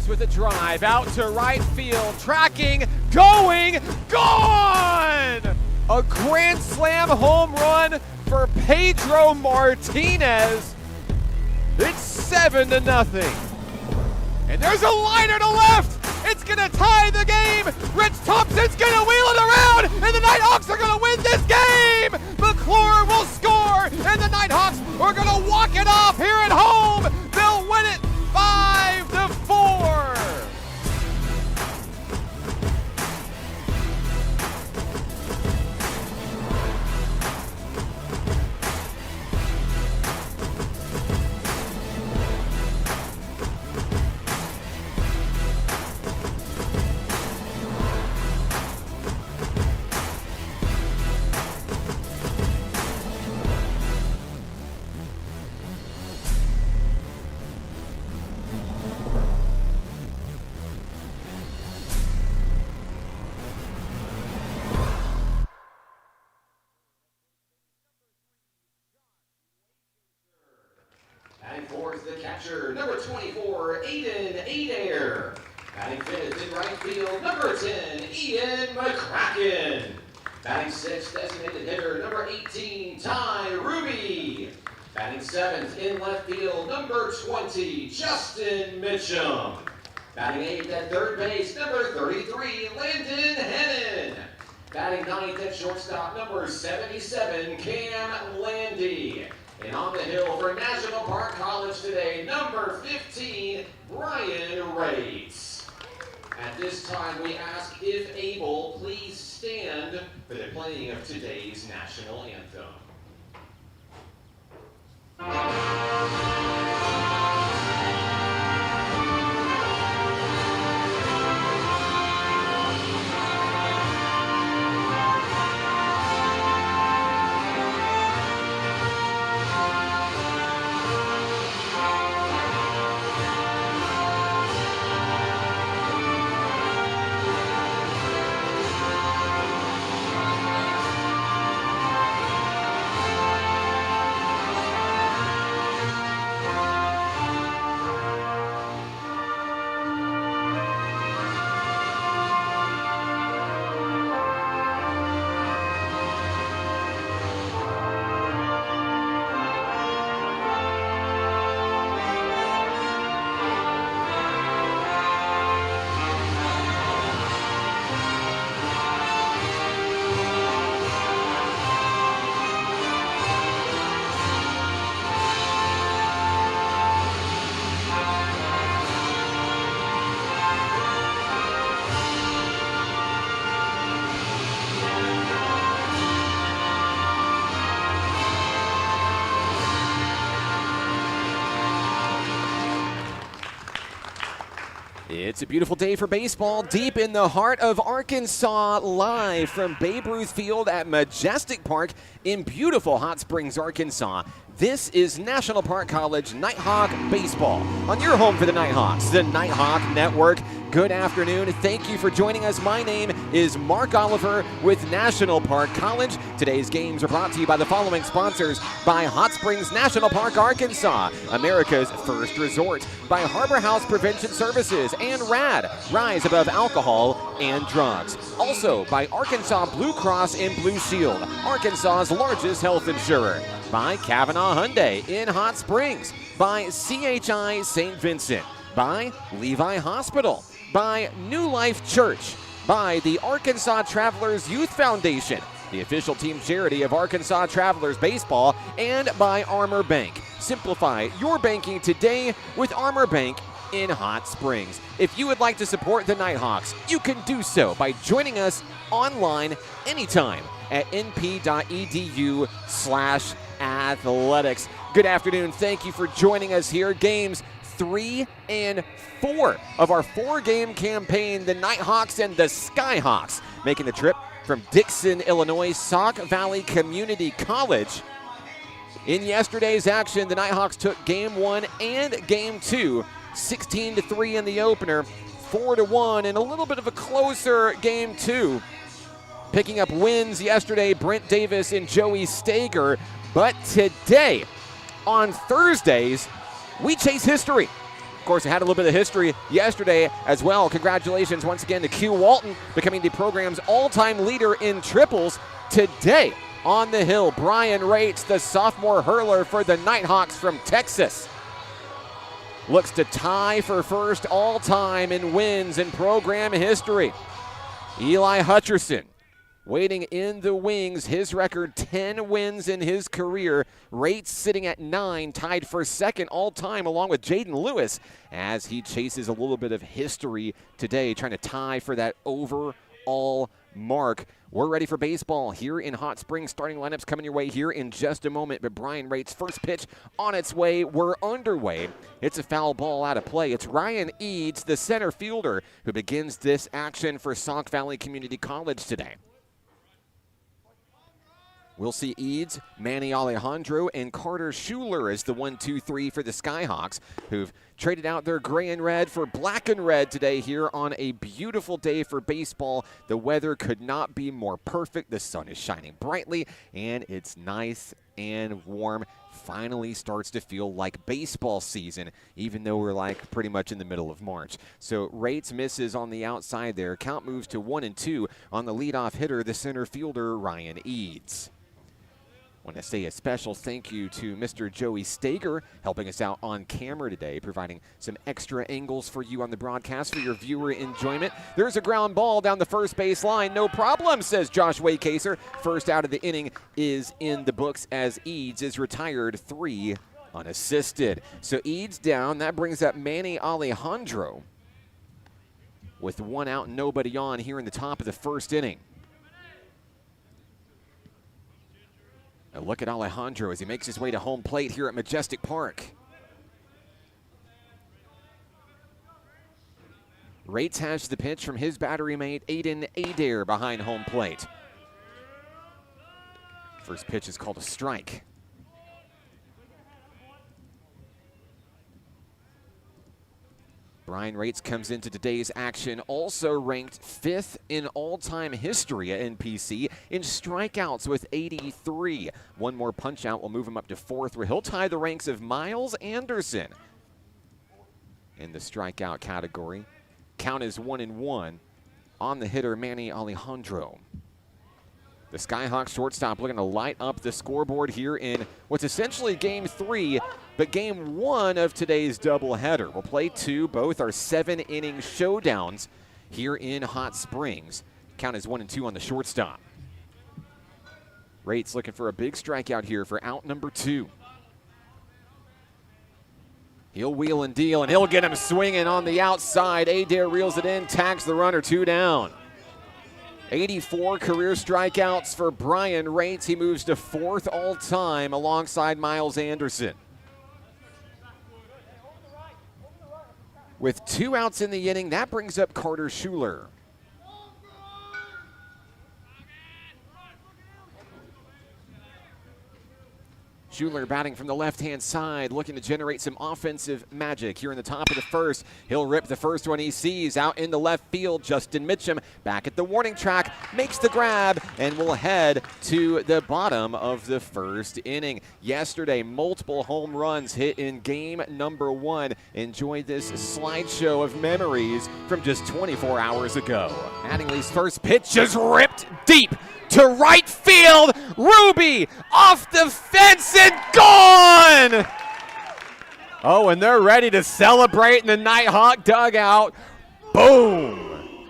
Martinez with a drive out to right field, tracking, going, gone! A grand slam home run for Pedro Martinez. It's 7-0. And there's a liner to left. It's gonna tie the game. Rich Thompson's gonna wheel it around, and the Nighthawks are gonna win this game. McClure will score, and the Nighthawks are gonna walk it off here at home. They'll win it 5-4. Batting fourth, the catcher, number 24, Aiden Adair. Batting fifth in right field, number 10, Ian McCracken. Batting sixth, designated hitter, number 18, Ty Ruby. Batting seventh in left field, number 20, Justin Mitchum. Batting eighth at third base, number 33, Landon Hennon. Batting ninth at shortstop, number 77, Cam Landy. And on the hill for National Park College today, number 15, Brian Rates. At this time, we ask, if able, please stand for the playing of today's national anthem. It's a beautiful day for baseball deep in the heart of Arkansas, live from Babe Ruth Field at Majestic Park in beautiful Hot Springs, Arkansas. This is National Park College Nighthawk Baseball on your home for the Nighthawks, the Nighthawk Network. Good afternoon. Thank you for joining us. My name is Mark Oliver with National Park College. Today's games are brought to you by the following sponsors: by Hot Springs National Park, Arkansas, America's first resort; by Harbor House Prevention Services and RAD, Rise Above Alcohol and Drugs. Also by Arkansas Blue Cross and Blue Shield, Arkansas's largest health insurer. By Kavanaugh Hyundai in Hot Springs. By CHI St. Vincent. By Levi Hospital. By New Life Church. By the Arkansas Travelers Youth Foundation, the official team charity of Arkansas Travelers Baseball, and by Armor Bank. Simplify your banking today with Armor Bank in Hot Springs. If you would like to support the Nighthawks, you can do so by joining us online anytime at np.edu/athletics. Good afternoon. Thank you for joining us here. Games 3 and 4 of our 4-game campaign. The Nighthawks and the Skyhawks making the trip from Dixon, Illinois, Sauk Valley Community College. In yesterday's action, the Nighthawks took Game 1 and Game 2, 16-3 in the opener, 4-1 in a little bit of a closer Game 2. Picking up wins yesterday, Brent Davis and Joey Stager. But today, on Thursdays, we chase history. Of course, it had a little bit of history yesterday as well. Congratulations once again to Q Walton, becoming the program's all-time leader in triples. Today on the hill, Brian Rates, the sophomore hurler for the Nighthawks from Texas, looks to tie for first all-time in wins in program history. Eli Hutcherson waiting in the wings, his record 10 wins in his career. Rates sitting at 9, tied for second all-time along with Jaden Lewis as he chases a little bit of history today, trying to tie for that overall mark. We're ready for baseball here in Hot Springs. Starting lineups coming your way here in just a moment, but Brian Rates' first pitch on its way. We're underway. It's a foul ball out of play. It's Ryan Eads, the center fielder, who begins this action for Sauk Valley Community College today. We'll see Eads, Manny Alejandro, and Carter Schuler as the 1-2-3 for the Skyhawks, who've traded out their gray and red for black and red today here on a beautiful day for baseball. The weather could not be more perfect. The sun is shining brightly, and it's nice and warm. Finally starts to feel like baseball season, even though we're like pretty much in the middle of March. So Rates misses on the outside there. Count moves to 1-2 on the leadoff hitter, the center fielder, Ryan Eads. Want to say a special thank you to Mr. Joey Stager, helping us out on camera today, providing some extra angles for you on the broadcast for your viewer enjoyment. There's a ground ball down the first base line. No problem, says Josh Waycaser. First out of the inning is in the books as Eads is retired 3 unassisted. So Eads down. That brings up Manny Alejandro with 1 out and nobody on here in the top of the first inning. A look at Alejandro as he makes his way to home plate here at Majestic Park. Rates has the pitch from his battery mate, Aiden Adair, behind home plate. First pitch is called a strike. Brian Rates comes into today's action also ranked 5th in all-time history at NPC in strikeouts with 83. One more punch-out will move him up to 4th, where he'll tie the ranks of Miles Anderson in the strikeout category. Count is 1-1 on the hitter, Manny Alejandro. The Skyhawks shortstop looking to light up the scoreboard here in what's essentially Game 3, but Game 1 of today's doubleheader. We'll play 2. Both are 7-inning showdowns here in Hot Springs. Count is 1-2 on the shortstop. Rates looking for a big strikeout here for out number 2. He'll wheel and deal, and he'll get him swinging on the outside. Adair reels it in, tags the runner, 2 down. 84 career strikeouts for Brian Rates. He moves to 4th all-time alongside Miles Anderson. With 2 outs in the inning, that brings up Carter Schuler. Schuler batting from the left-hand side, looking to generate some offensive magic here in the top of the first. He'll rip the first one he sees out in the left field. Justin Mitchum back at the warning track, makes the grab, and will head to the bottom of the first inning. Yesterday, multiple home runs hit in game number 1. Enjoy this slideshow of memories from just 24 hours ago. Mattingly's first pitch is ripped deep to right field. Ruby off the fence and gone! Oh, and they're ready to celebrate in the Nighthawk dugout. Boom!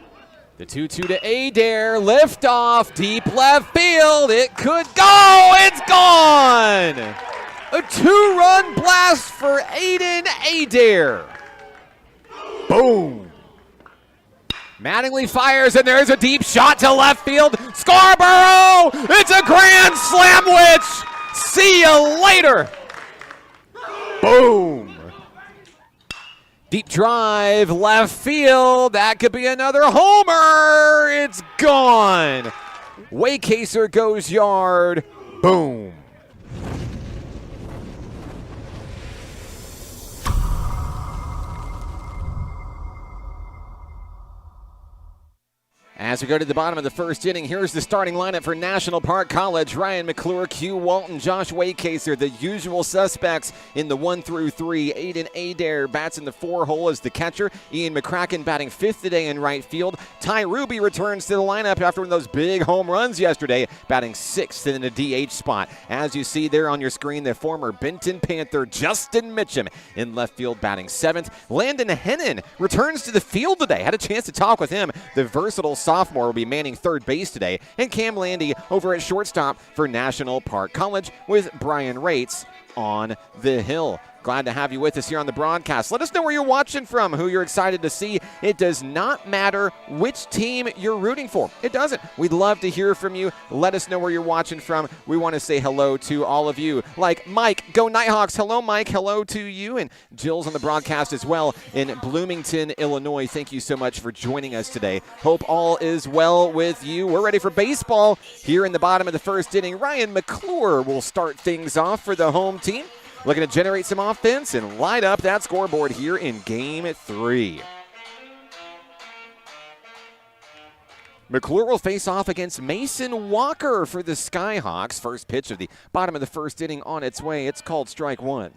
The 2-2 to Adair, lift off, deep left field. It could go, it's gone! A 2-run blast for Aiden Adair. Boom! Mattingly fires, and there's a deep shot to left field. Scarborough! It's a grand slam witch! See you later! Boom! Deep drive, left field. That could be another homer. It's gone. Waycaser goes yard. Boom. As we go to the bottom of the first inning, here's the starting lineup for National Park College. Ryan McClure, Q Walton, Josh Waycaser, the usual suspects in the 1 through 3. Aiden Adair bats in the 4 hole as the catcher. Ian McCracken batting 5th today in right field. Ty Ruby returns to the lineup after one of those big home runs yesterday, batting 6th in the DH spot. As you see there on your screen, the former Benton Panther Justin Mitchum in left field batting 7th. Landon Hennon returns to the field today. Had a chance to talk with him. The versatile sophomore will be manning third base today. And Cam Landy over at shortstop for National Park College with Brian Rates on the hill. Glad to have you with us here on the broadcast. Let us know where you're watching from, who you're excited to see. It does not matter which team you're rooting for. It doesn't. We'd love to hear from you. Let us know where you're watching from. We want to say hello to all of you. Like Mike, go Nighthawks. Hello, Mike. Hello to you. And Jill's on the broadcast as well in Bloomington, Illinois. Thank you so much for joining us today. Hope all is well with you. We're ready for baseball here in the bottom of the first inning. Ryan McClure will start things off for the home team. Looking to generate some offense and light up that scoreboard here in Game 3. McClure will face off against Mason Walker for the Skyhawks. First pitch of the bottom of the first inning on its way. It's called strike 1.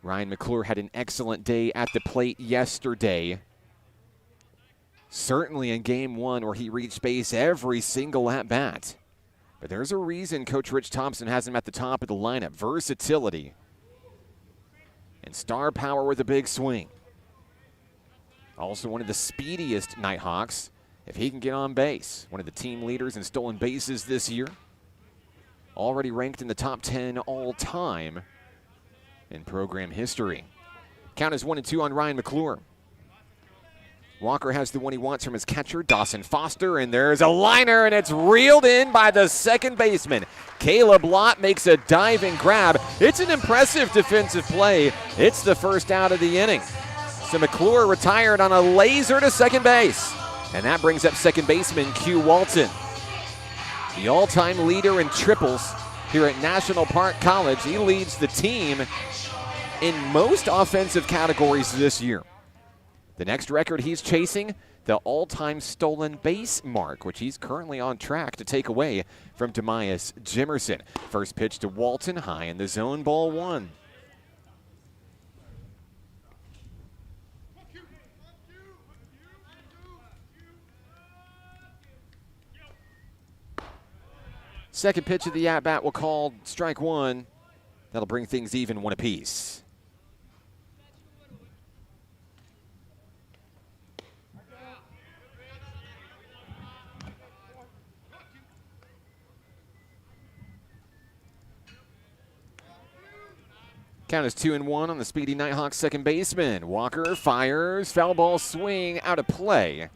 Ryan McClure had an excellent day at the plate yesterday. Certainly in Game 1 where he reached base every single at-bat. But there's a reason Coach Rich Thompson has him at the top of the lineup. Versatility and star power with a big swing. Also one of the speediest Nighthawks if he can get on base. One of the team leaders in stolen bases this year. Already ranked in the top 10 all-time in program history. Count is 1-2 on Ryan McClure. Walker has the one he wants from his catcher, Dawson Foster, and there's a liner, and it's reeled in by the second baseman. Caleb Lott makes a diving grab. It's an impressive defensive play. It's the first out of the inning. So McClure retired on a laser to second base, and that brings up second baseman Q Walton. The all-time leader in triples here at National Park College. He leads the team in most offensive categories this year. The next record he's chasing, the all-time stolen base mark, which he's currently on track to take away from Demias Jimerson. First pitch to Walton, high in the zone, ball 1. Second pitch of the at-bat will call strike 1. That'll bring things even, 1 apiece. Count is 2-1 on the speedy Nighthawks second baseman. Walker fires, foul ball swing, out of play.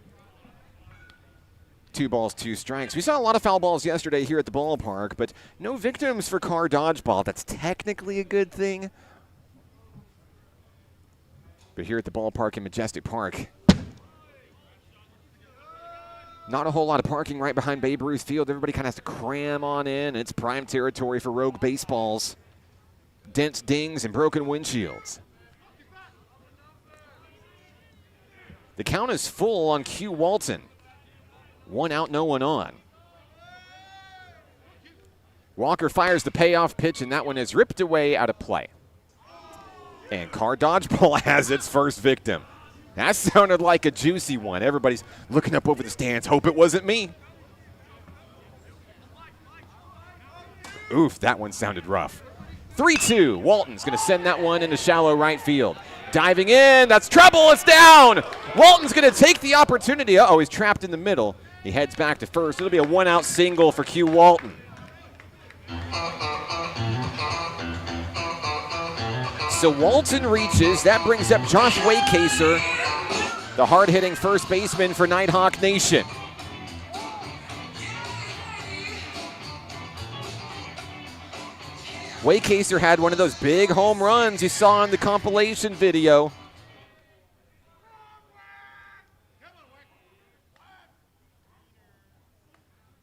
2 balls, 2 strikes. We saw a lot of foul balls yesterday here at the ballpark, but no victims for car dodgeball. That's technically a good thing. But here at the ballpark in Majestic Park, not a whole lot of parking right behind Babe Ruth Field. Everybody kind of has to cram on in. It's prime territory for rogue baseballs. Dents, dings, and broken windshields. The count is full on Q Walton. 1 out, no one on. Walker fires the payoff pitch, and that one is ripped away out of play. And car dodgeball has its first victim. That sounded like a juicy one. Everybody's looking up over the stands. Hope it wasn't me. Oof, that one sounded rough. 3-2. Walton's going to send that one into shallow right field. Diving in. That's trouble. It's down. Walton's going to take the opportunity. Uh-oh, he's trapped in the middle. He heads back to first. It'll be a 1-out single for Q Walton. So Walton reaches. That brings up Josh Waycaser, the hard-hitting first baseman for Nighthawk Nation. Waycaser had one of those big home runs you saw in the compilation video.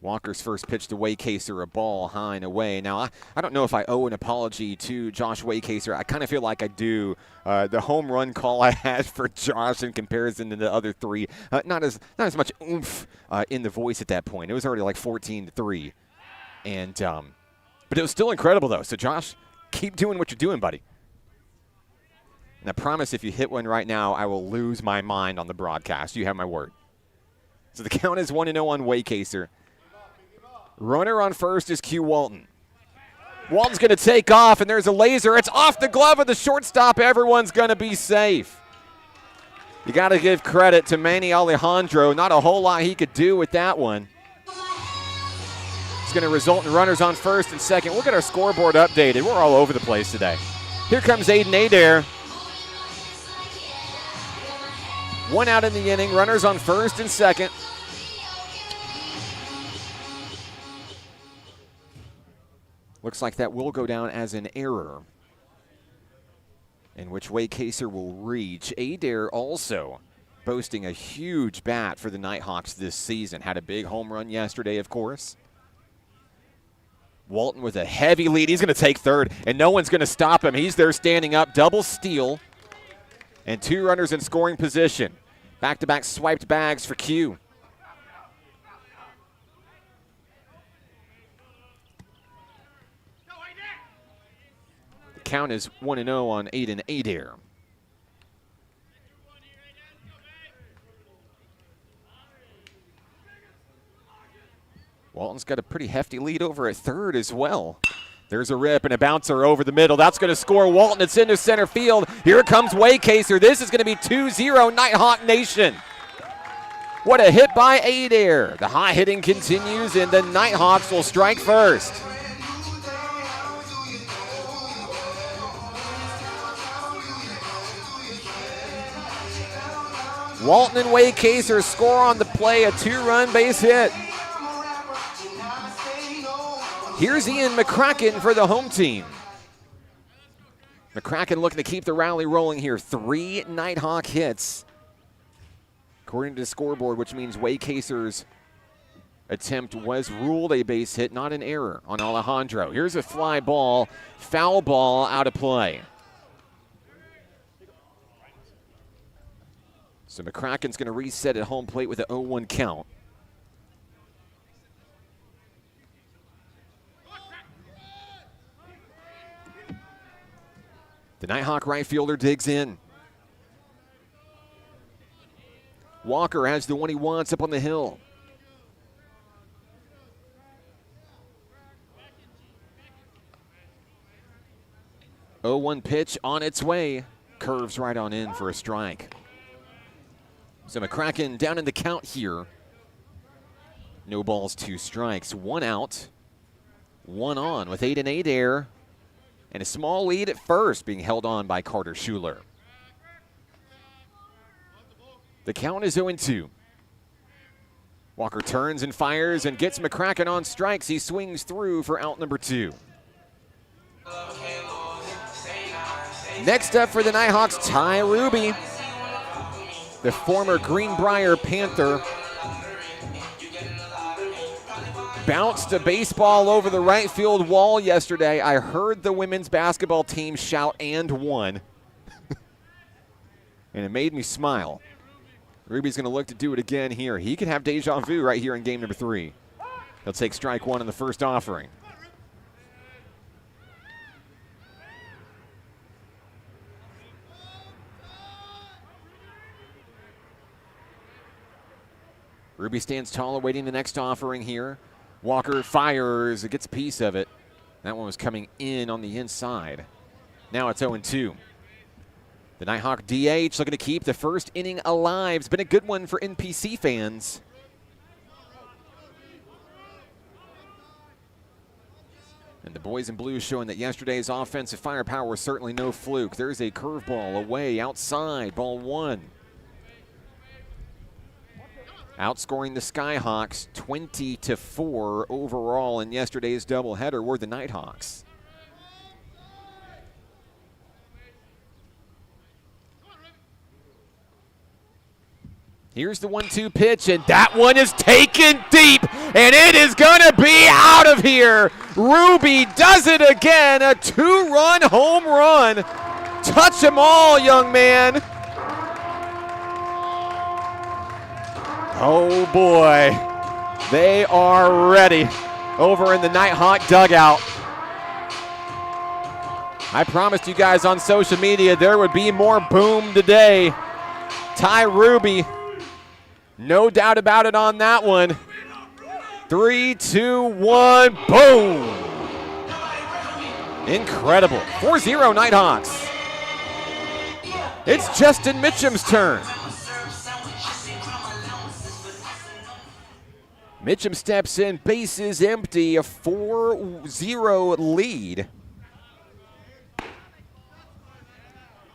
Walker's first pitch to Waycaser, a ball high and away. Now, I don't know if I owe an apology to Josh Waycaser. I kind of feel like I do. The home run call I had for Josh in comparison to the other three, not as much oomph in the voice at that point. It was already like 14-3. And but it was still incredible, though. So, Josh, keep doing what you're doing, buddy. And I promise if you hit one right now, I will lose my mind on the broadcast. You have my word. So the count is 1-0 on Waycaser. Runner on first is Q Walton. Walton's going to take off, and there's a laser. It's off the glove of the shortstop. Everyone's going to be safe. You got to give credit to Manny Alejandro. Not a whole lot he could do with that one. It's going to result in runners on first and second. We'll get our scoreboard updated. We're all over the place today. Here comes Aiden Adair. One out in the inning. Runners on first and second. Looks like that will go down as an error, in which Waycaser will reach. Adair also boasting a huge bat for the Nighthawks this season. Had a big home run yesterday, of course. Walton with a heavy lead. He's going to take third, and no one's going to stop him. He's there standing up. Double steal, and 2 runners in scoring position. Back-to-back swiped bags for Q. Count is 1-0 on Aiden Adair. Walton's got a pretty hefty lead over at third as well. There's a rip and a bouncer over the middle. That's going to score Walton. It's into center field. Here comes Waycaser. This is going to be 2-0 Nighthawk Nation. What a hit by Adair. The high hitting continues, and the Nighthawks will strike first. Walton and Waycaser score on the play, a 2-run base hit. Here's Ian McCracken for the home team. McCracken looking to keep the rally rolling here. 3 Nighthawk hits, according to the scoreboard, which means Waycaser's attempt was ruled a base hit, not an error on Alejandro. Here's a fly ball, foul ball out of play. So McCracken's going to reset at home plate with an 0-1 count. The Nighthawk right fielder digs in. Walker has the one he wants up on the hill. 0-1 pitch on its way. Curves right on in for a strike. So McCracken down in the count here. No balls, 2 strikes. 1 out, 1 on with Aiden Adair. And a small lead at first being held on by Carter Schuler. The count is 0-2. Walker turns and fires and gets McCracken on strikes. He swings through for out number 2. Next up for the Nighthawks, Ty Ruby, the former Greenbrier Panther. Bounced a baseball over the right field wall yesterday. I heard the women's basketball team shout "and one." And it made me smile. Ruby's going to look to do it again here. He could have deja vu right here in game number 3. He'll take strike 1 in the first offering. Ruby stands tall awaiting the next offering here. Walker fires, it gets a piece of it. That one was coming in on the inside. Now it's 0-2. The Nighthawk DH looking to keep the first inning alive. It's been a good one for NPC fans. And the boys in blue showing that yesterday's offensive firepower was certainly no fluke. There's a curveball away outside, ball 1. Outscoring the Skyhawks 20-4 overall in yesterday's doubleheader were the Nighthawks. Here's the 1-2 pitch, and that one is taken deep, and it is gonna be out of here. Ruby does it again, a 2-run home run. Touch them all, young man. Oh boy, they are ready over in the Nighthawk dugout. I promised you guys on social media there would be more boom today. Ty Ruby, no doubt about it on that one. 3, 2, 1, boom! Incredible. 4-0 Nighthawks. It's Justin Mitchum's turn. Mitchum steps in, bases empty, a 4-0 lead.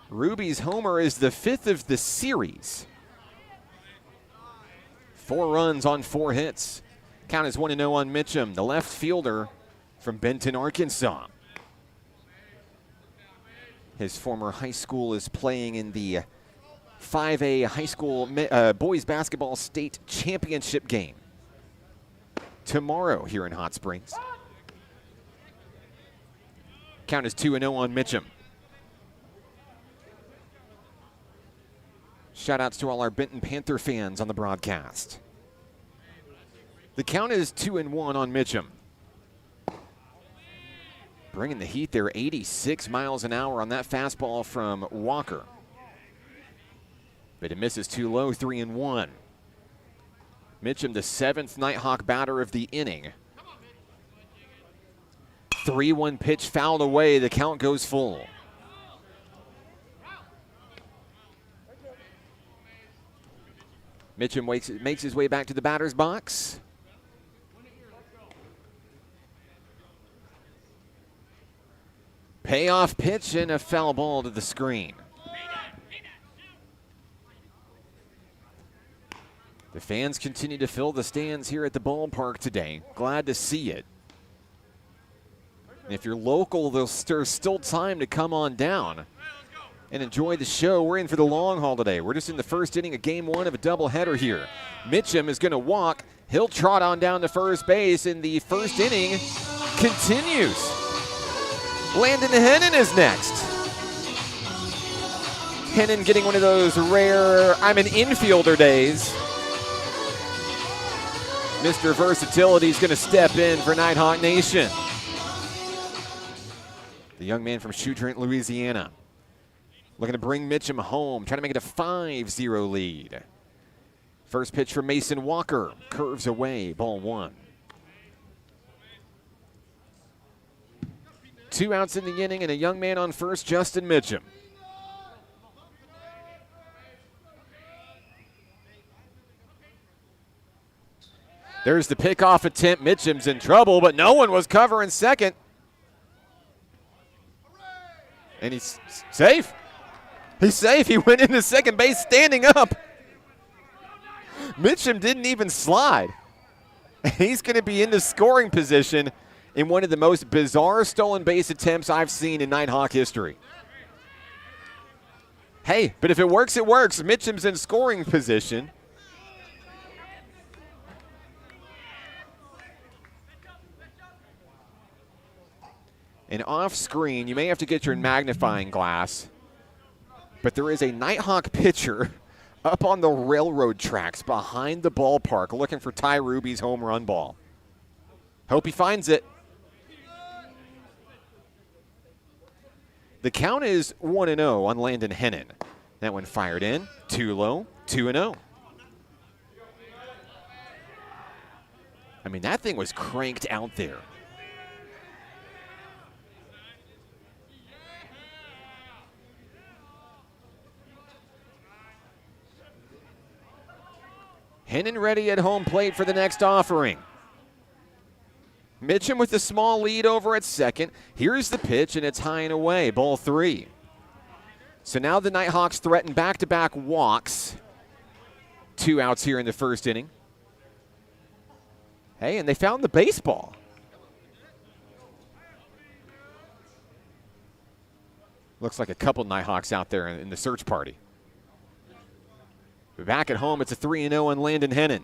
Ruby's homer is the 5th of the series. 4 runs on 4 hits. Count is 1-0 on Mitchum, the left fielder from Benton, Arkansas. His former high school is playing in the 5A high school boys basketball state championship game tomorrow here in Hot Springs. Count is 2-0 on Mitchum. Shout outs to all our Benton Panther fans on the broadcast. The count is 2-1 on Mitchum. Bringing the heat there, 86 miles an hour on that fastball from Walker. But it misses too low, 3-1. Mitchum, the 7th Nighthawk batter of the inning. 3-1 pitch fouled away, the count goes full. Mitchum makes his way back to the batter's box. Payoff pitch and a foul ball to the screen. The fans continue to fill the stands here at the ballpark today. Glad to see it. And if you're local, there's still time to come on down and enjoy the show. We're in for the long haul today. We're just in the first inning of game 1 of a doubleheader here. Mitchum is going to walk. He'll trot on down to first base, and the first inning continues. Landon Hennon is next. Hennon getting one of those rare I'm an infielder days. Mr. Versatility is going to step in for Nighthawk Nation. The young man from Shoetrent, Louisiana. Looking to bring Mitchum home, trying to make it a 5-0 lead. First pitch from Mason Walker, curves away, ball 1. 2 outs in the inning and a young man on first, Justin Mitchum. There's the pickoff attempt. Mitchum's in trouble, but no one was covering second. And he's safe. He's safe. He went into second base standing up. Mitchum didn't even slide. He's going to be in the scoring position in one of the most bizarre stolen base attempts I've seen in Nighthawk history. Hey, but if it works, it works. Mitchum's in scoring position. And off screen, you may have to get your magnifying glass, but there is a Nighthawk pitcher up on the railroad tracks behind the ballpark looking for Ty Ruby's home run ball. Hope he finds it. The count is 1-0 on Landon Hennon. That one fired in, too low, 2-0. I mean, that thing was cranked out there. Hennon ready at home plate for the next offering. Mitchum with a small lead over at second. Here's the pitch, and it's high and away, ball 3. So now the Nighthawks threaten back-to-back walks. 2 outs here in the first inning. Hey, and they found the baseball. Looks like a couple Nighthawks out there in the search party. Back at home, it's a 3-0 on Landon Hennon.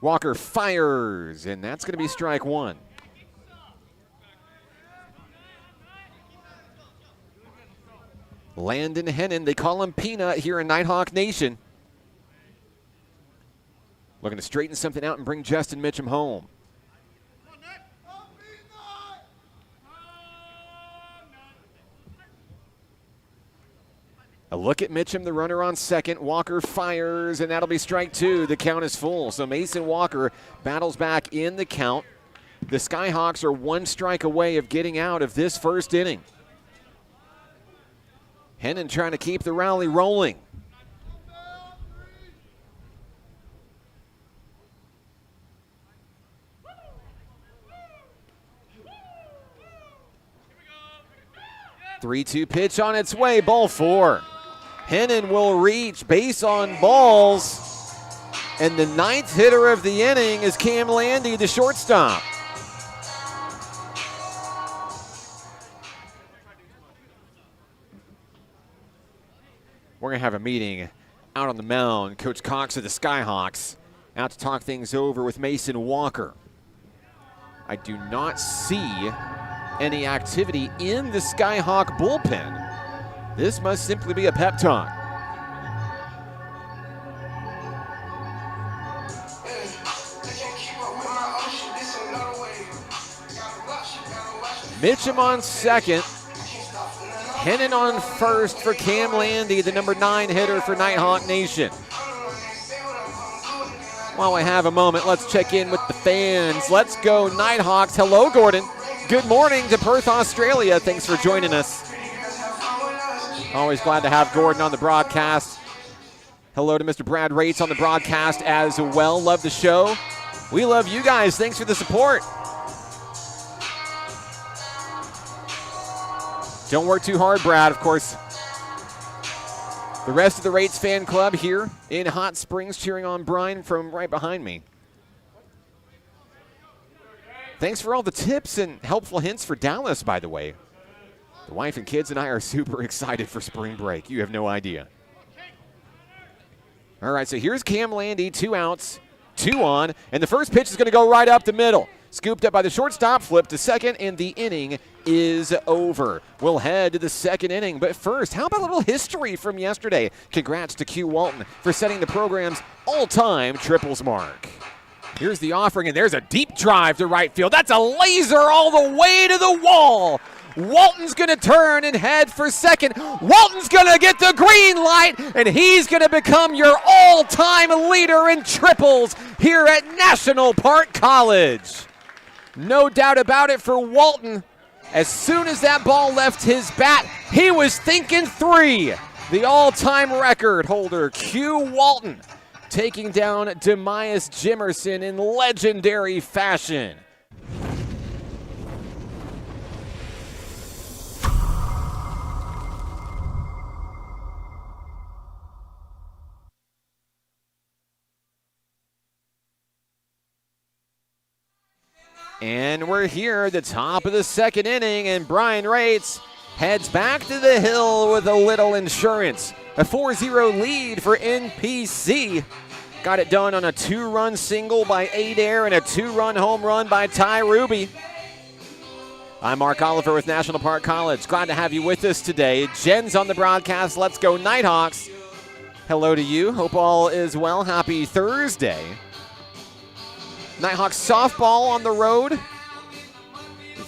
Walker fires, and that's going to be strike one. Landon Hennon, they call him Peanut here in Nighthawk Nation. Looking to straighten something out and bring Justin Mitchum home. A look at Mitchum, the runner on second. Walker fires, and that'll be strike two. The count is full. So Mason Walker battles back in the count. The Skyhawks are one strike away of getting out of this first inning. Hennon trying to keep the rally rolling. Three-two pitch on its way, ball four. Hennon will reach base on balls. And the ninth hitter of the inning is Cam Landy, the shortstop. We're going to have a meeting out on the mound. Coach Cox of the Skyhawks out to talk things over with Mason Walker. I do not see any activity in the Skyhawk bullpen. This must simply be a pep talk. Mitchum on second. Hennon on first for Cam Landy, the number 9 hitter for Nighthawk Nation. While I have a moment, let's check in with the fans. Let's go Nighthawks. Hello, Gordon. Good morning to Perth, Australia. Thanks for joining us. Always glad to have Gordon on the broadcast. Hello to Mr. Brad Rates on the broadcast as well. Love the show. We love you guys. Thanks for the support. Don't work too hard, Brad, of course. The rest of the Rates fan club here in Hot Springs cheering on Brian from right behind me. Thanks for all the tips and helpful hints for Dallas, by the way. The wife and kids and I are super excited for spring break. You have no idea. All right, so here's Cam Landy, 2 outs, 2 on, and the first pitch is going to go right up the middle. Scooped up by the shortstop, flip to second, and the inning is over. We'll head to the second inning, but first, how about a little history from yesterday? Congrats to Q Walton for setting the program's all-time triples mark. Here's the offering, and there's a deep drive to right field. That's a laser all the way to the wall. Walton's going to turn and head for second. Walton's going to get the green light, and he's going to become your all-time leader in triples here at National Park College. No doubt about it for Walton. As soon as that ball left his bat, he was thinking 3. The all-time record holder, Q Walton, taking down Demias Jimerson in legendary fashion. And we're here at the top of the second inning, and Brian Rates heads back to the hill with a little insurance. A 4-0 lead for NPC. Got it done on a 2-run single by Adair and a 2-run home run by Ty Ruby. I'm Mark Oliver with National Park College. Glad to have you with us today. Jen's on the broadcast. Let's go Nighthawks. Hello to you. Hope all is well. Happy Thursday. Nighthawks softball on the road.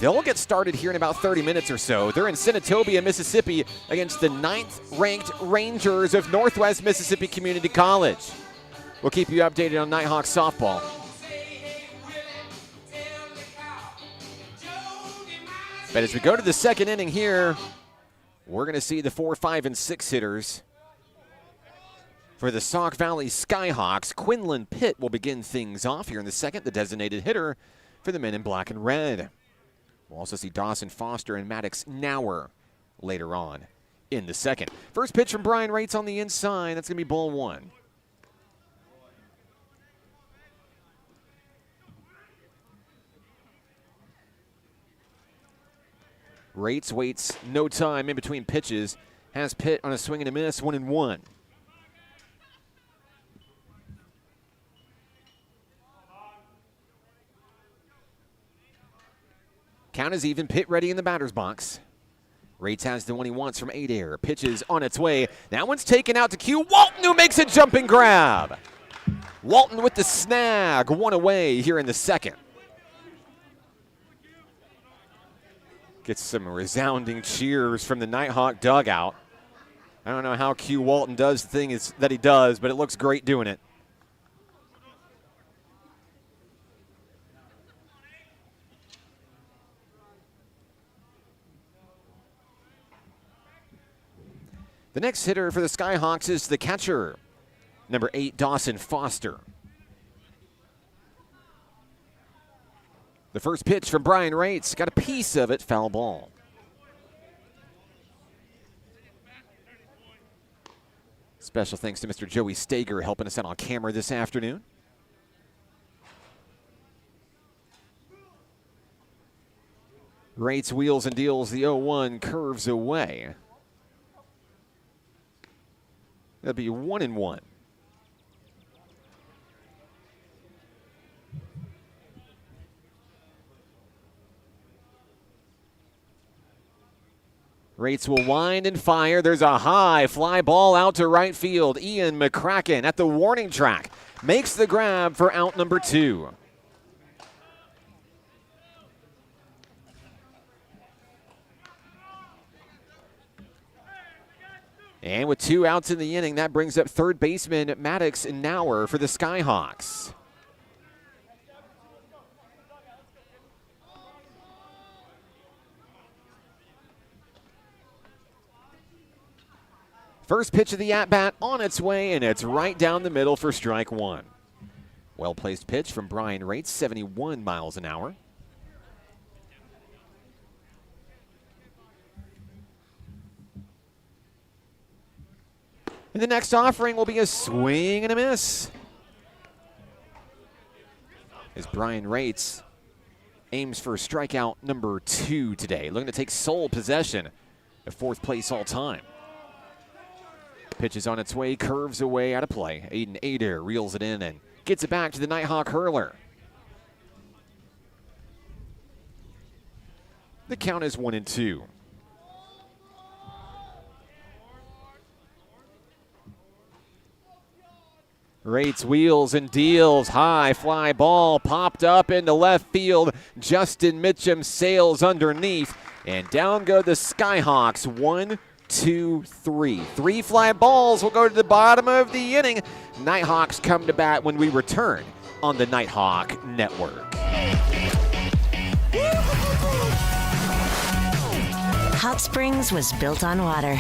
They'll get started here in about 30 minutes or so. They're in Senatobia, Mississippi against the 9th-ranked Rangers of Northwest Mississippi Community College. We'll keep you updated on Nighthawks softball. But as we go to the second inning here, we're going to see the 4, 5, and 6 hitters. For the Sauk Valley Skyhawks, Quinlan Pitt will begin things off here in the second, the designated hitter for the men in black and red. We'll also see Dawson Foster and Maddox Nauer later on in the second. First pitch from Brian Rates on the inside. That's going to be ball 1. Rates waits no time in between pitches. has Pitt on a swing and a miss, 1-1. Count is even. Pitt ready in the batter's box. Rates has the one he wants from Adair. Pitches on its way. That one's taken out to Q. Walton, who makes a jumping grab. Walton with the snag. One away here in the second. Gets some resounding cheers from the Nighthawk dugout. I don't know how Q Walton does the thing that he does, but it looks great doing it. The next hitter for the Skyhawks is the catcher, number 8, Dawson Foster. The first pitch from Brian Rates, got a piece of it, foul ball. Special thanks to Mr. Joey Stager helping us out on camera this afternoon. Rates wheels and deals the 0-1, curves away. That'll be 1-1. Rates will wind and fire. There's a high fly ball out to right field. Ian McCracken at the warning track makes the grab for out number 2. And with 2 outs in the inning, that brings up third baseman Maddox Nauer for the Skyhawks. First pitch of the at-bat on its way, and it's right down the middle for strike 1. Well-placed pitch from Brian Rates, 71 miles an hour. And the next offering will be a swing and a miss, as Brian Rates aims for strikeout number 2 today, looking to take sole possession of 4th place all time. Pitch is on its way, curves away out of play. Aiden Adair reels it in and gets it back to the Nighthawk hurler. The count is 1-2. Rates wheels and deals. High fly ball popped up into left field. Justin Mitchum sails underneath, and down go the Skyhawks. 1, 2, 3. 3 fly balls will go to the bottom of the inning. Nighthawks come to bat when we return on the Nighthawk Network. Hot Springs was built on water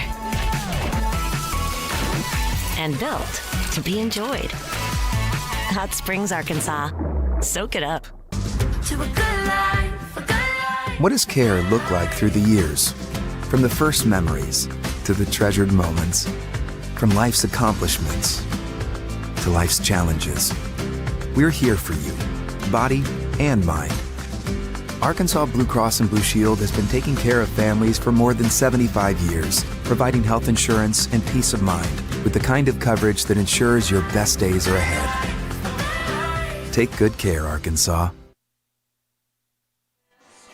and built to be enjoyed. Hot Springs, Arkansas. Soak it up. To a good life, a good life. What does care look like through the years? From the first memories to the treasured moments. From life's accomplishments to life's challenges. We're here for you, body and mind. Arkansas Blue Cross and Blue Shield has been taking care of families for more than 75 years, providing health insurance and peace of mind with the kind of coverage that ensures your best days are ahead. Take good care, Arkansas.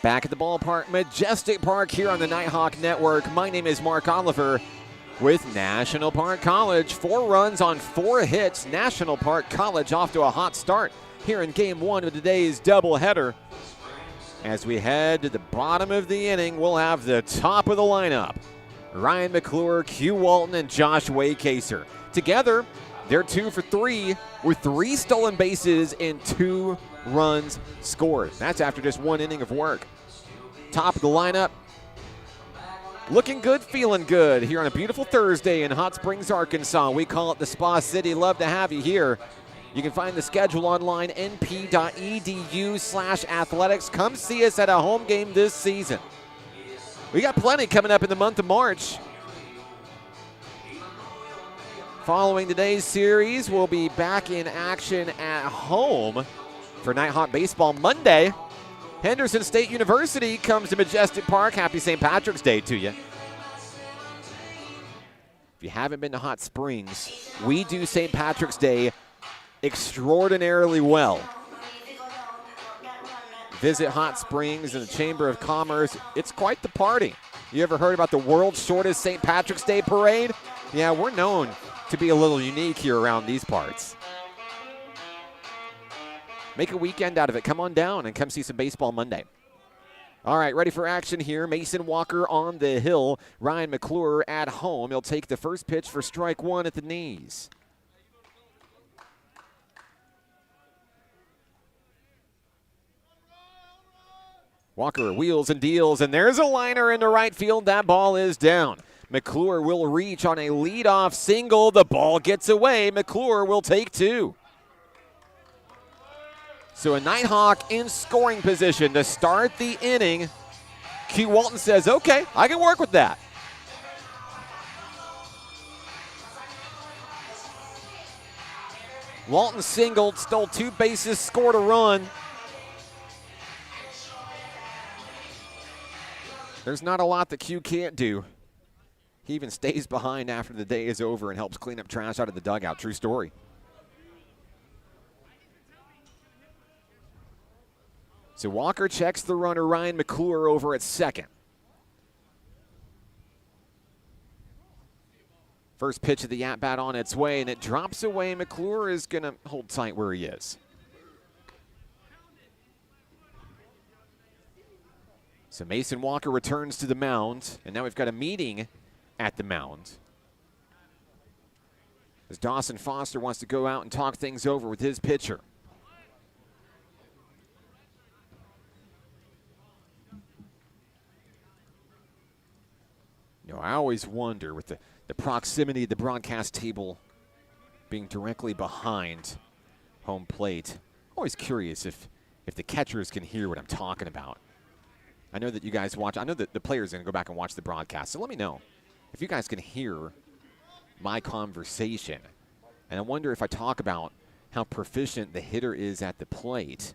Back at the ballpark, Majestic Park here on the Nighthawk Network. My name is Mark Oliver with National Park College. 4 runs on 4 hits. National Park College off to a hot start here in Game 1 of today's doubleheader. As we head to the bottom of the inning, we'll have the top of the lineup. Ryan McClure, Q Walton, and Josh Waycaser. Together, they're 2 for 3 with 3 stolen bases and 2 runs scored. That's after just 1 inning of work. Top of the lineup, looking good, feeling good here on a beautiful Thursday in Hot Springs, Arkansas. We call it the Spa City. Love to have you here. You can find the schedule online, np.edu/athletics. Come see us at a home game this season. We got plenty coming up in the month of March. Following today's series, we'll be back in action at home for Nighthawk Baseball Monday. Henderson State University comes to Majestic Park. Happy St. Patrick's Day to you. If you haven't been to Hot Springs, we do St. Patrick's Day extraordinarily well. Visit Hot Springs and the Chamber of Commerce. It's quite the party. You ever heard about the world's shortest St. Patrick's Day parade? Yeah, we're known to be a little unique here around these parts. Make a weekend out of it. Come on down and come see some baseball Monday. All right, ready for action here. Mason Walker on the hill. Ryan McClure at home. He'll take the first pitch for strike one at the knees. Walker wheels and deals, and there's a liner into right field. That ball is down. McClure will reach on a leadoff single. The ball gets away. McClure will take two. So a Nighthawk in scoring position to start the inning. Q Walton says, okay, I can work with that. Walton singled, stole two bases, scored a run. There's not a lot that Q can't do. He even stays behind after the day is over and helps clean up trash out of the dugout. True story. So Walker checks the runner Ryan McClure over at second. First pitch of the at-bat on its way, and it drops away. McClure is going to hold tight where he is. So Mason Walker returns to the mound, and now we've got a meeting at the mound. As Dawson Foster wants to go out and talk things over with his pitcher. You know, I always wonder with the proximity of the broadcast table being directly behind home plate. Always curious if the catchers can hear what I'm talking about. I know that you guys watch. I know that the players are going to go back and watch the broadcast. So let me know if you guys can hear my conversation. And I wonder if I talk about how proficient the hitter is at the plate,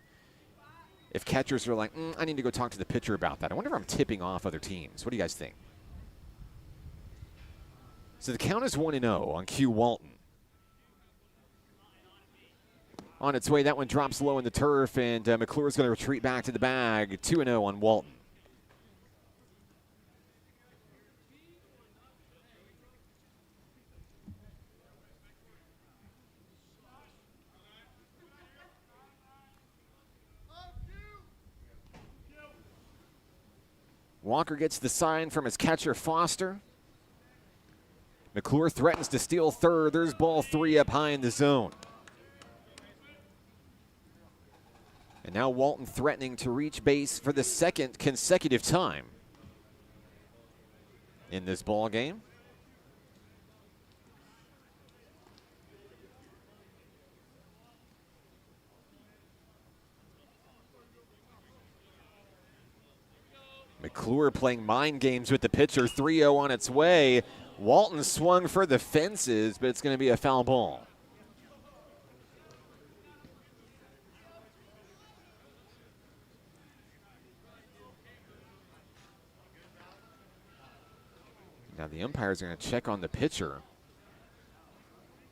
if catchers are like, I need to go talk to the pitcher about that. I wonder if I'm tipping off other teams. What do you guys think? So the count is 1-0 on Q Walton. On its way, that one drops low in the turf, and McClure's going to retreat back to the bag. 2-0 on Walton. Walker gets the sign from his catcher, Foster. McClure threatens to steal third. There's ball three up high in the zone. And now Walton threatening to reach base for the second consecutive time in this ball game. McClure playing mind games with the pitcher. 3-0 on its way. Walton swung for the fences, but it's going to be a foul ball. Now the umpires are going to check on the pitcher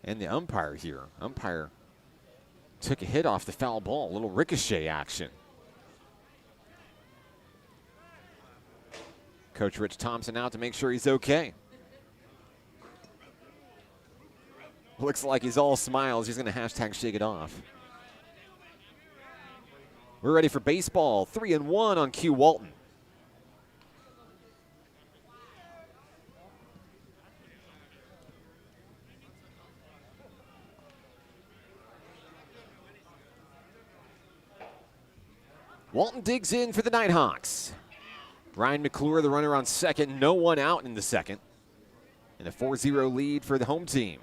and the umpire here. Umpire took a hit off the foul ball, a little ricochet action. Coach Rich Thompson out to make sure he's okay. Looks like he's all smiles. He's going to hashtag shake it off. We're ready for baseball. 3-1 on Q Walton. Walton digs in for the Nighthawks. Ryan McClure, the runner on second. No one out in the second. And a 4-0 lead for the home team.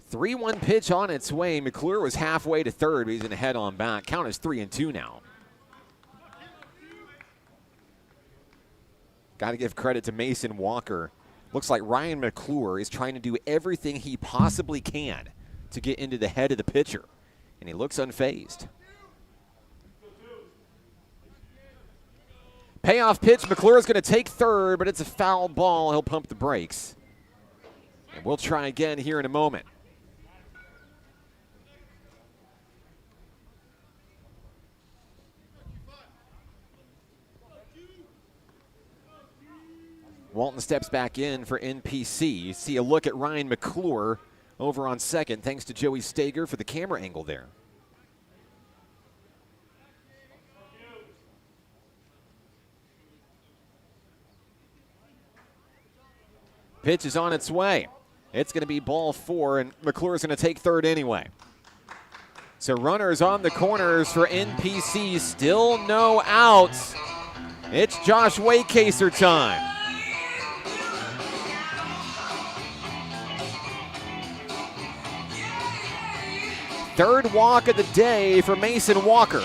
Three-one pitch on its way. McClure was halfway to third, but he's in a head-on back. Count is 3-2 now. Got to give credit to Mason Walker. Looks like Ryan McClure is trying to do everything he possibly can to get into the head of the pitcher, and he looks unfazed. Payoff pitch, McClure's going to take third, but it's a foul ball. He'll pump the brakes. And we'll try again here in a moment. Walton steps back in for NPC. You see a look at Ryan McClure over on second, thanks to Joey Stager for the camera angle there. Pitch is on its way. It's going to be ball 4, and McClure's going to take third anyway. So runners on the corners for NPC, still no outs. It's Josh Waycaser time. Third walk of the day for Mason Walker.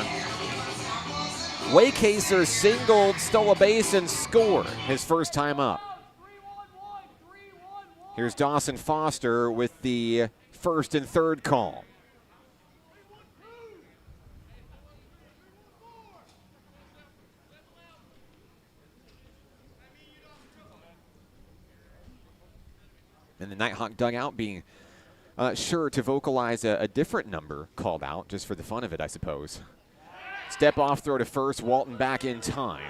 Waycaser singled, stole a base, and scored his first time up. Here's Dawson Foster with the first and third call. And the Nighthawk dugout being sure to vocalize a different number called out, just for the fun of it, I suppose. Step off throw to first, Walton back in time.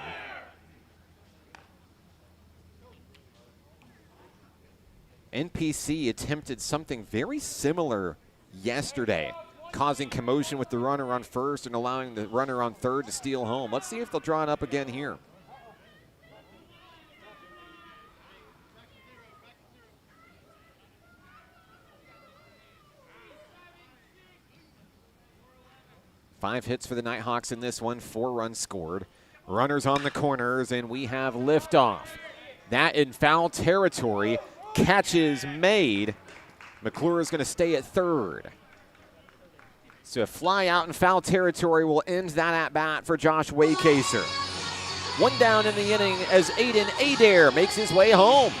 NPC attempted something very similar yesterday, causing commotion with the runner on first and allowing the runner on third to steal home. Let's see if they'll draw it up again here. Five hits for the Nighthawks in this one, 4 runs scored. Runners on the corners, and we have liftoff. That in foul territory. Catch is made. McClure is going to stay at third. So a fly out in foul territory will end that at bat for Josh Waycaser. One down in the inning as Aiden Adair makes his way home.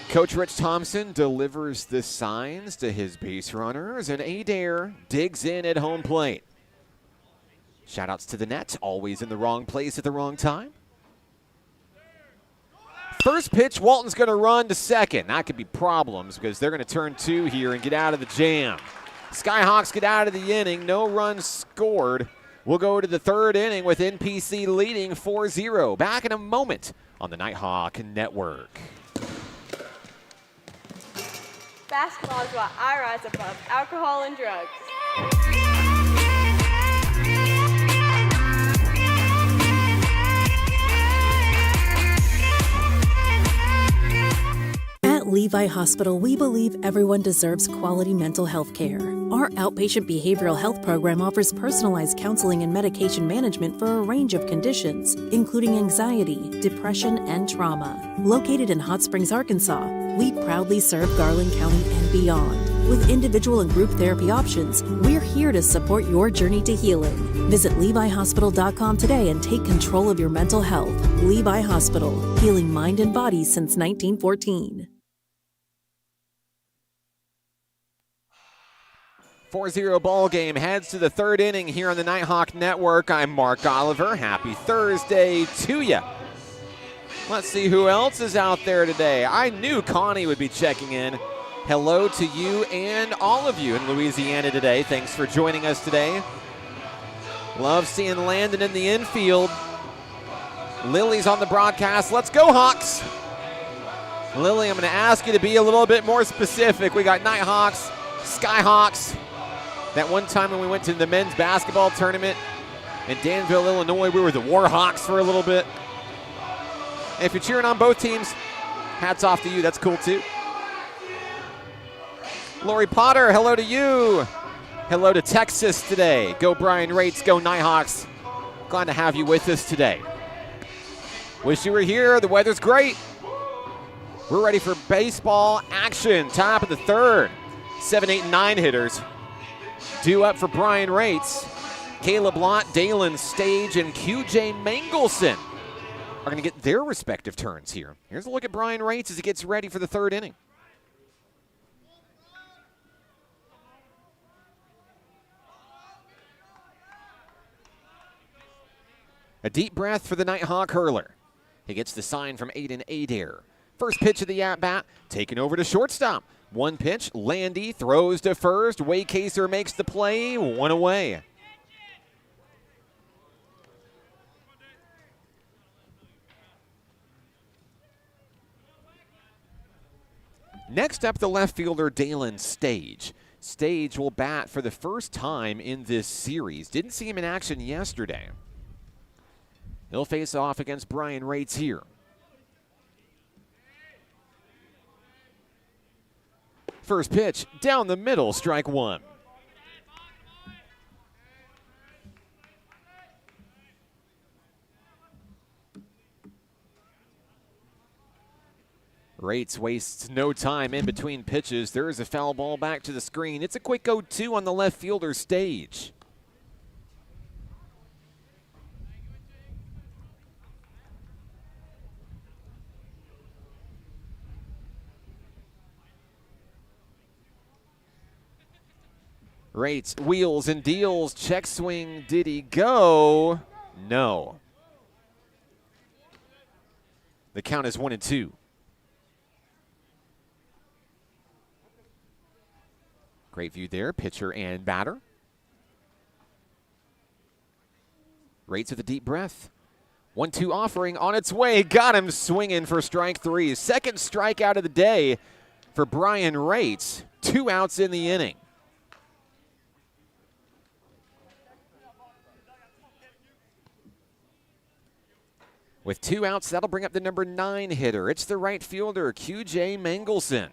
Coach Rich Thompson delivers the signs to his base runners, and Adair digs in at home plate. Shoutouts to the net, always in the wrong place at the wrong time. First pitch, Walton's going to run to second. That could be problems because they're going to turn 2 here and get out of the jam. Skyhawks get out of the inning, no runs scored. We'll go to the third inning with NPC leading 4-0. Back in a moment on the Nighthawk Network. Basketball is what I rise above alcohol and drugs. At Levi Hospital, we believe everyone deserves quality mental health care. Our outpatient behavioral health program offers personalized counseling and medication management for a range of conditions, including anxiety, depression, and trauma. Located in Hot Springs, Arkansas, we proudly serve Garland County and beyond. With individual and group therapy options, we're here to support your journey to healing. Visit LeviHospital.com today and take control of your mental health. Levi Hospital, healing mind and body since 1914. 4-0 ball game heads to the third inning here on the Nighthawk Network. I'm Mark Oliver. Happy Thursday to you. Let's see who else is out there today. I knew Connie would be checking in. Hello to you and all of you in Louisiana today. Thanks for joining us today. Love seeing Landon in the infield. Lily's on the broadcast. Let's go, Hawks. Lily, I'm going to ask you to be a little bit more specific. We got Nighthawks, Skyhawks. That one time when we went to the men's basketball tournament in Danville, Illinois, we were the Warhawks for a little bit. And if you're cheering on both teams, hats off to you. That's cool, too. Lori Potter, hello to you. Hello to Texas today. Go Brian Rates, go Nighthawks. Glad to have you with us today. Wish you were here. The weather's great. We're ready for baseball action. Top of the third. 7, 8, and 9 hitters. Due up for Brian Rates. Caleb Lott, Dalen Stage, and QJ Mangelson are going to get their respective turns here. Here's a look at Brian Rates as he gets ready for the third inning. A deep breath for the Nighthawk hurler. He gets the sign from Aiden Adair. First pitch of the at-bat, taken over to shortstop. One pitch, Landy throws to first. Waycaser makes the play, one away. Next up, the left fielder, Dalen Stage. Stage will bat for the first time in this series. Didn't see him in action yesterday. He'll face off against Brian Rates here. First pitch, down the middle, strike one. Rates wastes no time in between pitches. There is a foul ball back to the screen. It's a quick 0-2 on the left fielder Stage. Rates wheels and deals. Check swing. Did he go? No. The count is 1-2. Great view there, pitcher and batter. Rates with a deep breath. 1-2 offering on its way. Got him swinging for strike three. Second strikeout of the day for Brian Rates. 2 outs in the inning. With 2 outs, that'll bring up the number 9 hitter. It's the right fielder, QJ Mangelson.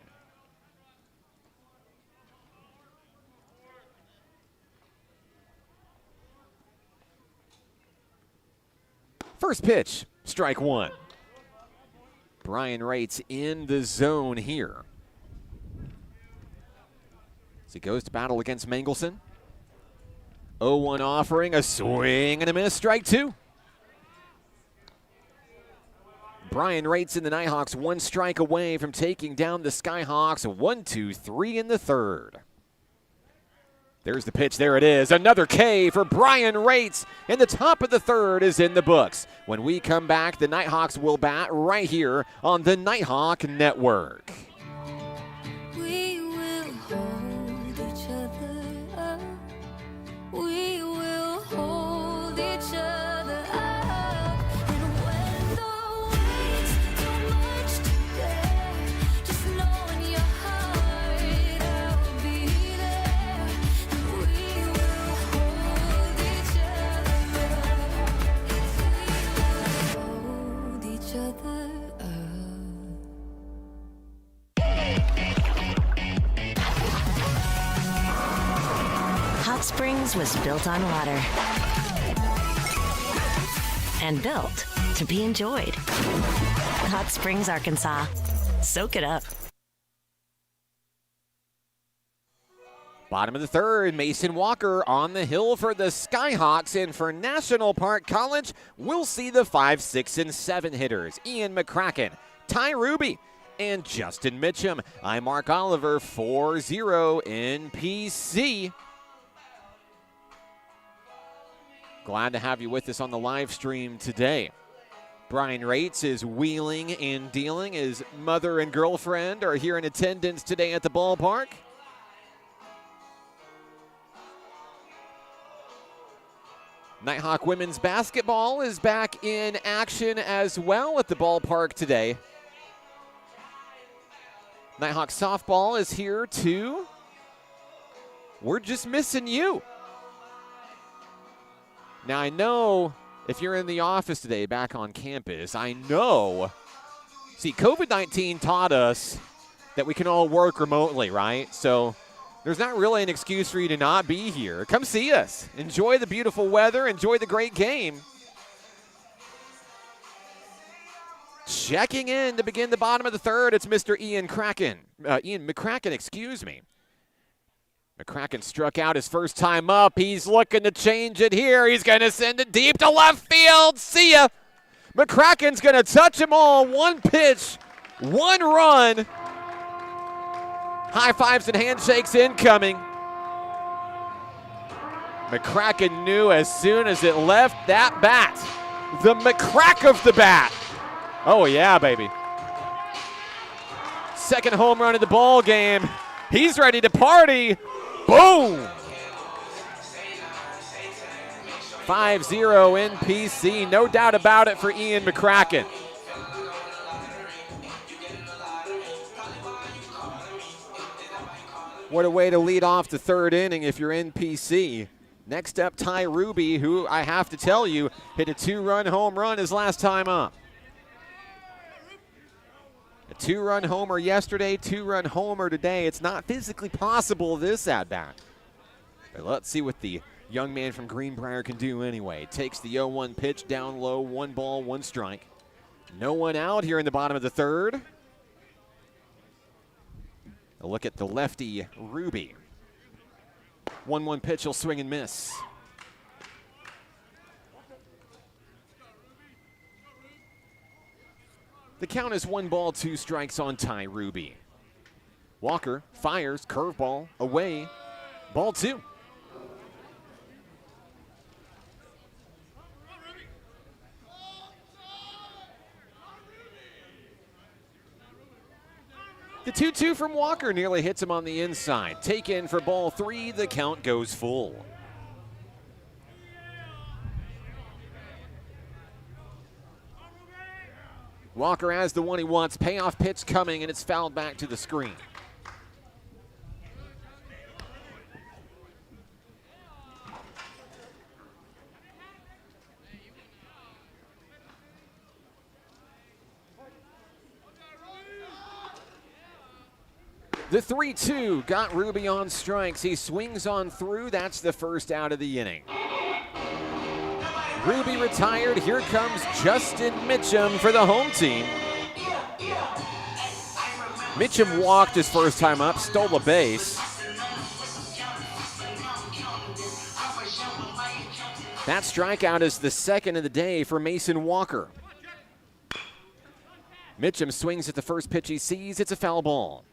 First pitch, strike one. Brian Rates in the zone here. As he goes to battle against Mangelson. 0-1 offering, a swing and a miss, strike two. Brian Rates in the Nighthawks 1 strike away from taking down the Skyhawks. 1-2-3 in the third. There's the pitch. There it is. Another K for Brian Rates. And the top of the third is in the books. When we come back, the Nighthawks will bat right here on the Nighthawk Network. We will hold each other up. We will hold each other up. And when the weights too much to bear, just know in your heart I'll be there. We will hold each other up. Hold each other up. Hot Springs was built on water and built to be enjoyed. Hot Springs, Arkansas. Soak it up. Bottom of the third, Mason Walker on the hill for the Skyhawks. And for National Park College, we'll see the 5, 6, and 7 hitters. Ian McCracken, Ty Ruby, and Justin Mitchum. I'm Mark Oliver, 4-0 NPC. Glad to have you with us on the live stream today. Brian Rates is wheeling and dealing. His mother and girlfriend are here in attendance today at the ballpark. Nighthawk women's basketball is back in action as well at the ballpark today. Nighthawk softball is here too. We're just missing you. Now, I know if you're in the office today back on campus, I know. See, COVID-19 taught us that we can all work remotely, right? So there's not really an excuse for you to not be here. Come see us. Enjoy the beautiful weather. Enjoy the great game. Checking in to begin the bottom of the third, it's Mr. Ian McCracken, excuse me. McCracken struck out his first time up. He's looking to change it here. He's going to send it deep to left field. See ya. McCracken's going to touch them all. 1 pitch, 1 run. High fives and handshakes incoming. McCracken knew as soon as it left that bat the McCrack of the bat. Oh, yeah, baby. Second home run of the ball game. He's ready to party. Boom! 5-0 NPC. No doubt about it for Ian McCracken. What a way to lead off the third inning if you're NPC. Next up, Ty Ruby, who I have to tell you, hit a 2-run home run his last time up. A 2-run homer yesterday, 2-run homer today. It's not physically possible this at-bat. But let's see what the young man from Greenbrier can do anyway. Takes the 0-1 pitch down low, 1 ball, 1 strike. No one out here in the bottom of the third. A look at the lefty, Ruby. 1-1 pitch, he'll swing and miss. The count is 1 ball, 2 strikes on Ty Ruby. Walker fires, curveball, away, ball 2. The 2-2 from Walker nearly hits him on the inside. Take in for ball 3, the count goes full. Walker has the one he wants. Payoff pitch coming, and it's fouled back to the screen. The 3-2 got Ruby on strikes. He swings on through. That's the first out of the inning. Ruby retired. Here comes Justin Mitchum for the home team. Mitchum walked his first time up, stole a base. That strikeout is the second of the day for Mason Walker. Mitchum swings at the first pitch he sees. It's a foul ball.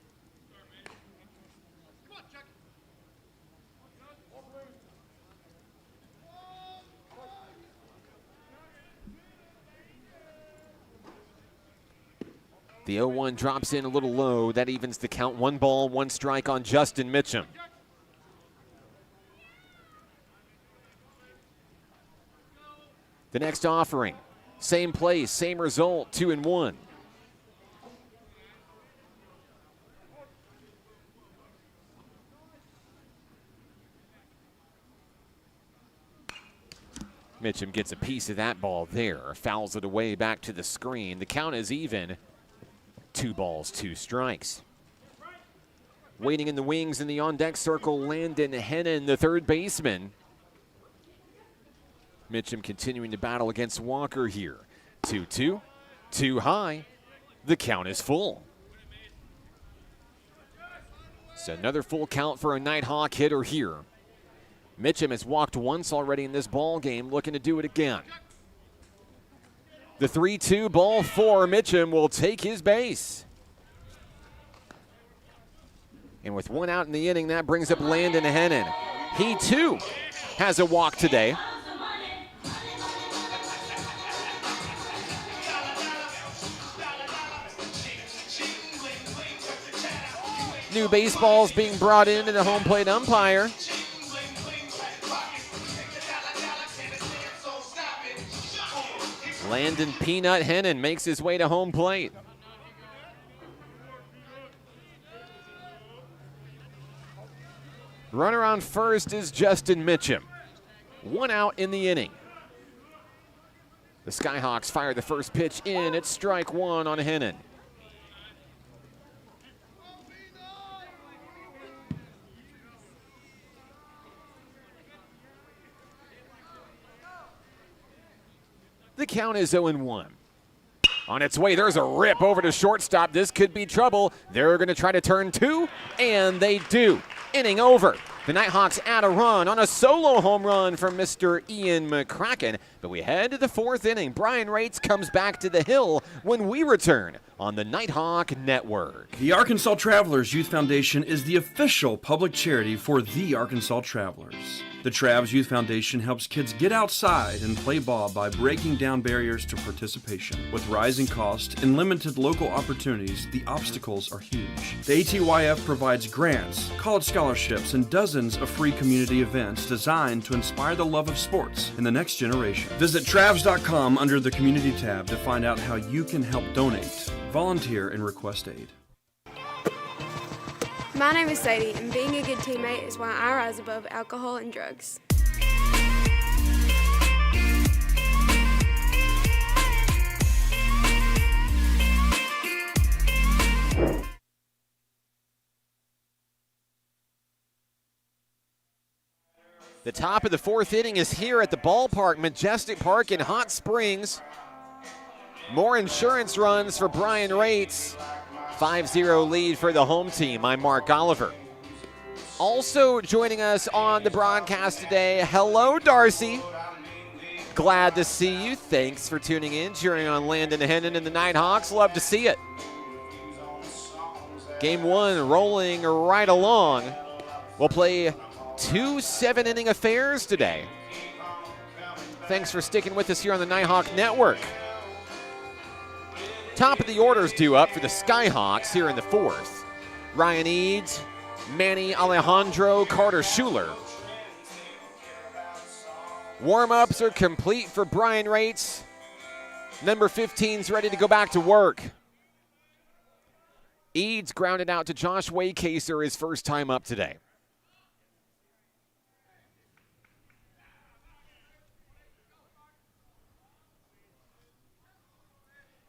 The 0-1 drops in a little low. That evens the count. 1 ball, 1 strike on Justin Mitchum. The next offering, same place, same result, 2-1. Mitchum gets a piece of that ball there, fouls it away back to the screen. The count is even. 2 balls, 2 strikes. Waiting in the wings in the on-deck circle, Landon Hennon, the third baseman. Mitchum continuing to battle against Walker here. 2-2, too high. The count is full. So another full count for a Nighthawk hitter here. Mitchum has walked once already in this ball game, looking to do it again. The 3-2, ball 4, Mitchum will take his base. And with 1 out in the inning, that brings up Landon Hennon. He, too, has a walk today. New baseballs being brought into the home plate umpire. Landon Peanut Hennon makes his way to home plate. Runner on first is Justin Mitchum. 1 out in the inning. The Skyhawks fire the first pitch in. It's strike 1 on Hennon. The count is 0-1. On its way, there's a rip over to shortstop. This could be trouble. They're going to try to turn 2, and they do. Inning over. The Nighthawks add a run on a solo home run from Mr. Ian McCracken. But we head to the fourth inning. Brian Rates comes back to the hill when we return on the Nighthawk Network. The Arkansas Travelers Youth Foundation is the official public charity for the Arkansas Travelers. The Travs Youth Foundation helps kids get outside and play ball by breaking down barriers to participation. With rising costs and limited local opportunities, the obstacles are huge. The ATYF provides grants, college scholarships, and dozens of free community events designed to inspire the love of sports in the next generation. Visit Travs.com under the Community tab to find out how you can help donate, volunteer, and request aid. My name is Sadie, and being a good teammate is why I rise above alcohol and drugs. The top of the fourth inning is here at the ballpark, Majestic Park in Hot Springs. More insurance runs for Brian Rates. 5-0 lead for the home team. I'm Mark Oliver. Also joining us on the broadcast today, hello Darcy. Glad to see you. Thanks for tuning in, cheering on Landon Hennon and the Nighthawks. Love to see it. Game one rolling right along. We'll play 2 7-inning affairs today. Thanks for sticking with us here on the Nighthawk Network. Top of the order's due up for the Skyhawks here in the fourth. Ryan Eads, Manny Alejandro, Carter Schuler. Warm-ups are complete for Brian Rates. Number 15's ready to go back to work. Eads grounded out to Josh Waycaser his first time up today.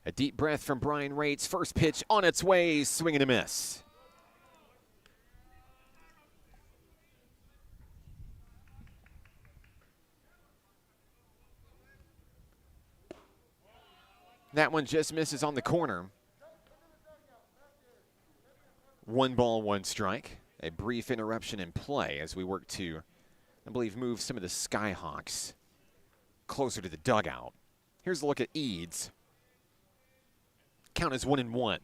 A deep breath from Brian Rates. First pitch on its way, swing and a miss. That one just misses on the corner. 1 ball, 1 strike. A brief interruption in play as we work to, I believe, move some of the Skyhawks closer to the dugout. Here's a look at Eads. Count is 1-1.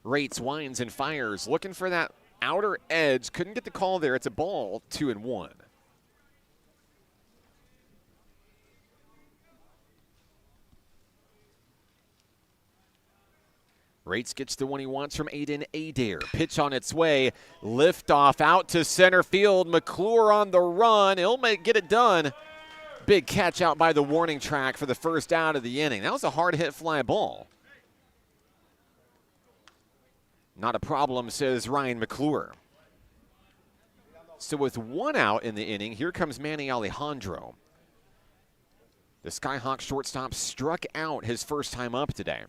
Rates winds and fires, looking for that outer edge. Couldn't get the call there. It's a ball, 2-1. Rates gets the one he wants from Aiden Adair. Pitch on its way. Liftoff out to center field. McClure on the run. He'll get it done. Big catch out by the warning track for the first out of the inning. That was a hard hit fly ball. Not a problem, says Ryan McClure. So with 1 out in the inning, here comes Manny Alejandro. The Skyhawk shortstop struck out his first time up today.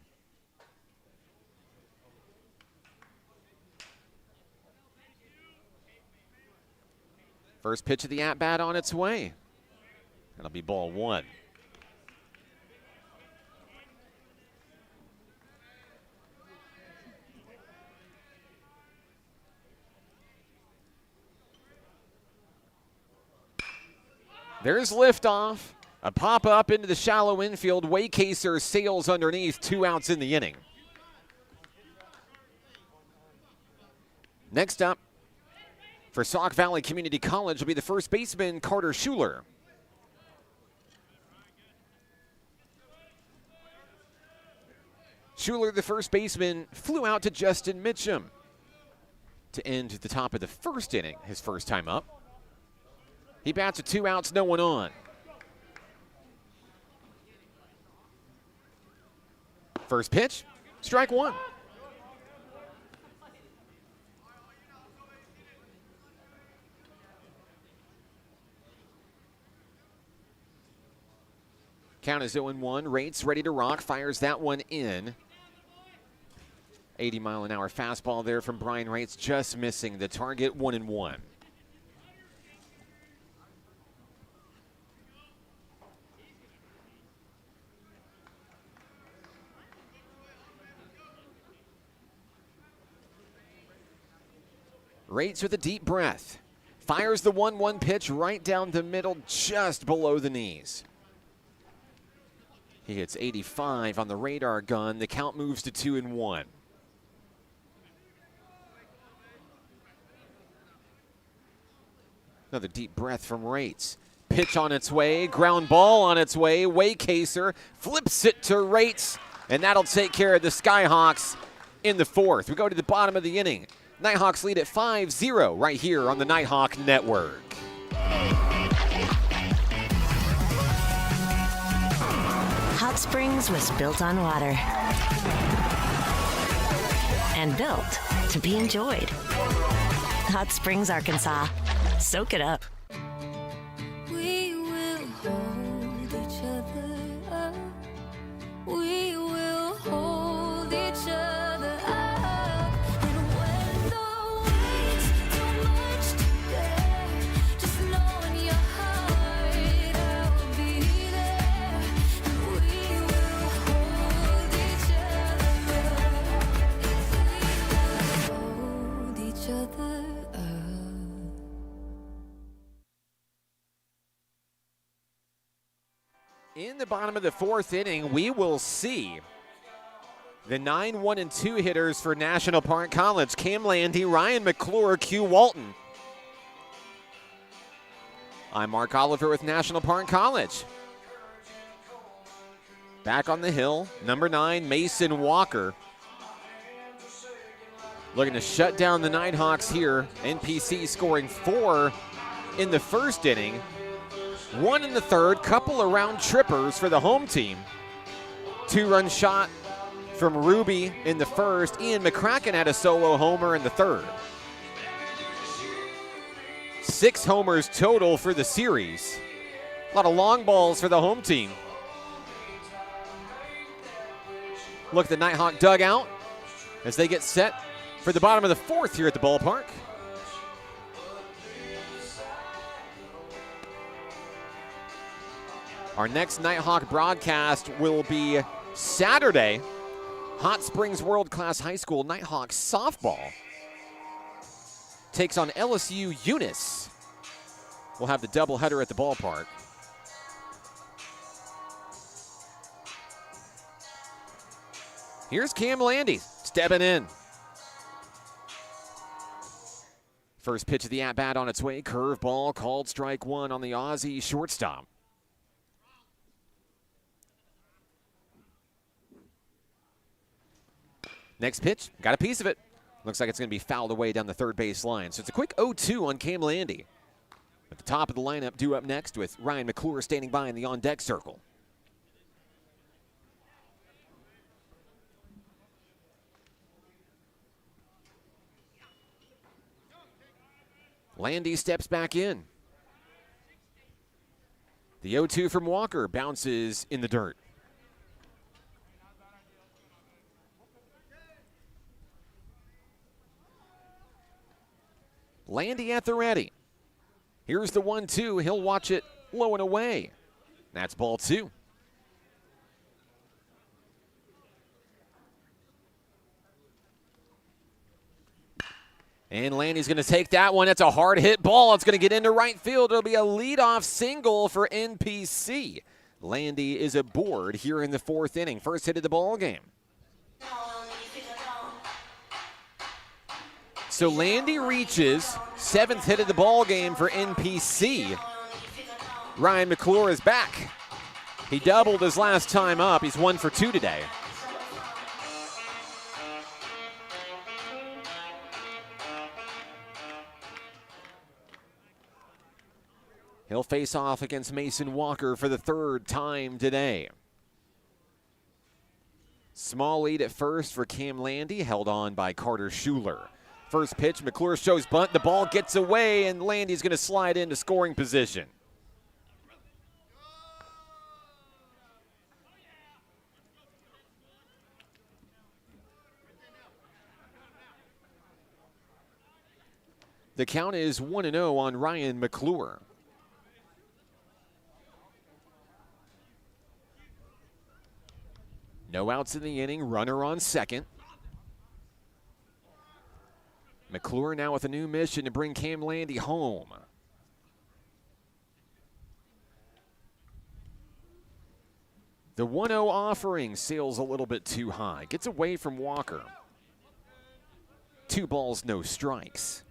First pitch of the at-bat on its way. That'll be ball 1. There's liftoff. A pop up into the shallow infield. Waycaser sails underneath. 2 outs in the inning. Next up for Sauk Valley Community College will be the first baseman, Carter Schuler. Schuler, the first baseman, flew out to Justin Mitchum to end the top of the first inning, his first time up. He bats with 2 outs, no one on. First pitch, strike 1. Count is 0-1. Rates ready to rock. Fires that one in. 80-mile-an-hour fastball there from Brian Rates, just missing the target. 1-1. Rates with a deep breath. Fires the 1-1 pitch right down the middle, just below the knees. He hits 85 on the radar gun. The count moves to 2-1. Another deep breath from Rates. Pitch on its way, ground ball on its way. Waycaser flips it to Rates, and that'll take care of the Skyhawks in the fourth. We go to the bottom of the inning. Nighthawks lead at 5-0 right here on the Nighthawk Network. Hot Springs was built on water and built to be enjoyed. Hot Springs, Arkansas. Soak it up. We will hold each other up. We will hold each other up. And when the weight's too much to bear, just know in your heart I'll be there. And we will hold each other up. Hold each other up. In the bottom of the fourth inning, we will see the 9-1-2 hitters for National Park College. Cam Landy, Ryan McClure, Q Walton. I'm Mark Oliver with National Park College. Back on the hill, number 9, Mason Walker. Looking to shut down the Nighthawks here. NPC scoring 4 in the first inning. 1 in the third, couple of round trippers for the home team. 2-run shot from Ruby in the first. Ian McCracken had a solo homer in the third. 6 homers total for the series. A lot of long balls for the home team. Look at the Nighthawk dugout as they get set for the bottom of the fourth here at the ballpark. Our next Nighthawk broadcast will be Saturday. Hot Springs World Class High School Nighthawk softball takes on LSU Eunice. We'll have the doubleheader at the ballpark. Here's Cam Landy stepping in. First pitch of the at-bat on its way. Curveball called strike 1 on the Aussie shortstop. Next pitch, got a piece of it. Looks like it's going to be fouled away down the third base line. So it's a quick 0-2 on Cam Landy. At the top of the lineup, due up next with Ryan McClure standing by in the on-deck circle. Landy steps back in. The 0-2 from Walker bounces in the dirt. Landy at the ready. Here's the 1-2. He'll watch it low and away. That's ball 2. And Landy's going to take that one. It's a hard hit ball. It's going to get into right field. It'll be a leadoff single for NPC. Landy is aboard here in the fourth inning. First hit of the ball game. So Landy reaches 7th hit of the ball game for NPC. Ryan McClure is back. He doubled his last time up. He's 1 for 2 today. He'll face off against Mason Walker for the 3rd time today. Small lead at first for Cam Landy, held on by Carter Schuler. First pitch, McClure shows bunt. The ball gets away, and Landy's going to slide into scoring position. The count is 1-0 on Ryan McClure. No outs in the inning, runner on second. McClure now with a new mission to bring Cam Landy home. The 1-0 offering sails a little bit too high. Gets away from Walker. 2 balls, no strikes.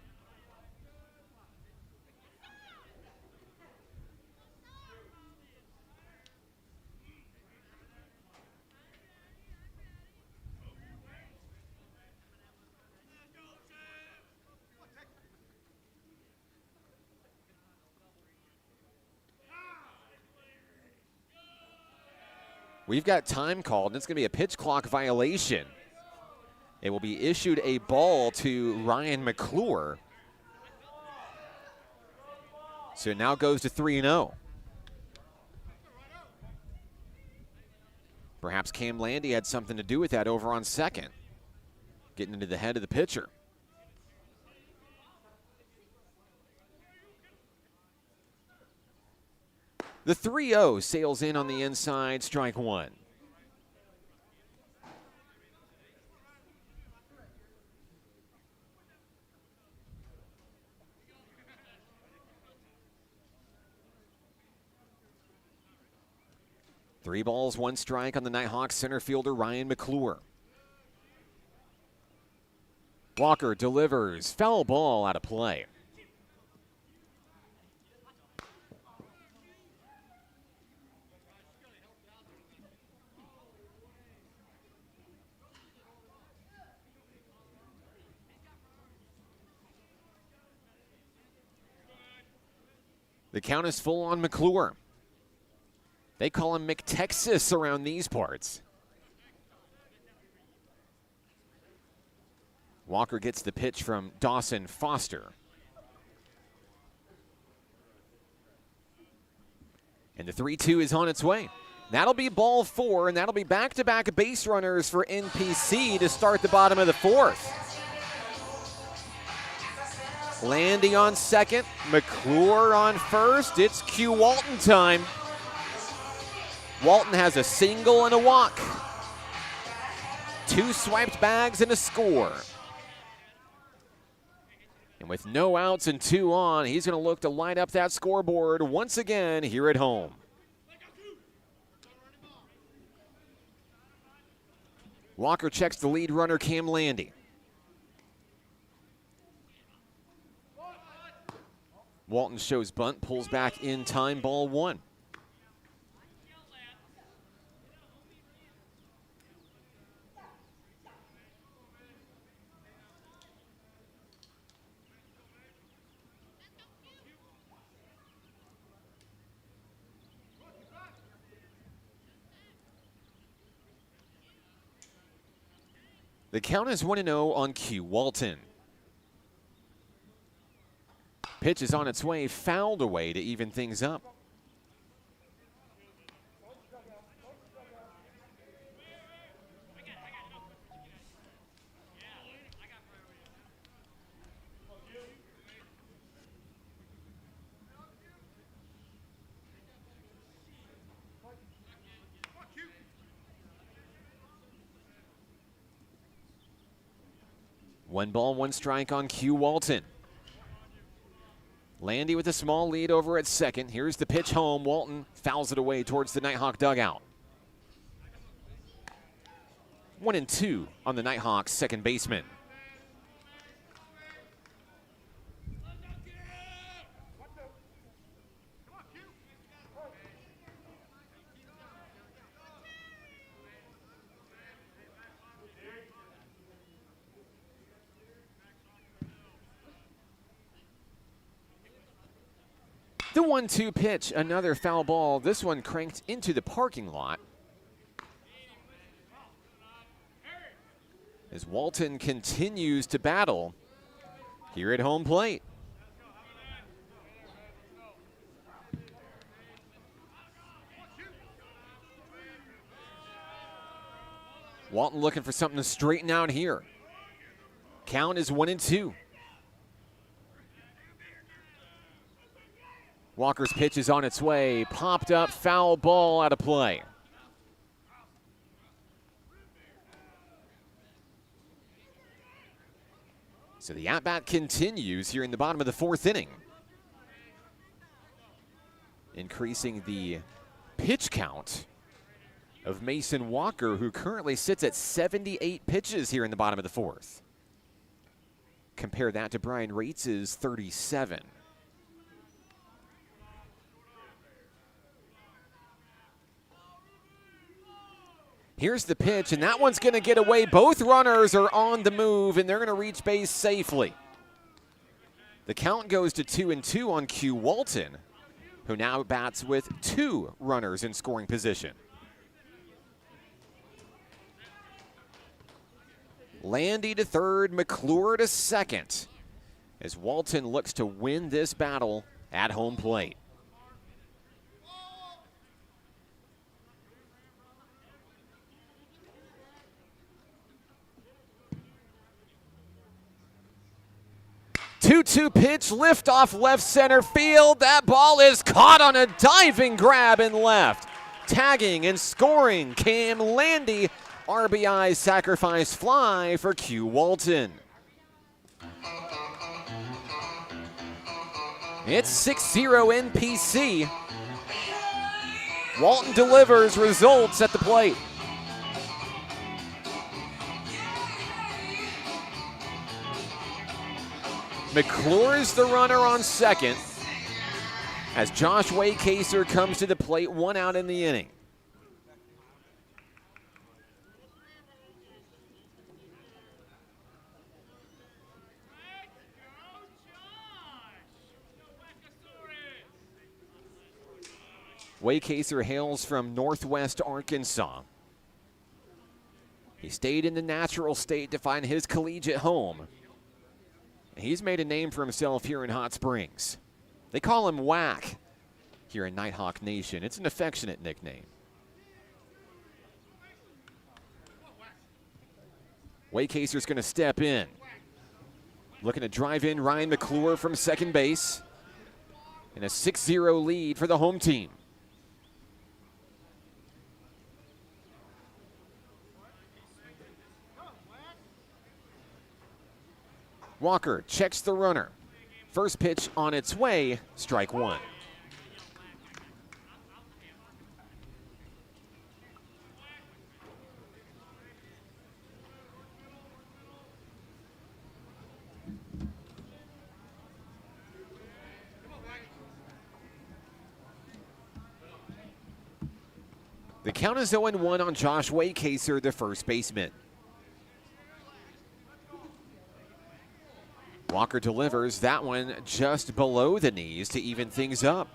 We've got time called, and it's going to be a pitch clock violation. It will be issued a ball to Ryan McClure. So it now goes to 3-0. Perhaps Cam Landy had something to do with that over on second. Getting into the head of the pitcher. The 3-0 sails in on the inside, strike 1. Three balls, 1 strike on the Nighthawks center fielder Ryan McClure. Walker delivers, foul ball out of play. The count is full on McClure. They call him McTexas around these parts. Walker gets the pitch from Dawson Foster. And the 3-2 is on its way. That'll be ball 4, and that'll be back-to-back base runners for NPC to start the bottom of the 4th. Landy on second, McClure on first. It's Q Walton time. Walton has a single and a walk. 2 swiped bags and a score. And with no outs and 2 on, he's going to look to light up that scoreboard once again here at home. Walker checks the lead runner, Cam Landy. Walton shows bunt, pulls back in time, ball 1. The count is 1-0 on Q Walton. Pitch is on its way, fouled away to even things up. One ball, 1 strike on Q Walton. Landy with a small lead over at second. Here's the pitch home. Walton fouls it away towards the Nighthawk dugout. 1-2 on the Nighthawks second baseman. The 1-2 pitch, another foul ball. This one cranked into the parking lot. As Walton continues to battle here at home plate. Walton looking for something to straighten out here. Count is 1-2. Walker's pitch is on its way. Popped up, foul ball out of play. So the at-bat continues here in the bottom of the 4th inning. Increasing the pitch count of Mason Walker, who currently sits at 78 pitches here in the bottom of the 4th. Compare that to Brian Rates' 37. Here's the pitch, and that one's going to get away. Both runners are on the move, and they're going to reach base safely. The count goes to 2-2 on Q Walton, who now bats with 2 runners in scoring position. Landy to third, McClure to second, as Walton looks to win this battle at home plate. Two-two pitch, lift off left center field. That ball is caught on a diving grab in left. Tagging and scoring Cam Landy. RBI sacrifice fly for Q Walton. It's 6-0 NPC. Walton delivers results at the plate. McClure is the runner on second as Josh Waycaser comes to the plate, 1 out in the inning. Waycaser hails from Northwest Arkansas. He stayed in the natural state to find his collegiate home. He's made a name for himself here in Hot Springs. They call him Whack here in Nighthawk Nation. It's an affectionate nickname. Waycaser's going to step in. Looking to drive in Ryan McClure from second base. And a 6-0 lead for the home team. Walker checks the runner. First pitch on its way, strike 1. The count is 0-1 on Josh Waycaser, the first baseman. Walker delivers that one just below the knees to even things up.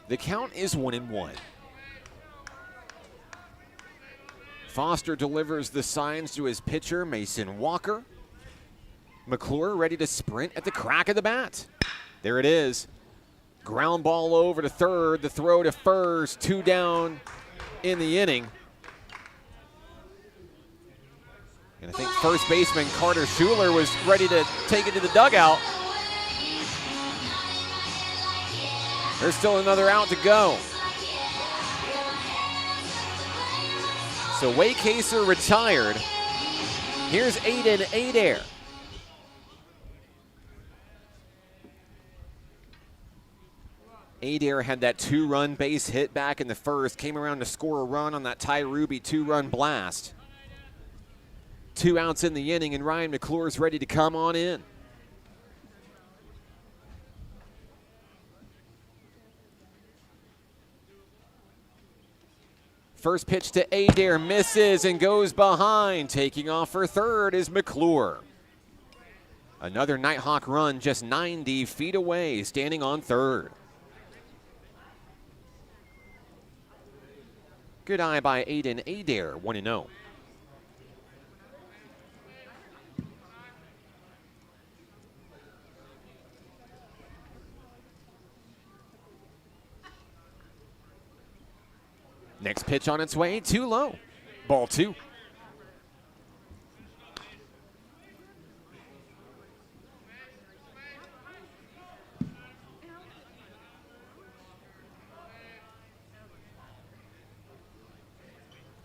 The count is 1-1. Foster delivers the signs to his pitcher, Mason Walker. McClure ready to sprint at the crack of the bat. There it is. Ground ball over to third, the throw to first, 2 down in the inning. And I think first baseman Carter Schuler was ready to take it to the dugout. There's still another out to go. So Waycaser retired. Here's Aiden Adair. Adair had that 2-run base hit back in the first, came around to score a run on that Ty Ruby 2-run blast. 2 outs in the inning, and Ryan McClure's ready to come on in. First pitch to Adair, misses and goes behind. Taking off for third is McClure. Another Nighthawk run just 90 feet away, standing on third. Good eye by Aiden Adair, 1-0. Next pitch on its way, too low. Ball 2.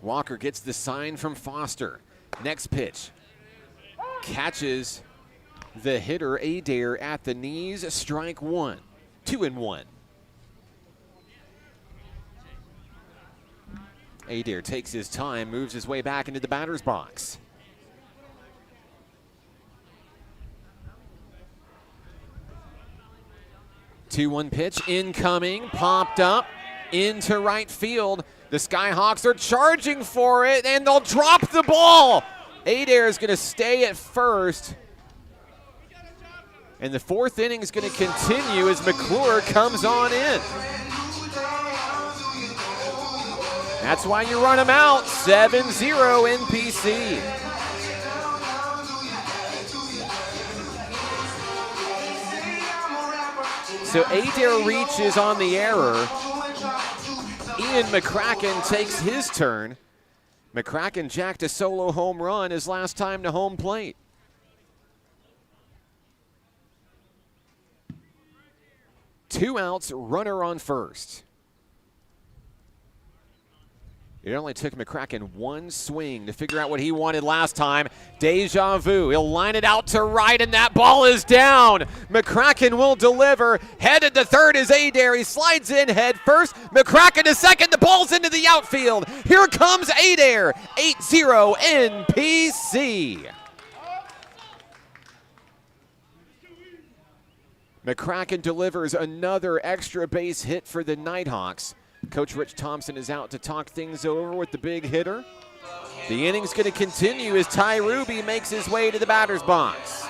Walker gets the sign from Foster. Next pitch. Catches the hitter Adair at the knees. Strike one. 2-1. Adair takes his time, moves his way back into the batter's box. Two-one pitch incoming, popped up into right field. The Skyhawks are charging for it, and they'll drop the ball. Adair is going to stay at first. And the fourth inning is going to continue as McClure comes on in. That's why you run him out. 7-0 NPC. So Adair reaches on the error. Ian McCracken takes his turn. McCracken jacked a solo home run his last time to home plate. Two outs, runner on first. It only took McCracken one swing to figure out what he wanted last time. Deja vu. He'll line it out to right, and that ball is down. McCracken will deliver. Headed to third is Adair. He slides in head first. McCracken to second. The ball's into the outfield. Here comes Adair. 8-0 NPC. McCracken delivers another extra base hit for the Nighthawks. Coach Rich Thompson is out to talk things over with the big hitter. The inning's going to continue as Ty Ruby makes his way to the batter's box.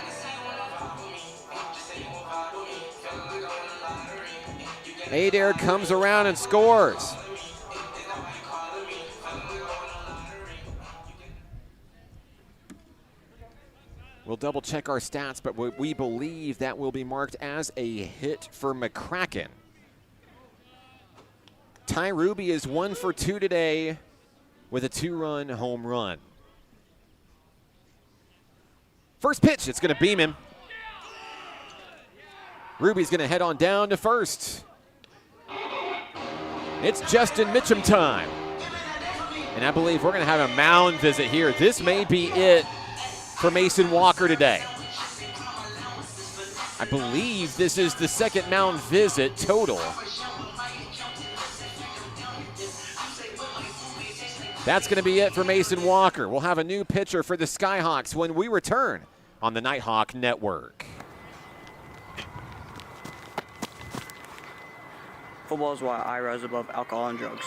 Adair comes around and scores. We'll double check our stats, but we believe that will be marked as a hit for McCracken. Ty Ruby is 1 for 2 today with a 2-run home run. First pitch, it's going to beam him. Ruby's going to head on down to first. It's Justin Mitchum time. And I believe we're going to have a mound visit here. This may be it for Mason Walker today. I believe this is the second mound visit total. That's going to be it for Mason Walker. We'll have a new pitcher for the Skyhawks when we return on the Nighthawk Network. Football is why I rise above alcohol and drugs.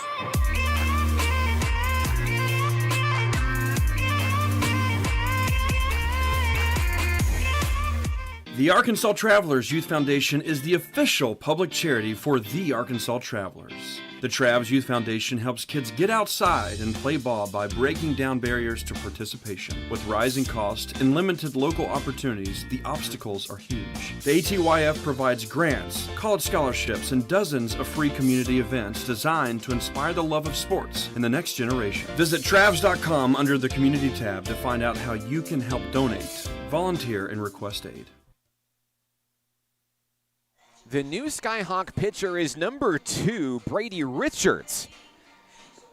The Arkansas Travelers Youth Foundation is the official public charity for the Arkansas Travelers. The Travs Youth Foundation helps kids get outside and play ball by breaking down barriers to participation. With rising costs and limited local opportunities, the obstacles are huge. The ATYF provides grants, college scholarships, and dozens of free community events designed to inspire the love of sports in the next generation. Visit Travs.com under the Community tab to find out how you can help donate, volunteer, and request aid. The new Skyhawk pitcher is number 2, Brady Richards.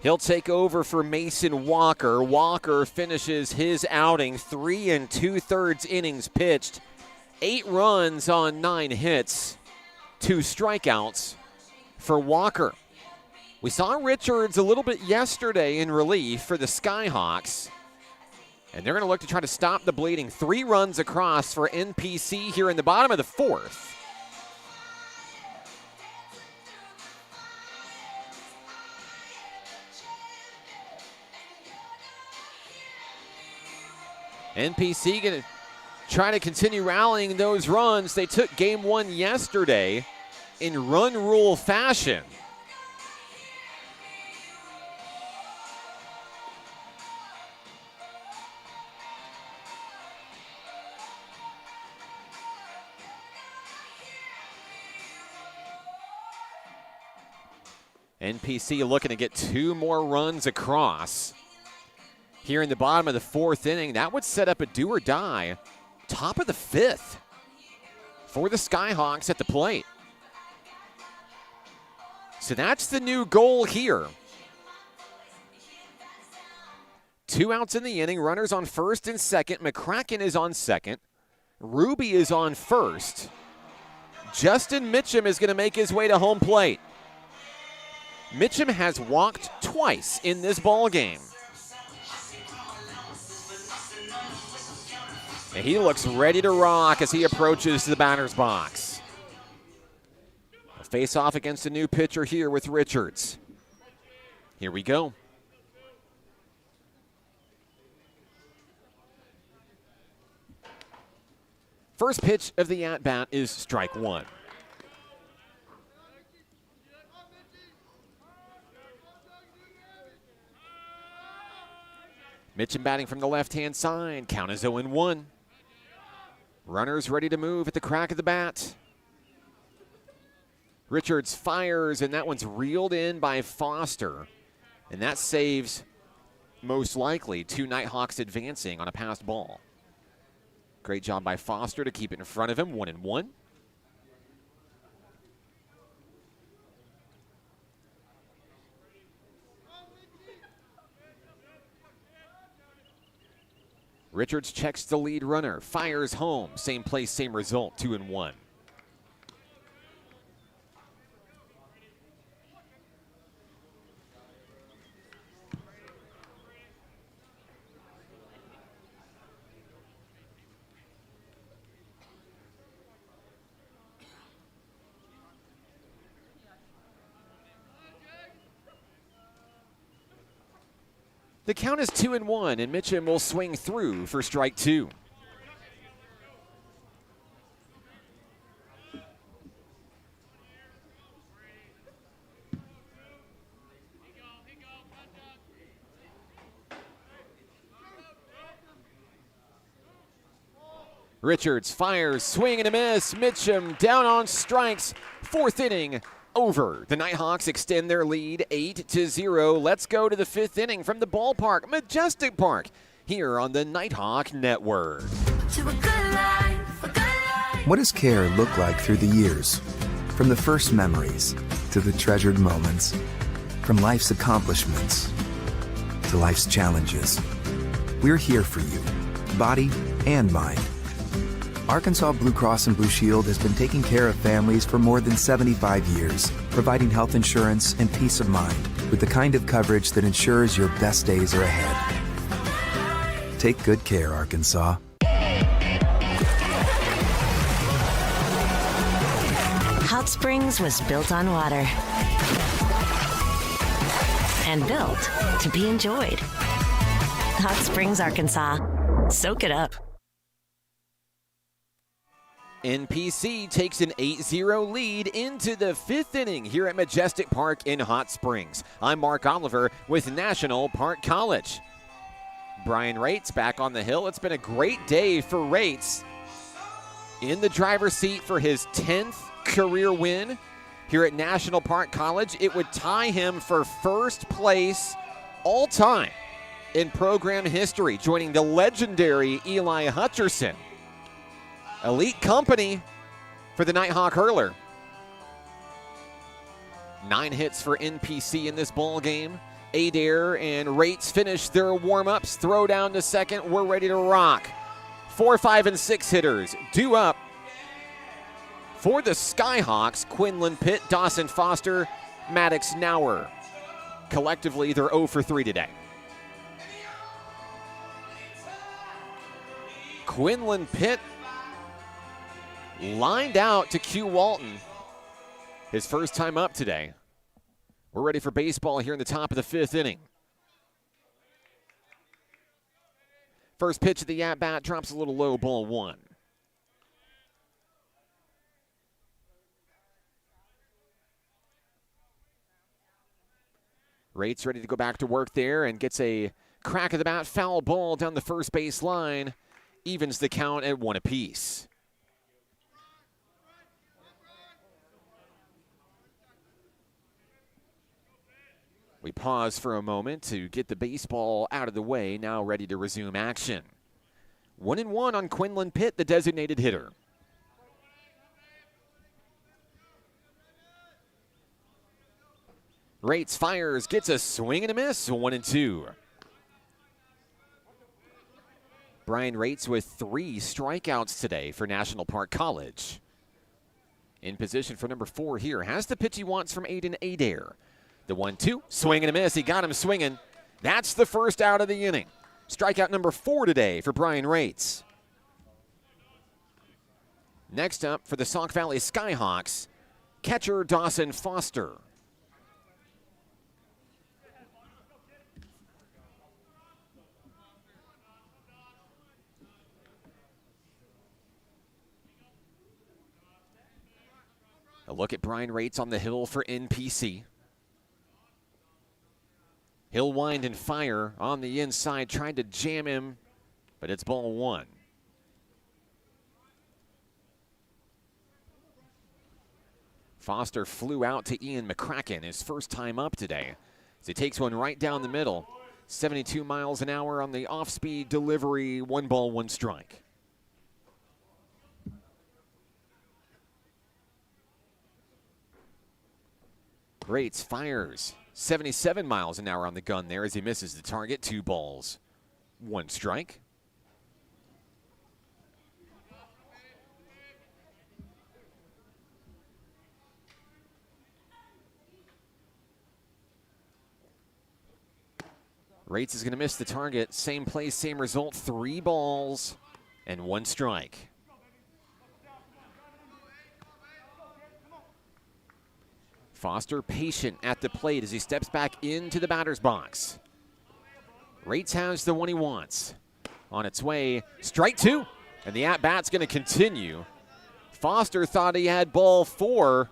He'll take over for Mason Walker. Walker finishes his outing 3 2/3 innings pitched, 8 runs on 9 hits, 2 strikeouts for Walker. We saw Richards a little bit yesterday in relief for the Skyhawks, and they're going to look to try to stop the bleeding. 3 runs across for NPC here in the bottom of the 4th. NPC going to try to continue rallying those runs. They took game 1 yesterday in run rule fashion. NPC looking to get 2 more runs across here in the bottom of the 4th inning. That would set up a do or die top of the 5th for the Skyhawks at the plate. So that's the new goal here. 2 outs in the inning. Runners on first and second. McCracken is on second. Ruby is on first. Justin Mitchum is going to make his way to home plate. Mitchum has walked twice in this ball game. And he looks ready to rock as he approaches the batter's box. A face-off against a new pitcher here with Richards. Here we go. First pitch of the at-bat is strike one. Mitchum batting from the left-hand side. Count is 0-1. Runners ready to move at the crack of the bat. Richards fires, and that one's reeled in by Foster. And that saves, most likely, 2 Nighthawks advancing on a passed ball. Great job by Foster to keep it in front of him, 1-1. Richards checks the lead runner, fires home. Same place, same result, 2-1. The count is 2-1, and Mitchum will swing through for strike two. Richards fires, swing and a miss. Mitchum down on strikes. 4th inning over. The Nighthawks extend their lead 8-0. Let's go to the 5th inning from the ballpark, Majestic Park, here on the Nighthawk Network. What does care look like through the years? From the first memories to the treasured moments, from life's accomplishments to life's challenges. We're here for you, body and mind. Arkansas Blue Cross and Blue Shield has been taking care of families for more than 75 years, providing health insurance and peace of mind with the kind of coverage that ensures your best days are ahead. Take good care, Arkansas. Hot Springs was built on water and built to be enjoyed. Hot Springs, Arkansas. Soak it up. NPC takes an 8-0 lead into the 5th inning here at Majestic Park in Hot Springs. I'm Mark Oliver with National Park College. Brian Rates back on the hill. It's been a great day for Rates. In the driver's seat for his 10th career win here at National Park College. It would tie him for first place all time in program history, joining the legendary Eli Hutcherson. Elite company for the Nighthawk hurler. 9 hits for NPC in this ball game. Adair and Rates finish their warm-ups. Throw down to second. We're ready to rock. 4, 5, and 6 hitters due up for the Skyhawks. Quinlan Pitt, Dawson Foster, Maddox Nauer. Collectively, they're 0 for 3 today. Quinlan Pitt lined out to Q Walton. His first time up today. We're ready for baseball here in the top of the 5th inning. First pitch of the at-bat drops a little low, ball 1. Rates ready to go back to work there and gets a crack of the bat, foul ball down the first base line. Evens the count at 1 apiece. We pause for a moment to get the baseball out of the way, now ready to resume action. 1-1 on Quinlan Pitt, the designated hitter. Rates fires, gets a swing and a miss, 1-2. Brian Rates with 3 strikeouts today for National Park College. In position for number 4 here. Has the pitch he wants from Aiden Adair. The 1-2, swing and a miss. He got him swinging. That's the first out of the inning. Strikeout number 4 today for Brian Rates. Next up for the Sauk Valley Skyhawks, catcher Dawson Foster. A look at Brian Rates on the hill for NPC. He'll wind and fire on the inside, tried to jam him, but it's ball 1. Foster flew out to Ian McCracken, his first time up today. As he takes one right down the middle. 72 miles an hour on the off-speed delivery, 1 ball, 1 strike. Rates fires 77 miles an hour on the gun there as he misses the target. 2 balls, 1 strike. Rates is going to miss the target. Same place, same result. 3 balls and 1 strike. Foster patient at the plate as he steps back into the batter's box. Rates has the one he wants. On its way, strike 2. And the at-bat's going to continue. Foster thought he had ball 4.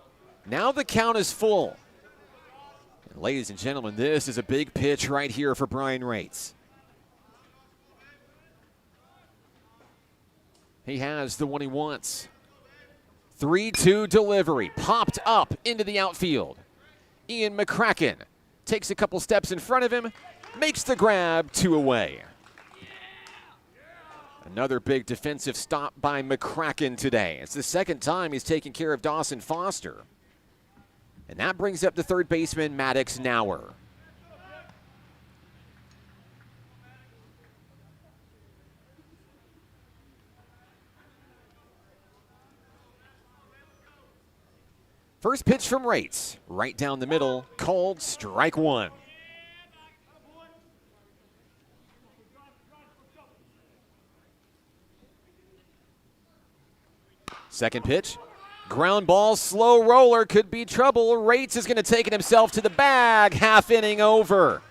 Now the count is full. And ladies and gentlemen, this is a big pitch right here for Brian Rates. He has the one he wants. 3-2 delivery, popped up into the outfield. Ian McCracken takes a couple steps in front of him, makes the grab, 2 away. Another big defensive stop by McCracken today. It's the second time he's taken care of Dawson Foster. And that brings up the third baseman, Maddox Nauer. First pitch from Rates, right down the middle, called strike 1. Second pitch, ground ball, slow roller, could be trouble. Rates is going to take it himself to the bag, half inning over.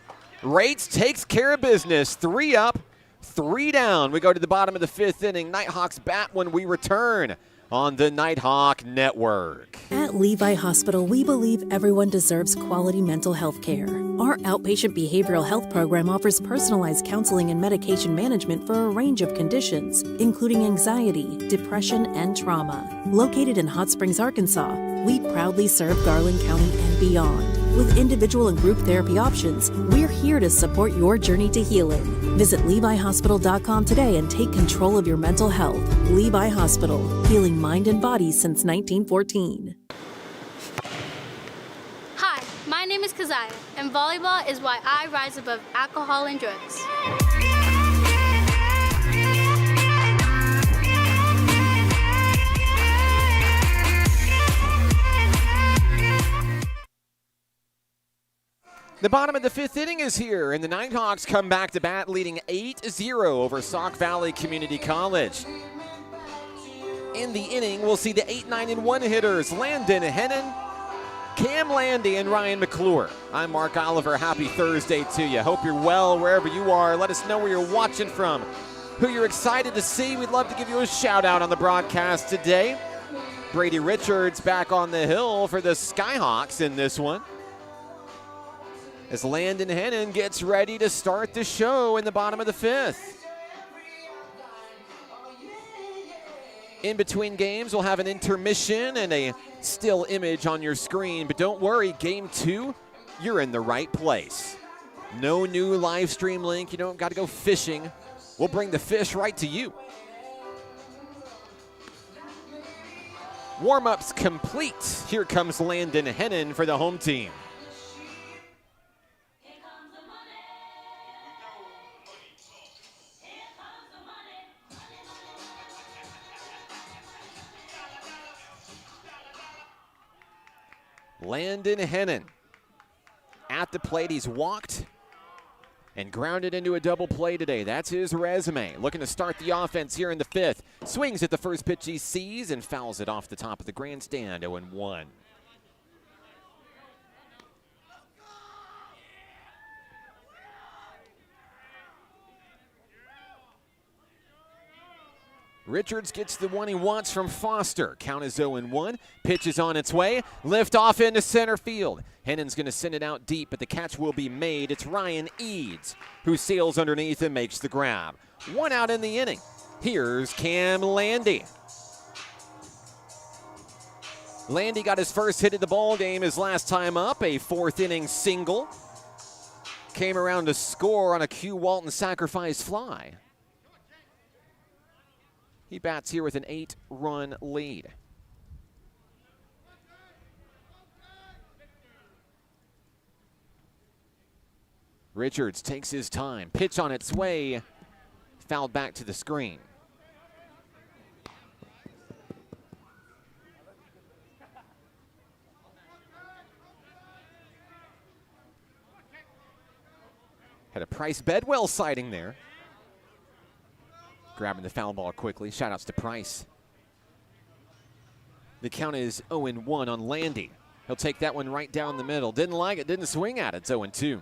Rates takes care of business, 3 up, 3 down. We go to the bottom of the 5th inning. Nighthawks bat when we return on the Nighthawk Network. At Levi Hospital, we believe everyone deserves quality mental health care. Our outpatient behavioral health program offers personalized counseling and medication management for a range of conditions, including anxiety, depression, and trauma. Located in Hot Springs, Arkansas, we proudly serve Garland County and beyond. With individual and group therapy options, we're here to support your journey to healing. Visit LeviHospital.com today and take control of your mental health. Levi Hospital, healing mind and body since 1914. Hi, my name is Keziah, and volleyball is why I rise above alcohol and drugs. The bottom of the 5th inning is here, and the Nighthawks come back to bat, leading 8-0 over Sauk Valley Community College. In the inning, we'll see the 8, 9, and 1 hitters, Landon Hennon, Cam Landy, and Ryan McClure. I'm Mark Oliver. Happy Thursday to you. Hope you're well wherever you are. Let us know where you're watching from, who you're excited to see. We'd love to give you a shout-out on the broadcast today. Brady Richards back on the hill for the Skyhawks in this one, as Landon Hennon gets ready to start the show in the bottom of the 5th. In between games, we'll have an intermission and a still image on your screen. But don't worry, Game 2, you're in the right place. No new live stream link. You don't got to go fishing. We'll bring the fish right to you. Warm-ups complete. Here comes Landon Hennon for the home team. Landon Hennon at the plate. He's walked and grounded into a double play today. That's his resume. Looking to start the offense here in the 5th. Swings at the first pitch he sees and fouls it off the top of the grandstand, 0-1. Richards gets the one he wants from Foster. Count is 0-1. Pitch is on its way. Lift off into center field. Hennon's going to send it out deep, but the catch will be made. It's Ryan Eads who sails underneath and makes the grab. 1 out in the inning. Here's Cam Landy. Landy got his first hit of the ball game his last time up, a 4th inning single. Came around to score on a Q Walton sacrifice fly. He bats here with an 8-run lead. Richards takes his time. Pitch on its way. Fouled back to the screen. Had a Price Bedwell sighting there. Grabbing the foul ball quickly. Shout-outs to Price. The count is 0-1 on Landy. He'll take that one right down the middle. Didn't like it, didn't swing at it. It's 0-2.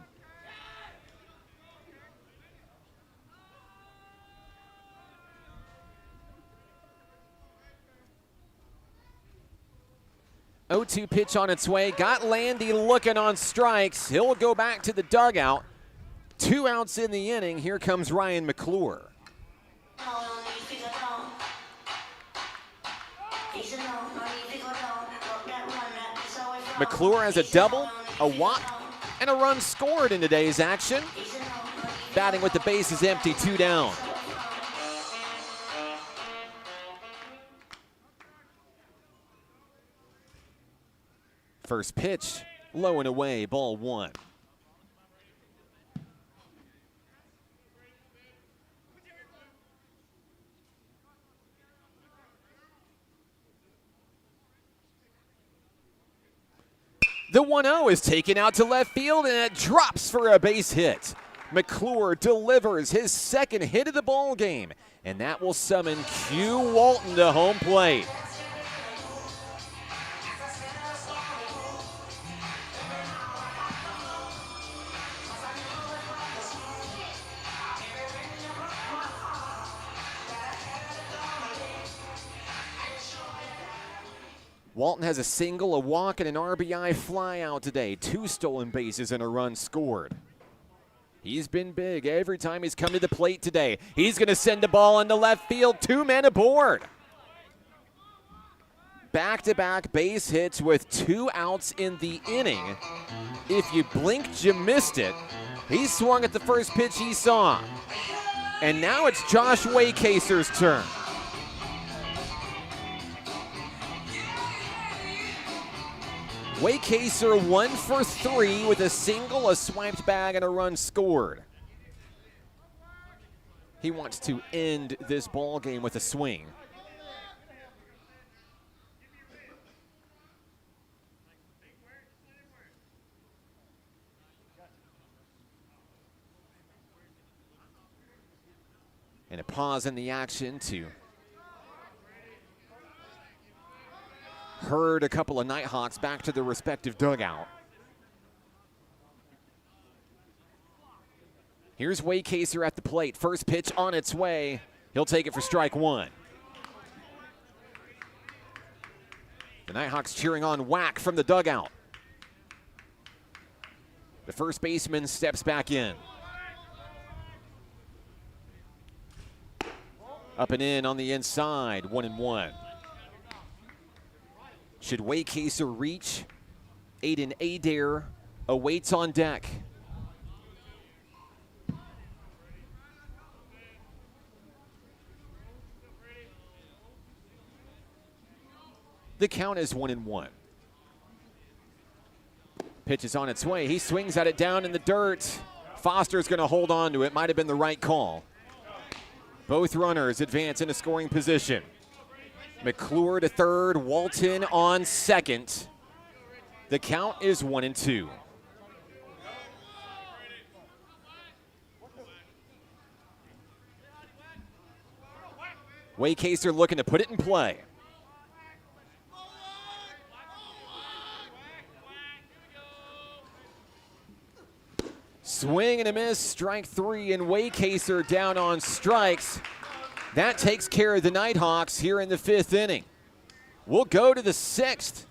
Oh-2 pitch on its way. Got Landy looking on strikes. He'll go back to the dugout. 2 outs in the inning. Here comes Ryan McClure. McClure has a double, a walk, and a run scored in today's action. Batting with the bases empty, 2 down. First pitch, low and away, ball 1. The 1-0 is taken out to left field, and it drops for a base hit. McClure delivers his 2nd hit of the ball game, and that will summon Q Walton to home plate. Walton has a single, a walk, and an RBI flyout today. 2 stolen bases and a run scored. He's been big every time he's come to the plate today. He's going to send the ball into left field. 2 men aboard. Back-to-back base hits with 2 outs in the inning. If you blinked, you missed it. He swung at the first pitch he saw. And now it's Josh Waycaser's turn. Waycaser 1 for 3 with a single, a swiped bag, and a run scored. He wants to end this ball game with a swing. And a pause in the action to herd a couple of Nighthawks back to their respective dugout. Here's Waycaser at the plate. First pitch on its way. He'll take it for strike 1. The Nighthawks cheering on whack from the dugout. The first baseman steps back in. Up and in on the inside, 1-1. Should Waycaser reach? Aiden Adair awaits on deck. The count is 1-1. Pitch is on its way. He swings at it down in the dirt. Foster's going to hold on to it. Might have been the right call. Both runners advance into scoring position. McClure to third, Walton on second. The count is 1-2. Waycaster looking to put it in play. Swing and a miss, strike 3, and Waycaster down on strikes. That takes care of the Nighthawks here in the 5th inning. We'll go to the 6th.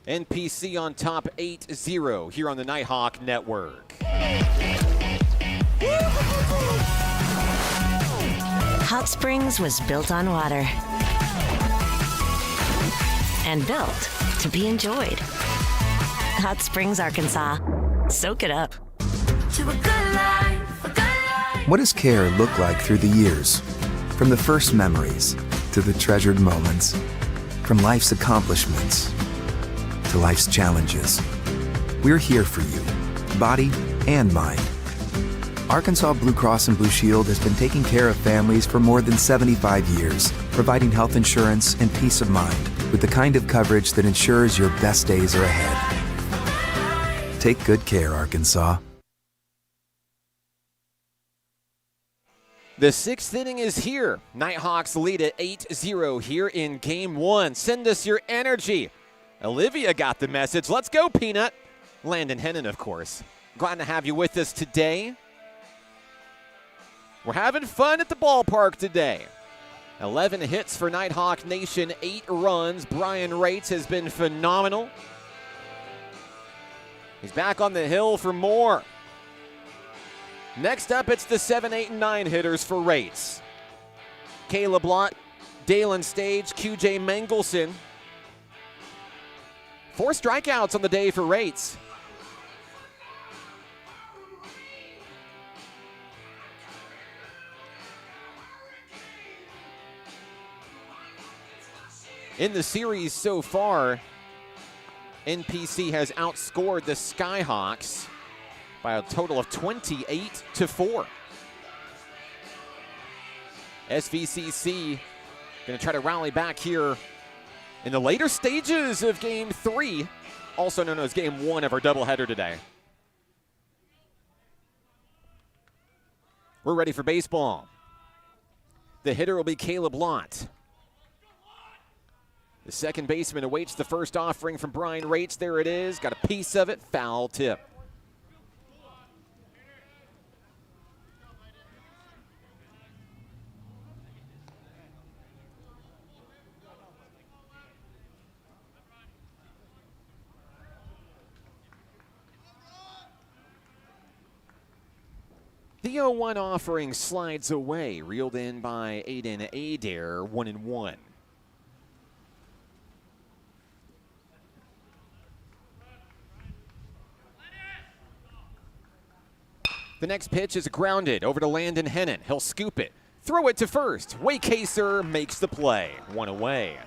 NPC on top 8-0 here on the Nighthawk Network. Hot Springs was built on water and built to be enjoyed. Hot Springs, Arkansas. Soak it up. To a good life, a good life. What does care look like through the years? From the first memories to the treasured moments. From life's accomplishments to life's challenges. We're here for you, body and mind. Arkansas Blue Cross and Blue Shield has been taking care of families for more than 75 years, providing health insurance and peace of mind with the kind of coverage that ensures your best days are ahead. Take good care, Arkansas. The 6th inning is here. Nighthawks lead at 8-0 here in Game 1. Send us your energy. Olivia got the message. Let's go, Peanut. Landon Hennon, of course. Glad to have you with us today. We're having fun at the ballpark today. 11 hits for Nighthawk Nation, 8 runs. Brian Rates has been phenomenal. He's back on the hill for more. Next up, it's the 7, 8, and 9 hitters for Rates. Caleb Lott, Dalen Stage, QJ Mengelson. 4 strikeouts on the day for Rates. In the series so far, NPC has outscored the Skyhawks by a total of 28-4. SVCC going to try to rally back here in the later stages of Game 3, also known as Game 1 of our doubleheader today. We're ready for baseball. The hitter will be Caleb Lott. The second baseman awaits the first offering from Brian Rates. There it is. Got a piece of it. Foul tip. The 0-1 offering slides away, reeled in by Aiden Adair, 1-1. The next pitch is grounded over to Landon Hennon. He'll scoop it, throw it to first. Waycaser makes the play, 1 away.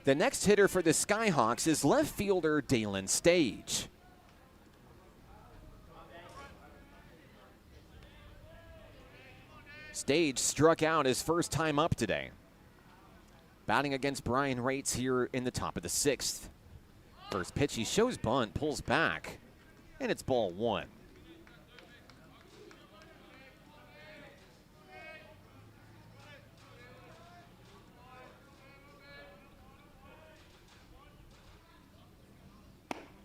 The next hitter for the Skyhawks is left fielder Dalen Stage. Stage struck out his first time up today. Batting against Brian Rates here in the top of the 6th. First pitch, he shows bunt, pulls back, and it's ball 1.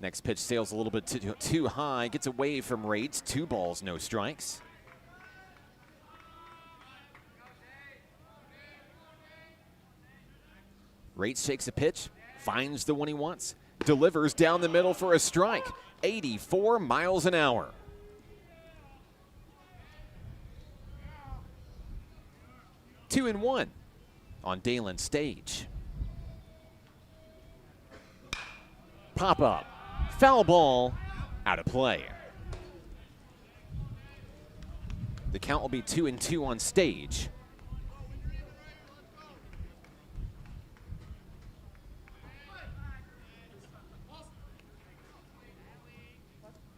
Next pitch sails a little bit too high, gets away from Rates. 2 balls, no strikes. Rates shakes a pitch, finds the one he wants, delivers down the middle for a strike. 84 miles an hour. Two and 1 on Dalen Stage. Pop up. Foul ball, out of play. The count will be 2-2 on Stage.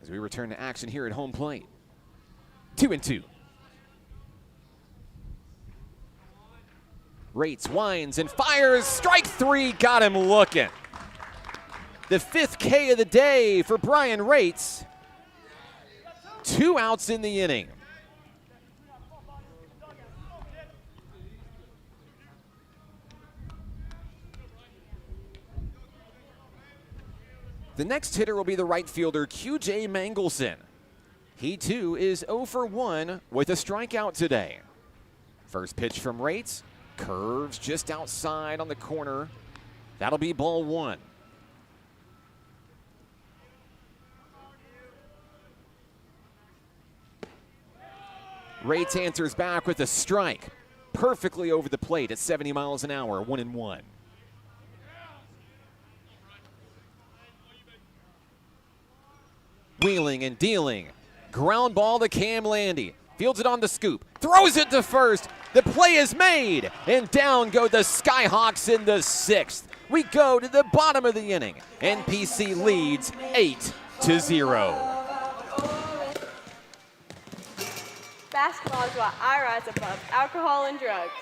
As we return to action here at home plate. 2-2. Rates, winds, and fires. Strike three, got him looking. The 5th K of the day for Brian Rates. 2 outs in the inning. The next hitter will be the right fielder, QJ Mangelson. He too is 0 for 1 with a strikeout today. First pitch from Rates, curves just outside on the corner. That'll be ball 1. Rates answers back with a strike, perfectly over the plate at 70 miles an hour, 1-1. Wheeling and dealing. Ground ball to Cam Landy. Fields it on the scoop. Throws it to first. The play is made. And down go the Skyhawks in the 6th. We go to the bottom of the inning. NPC leads 8-0. Basketball is why I rise above alcohol and drugs.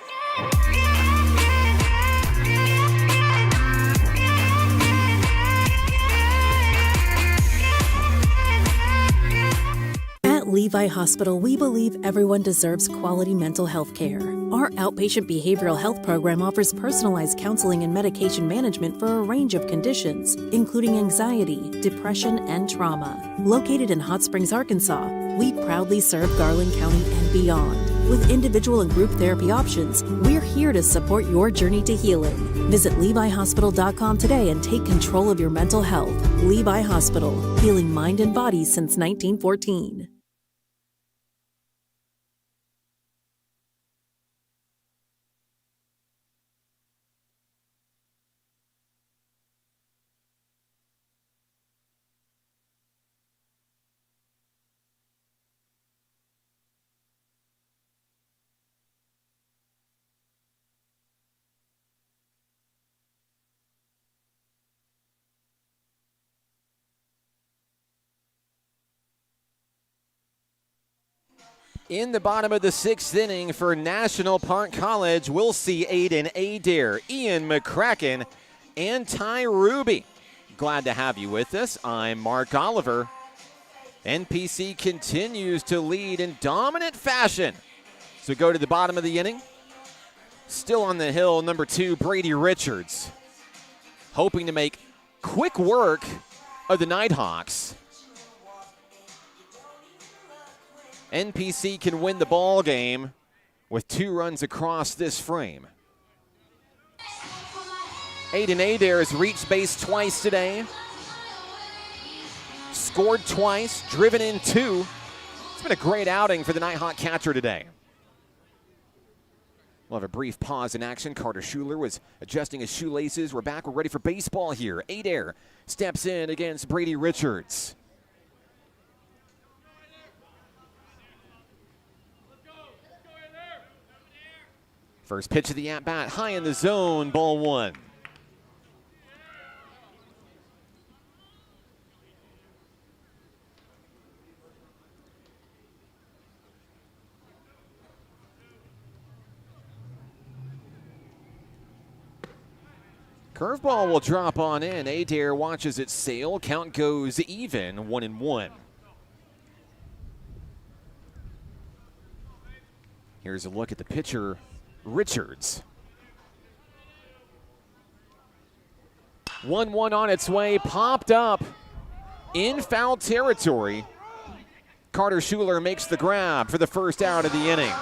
At Levi Hospital, we believe everyone deserves quality mental health care. Our outpatient behavioral health program offers personalized counseling and medication management for a range of conditions, including anxiety, depression, and trauma. Located in Hot Springs, Arkansas, we proudly serve Garland County and beyond. With individual and group therapy options, we're here to support your journey to healing. Visit LeviHospital.com today and take control of your mental health. Levi Hospital, healing mind and body since 1914. In the bottom of the 6th inning for National Park College, we'll see Aiden Adair, Ian McCracken, and Ty Ruby. Glad to have you with us. I'm Mark Oliver. NPC continues to lead in dominant fashion. So we go to the bottom of the inning. Still on the hill, number 2, Brady Richards. Hoping to make quick work of the Nighthawks. NPC can win the ball game with 2 runs across this frame. Aiden Adair has reached base twice today. Scored twice, driven in 2. It's been a great outing for the Nighthawk catcher today. We'll have a brief pause in action. Carter Schuler was adjusting his shoelaces. We're back. We're ready for baseball here. Adair steps in against Brady Richards. First pitch of the at-bat, high in the zone, ball 1. Curveball will drop on in. Adair watches it sail. Count goes even, 1-1. Here's a look at the pitcher, Richards. 1-1 on its way, popped up in foul territory. Carter Schuler makes the grab for the first out of the inning.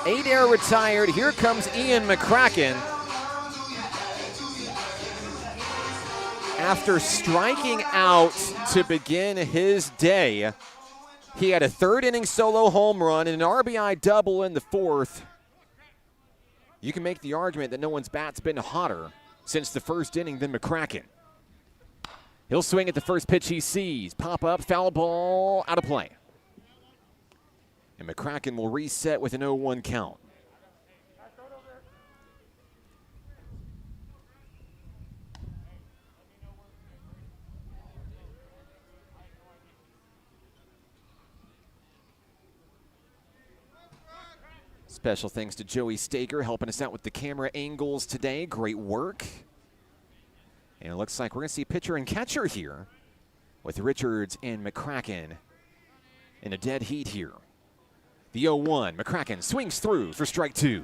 Adair retired. Here comes Ian McCracken. After striking out to begin his day, he had a 3rd inning solo home run and an RBI double in the 4th. You can make the argument that no one's bat's been hotter since the 1st inning than McCracken. He'll swing at the first pitch he sees. Pop up, foul ball, out of play. And McCracken will reset with an 0-1 count. Special thanks to Joey Staker helping us out with the camera angles today. Great work. And it looks like we're going to see pitcher and catcher here with Richards and McCracken in a dead heat here. The 0-1, McCracken swings through for strike 2.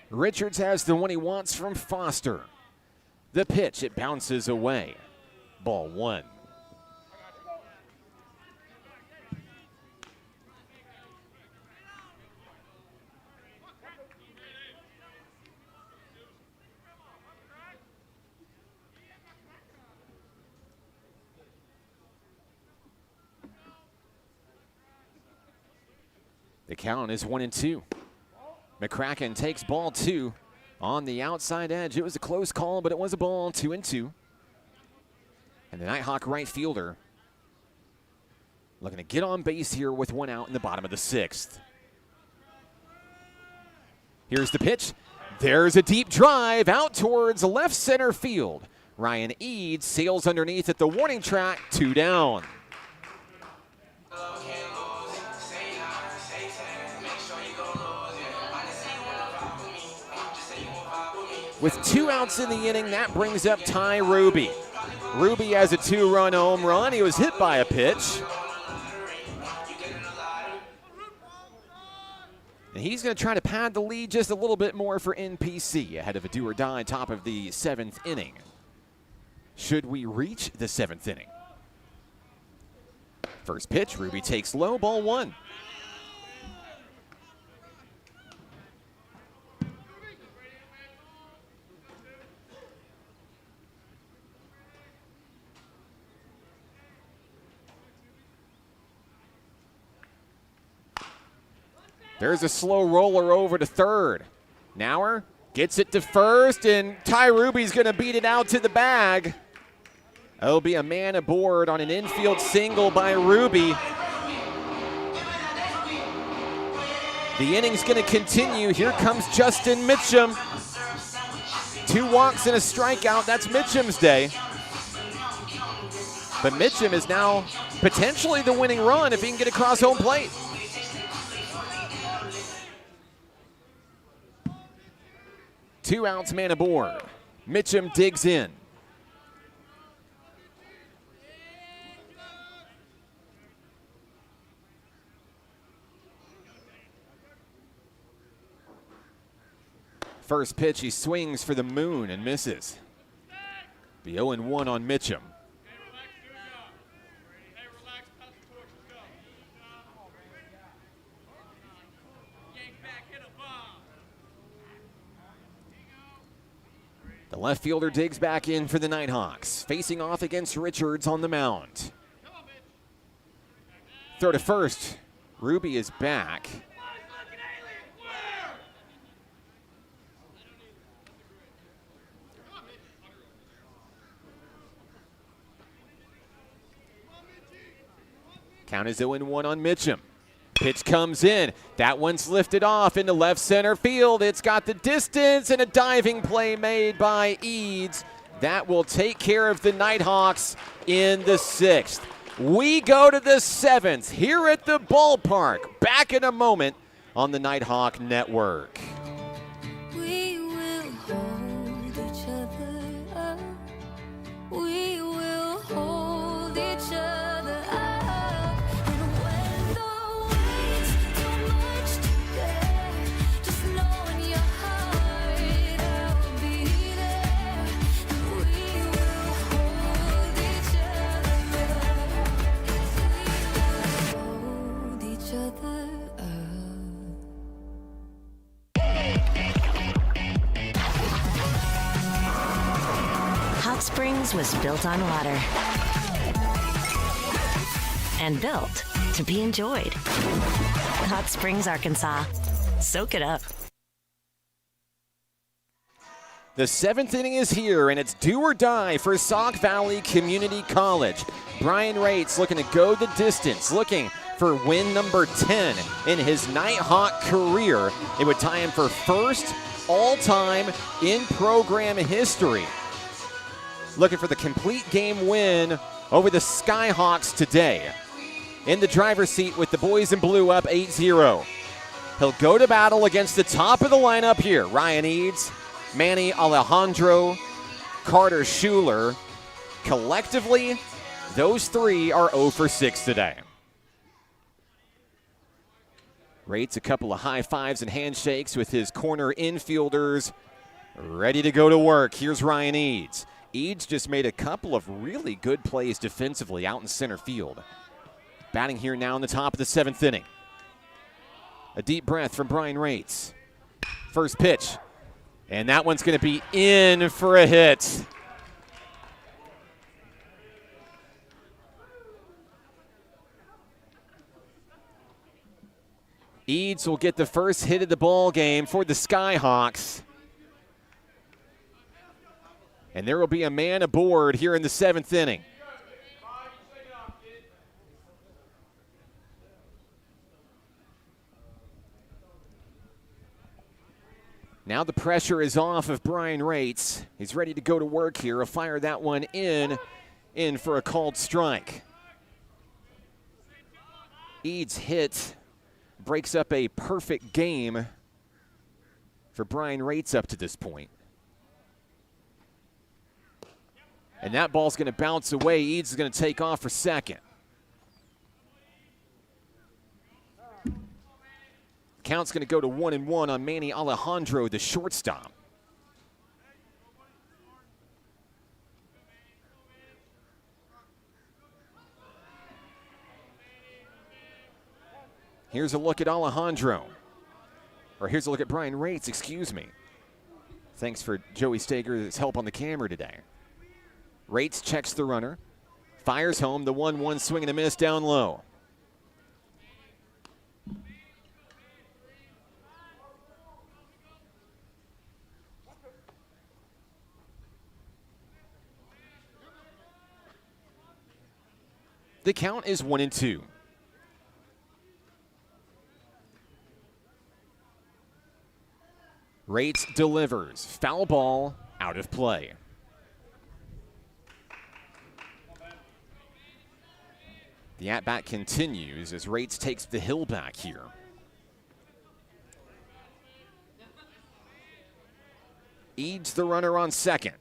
Richards has the one he wants from Foster. The pitch, it bounces away. Ball 1. The count is 1-2. McCracken takes ball 2 on the outside edge. It was a close call, but it was a ball, 2-2. And the Nighthawk right fielder looking to get on base here with 1 out in the bottom of the 6th. Here's the pitch. There's a deep drive out towards left center field. Ryan Eads sails underneath at the warning track, 2 down. With 2 outs in the inning, that brings up Ty Ruby. Ruby has a 2-run home run. He was hit by a pitch. And he's going to try to pad the lead just a little bit more for NPC ahead of a do-or-die top of the 7th inning. Should we reach the 7th inning? First pitch, Ruby takes low, ball 1. There's a slow roller over to third. Nauer gets it to first, and Ty Ruby's going to beat it out to the bag. It'll be a man aboard on an infield single by Ruby. The inning's going to continue. Here comes Justin Mitchum. 2 walks and a strikeout. That's Mitchum's day. But Mitchum is now potentially the winning run if he can get across home plate. Two outs, man aboard. Mitchum digs in. First pitch, he swings for the moon and misses. The 0-1 on Mitchum. The left fielder digs back in for the Nighthawks, facing off against Richards on the mound. Throw to first. Ruby is back. Count is 0-1 on Mitchum. Pitch comes in. That one's lifted off into left center field. It's got the distance and a diving play made by Eads. That will take care of the Nighthawks in the 6th. We go to the 7th here at the ballpark. Back in a moment on the Nighthawk Network. We will hold each other up. We will hold each other up. And when the weight's too much to bear, just know in your heart I'll be there. And we will hold each other up. Hold each other up. Hot Springs was built on water and built to be enjoyed. Hot Springs, Arkansas. Soak it up. The 7th inning is here, and it's do or die for Sauk Valley Community College. Brian Rates looking to go the distance, looking for win number 10 in his Nighthawk career. It would tie him for first all-time in program history. Looking for the complete game win over the Skyhawks today. In the driver's seat with the boys in blue up 8-0. He'll go to battle against the top of the lineup here. Ryan Eads, Manny Alejandro, Carter Schuler. Collectively, those three are 0 for 6 today. Rates a couple of high fives and handshakes with his corner infielders ready to go to work. Here's Ryan Eads. Eads just made a couple of really good plays defensively out in center field. Batting here now in the top of the 7th inning. A deep breath from Brian Rates. First pitch. And that one's going to be in for a hit. Eads will get the first hit of the ball game for the Skyhawks. And there will be a man aboard here in the 7th inning. Now the pressure is off of Brian Rates. He's ready to go to work here. He'll fire that one in for a called strike. Eads' hit breaks up a perfect game for Brian Rates up to this point. And that ball's going to bounce away. Eads is going to take off for second. Count's going to go to 1-1 on Manny Alejandro, the shortstop. Here's a look at Alejandro. Or here's a look at Brian Rates, excuse me. Thanks for Joey Stager's help on the camera today. Rates checks the runner. Fires home the 1-1 swing and a miss down low. The count is 1-2. Rates delivers. Foul ball out of play. The at-bat continues as Rates takes the hill back here. Eads the runner on second.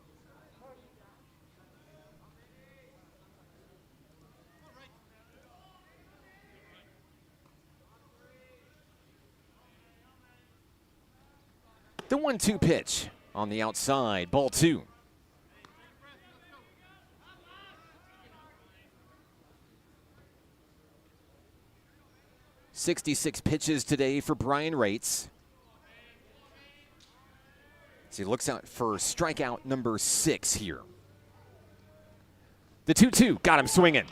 The 1-2 pitch on the outside, ball 2. "66 pitches today for Brian Rates. As he looks out for strikeout number 6 here. The 2-2 got him swinging.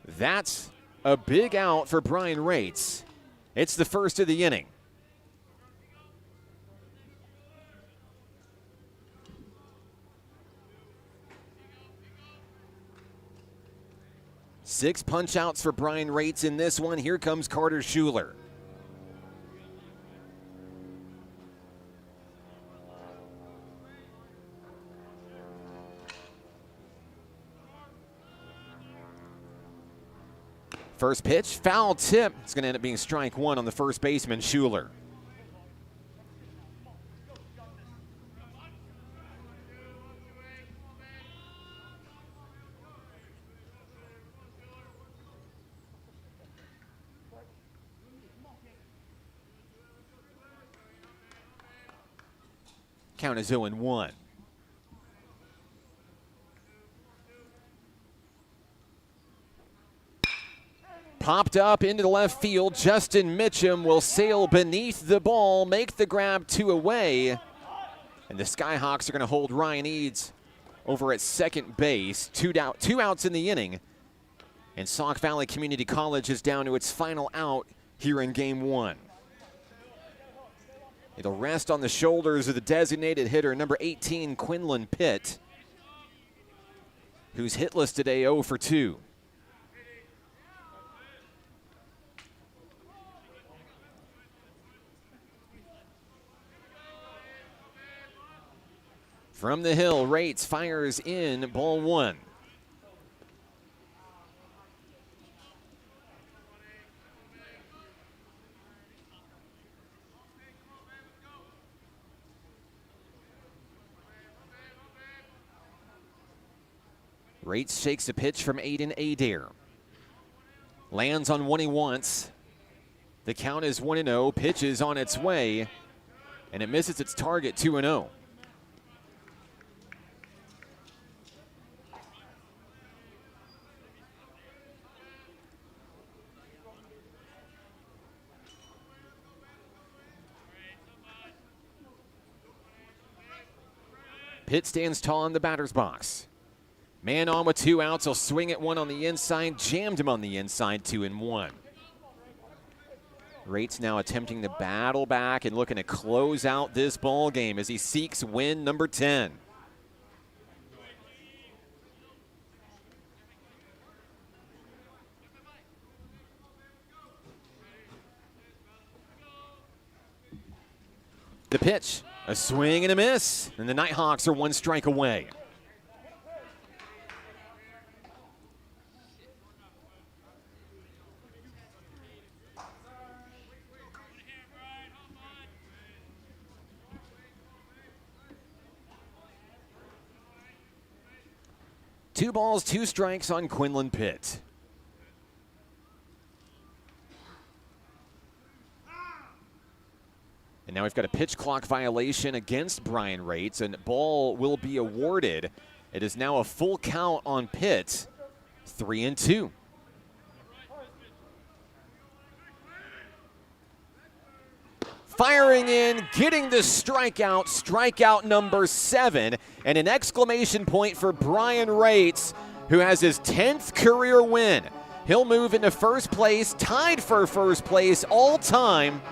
That's a big out for Brian Rates. It's the first of the inning. Six punch outs for Brian Rates in this one. Here comes Carter Schuler. First pitch, foul tip. It's going to end up being strike 1 on the first baseman, Schuler. Count is 0-1. Popped up into the left field. Justin Mitchum will sail beneath the ball, make the grab 2 away. And the Skyhawks are going to hold Ryan Eads over at second base. Two outs in the inning. And Sauk Valley Community College is down to its final out here in game 1. It'll rest on the shoulders of the designated hitter, number 18, Quinlan Pitt, who's hitless today, 0 for 2. From the hill, Rates fires in ball one. Rates shakes a pitch from Aiden Adair. Lands on one he wants. The count is 1-0. Pitch is on its way, and it misses its target 2-0. Pitt stands tall in the batter's box. Man on with 2 outs. He'll swing at one on the inside. Jammed him on the inside, 2-1. Rates now attempting to battle back and looking to close out this ball game as he seeks win number 10. The pitch, a swing and a miss, and the Nighthawks are 1 strike away. Two balls, 2 strikes on Quinlan Pitt. And now we've got a pitch clock violation against Brian Rates, and ball will be awarded. It is now a full count on Pitt, 3-2. Firing in, getting the strikeout number 7, and an exclamation point for Brian Rates, who has his 10th career win. He'll move into first place, tied for first place all time.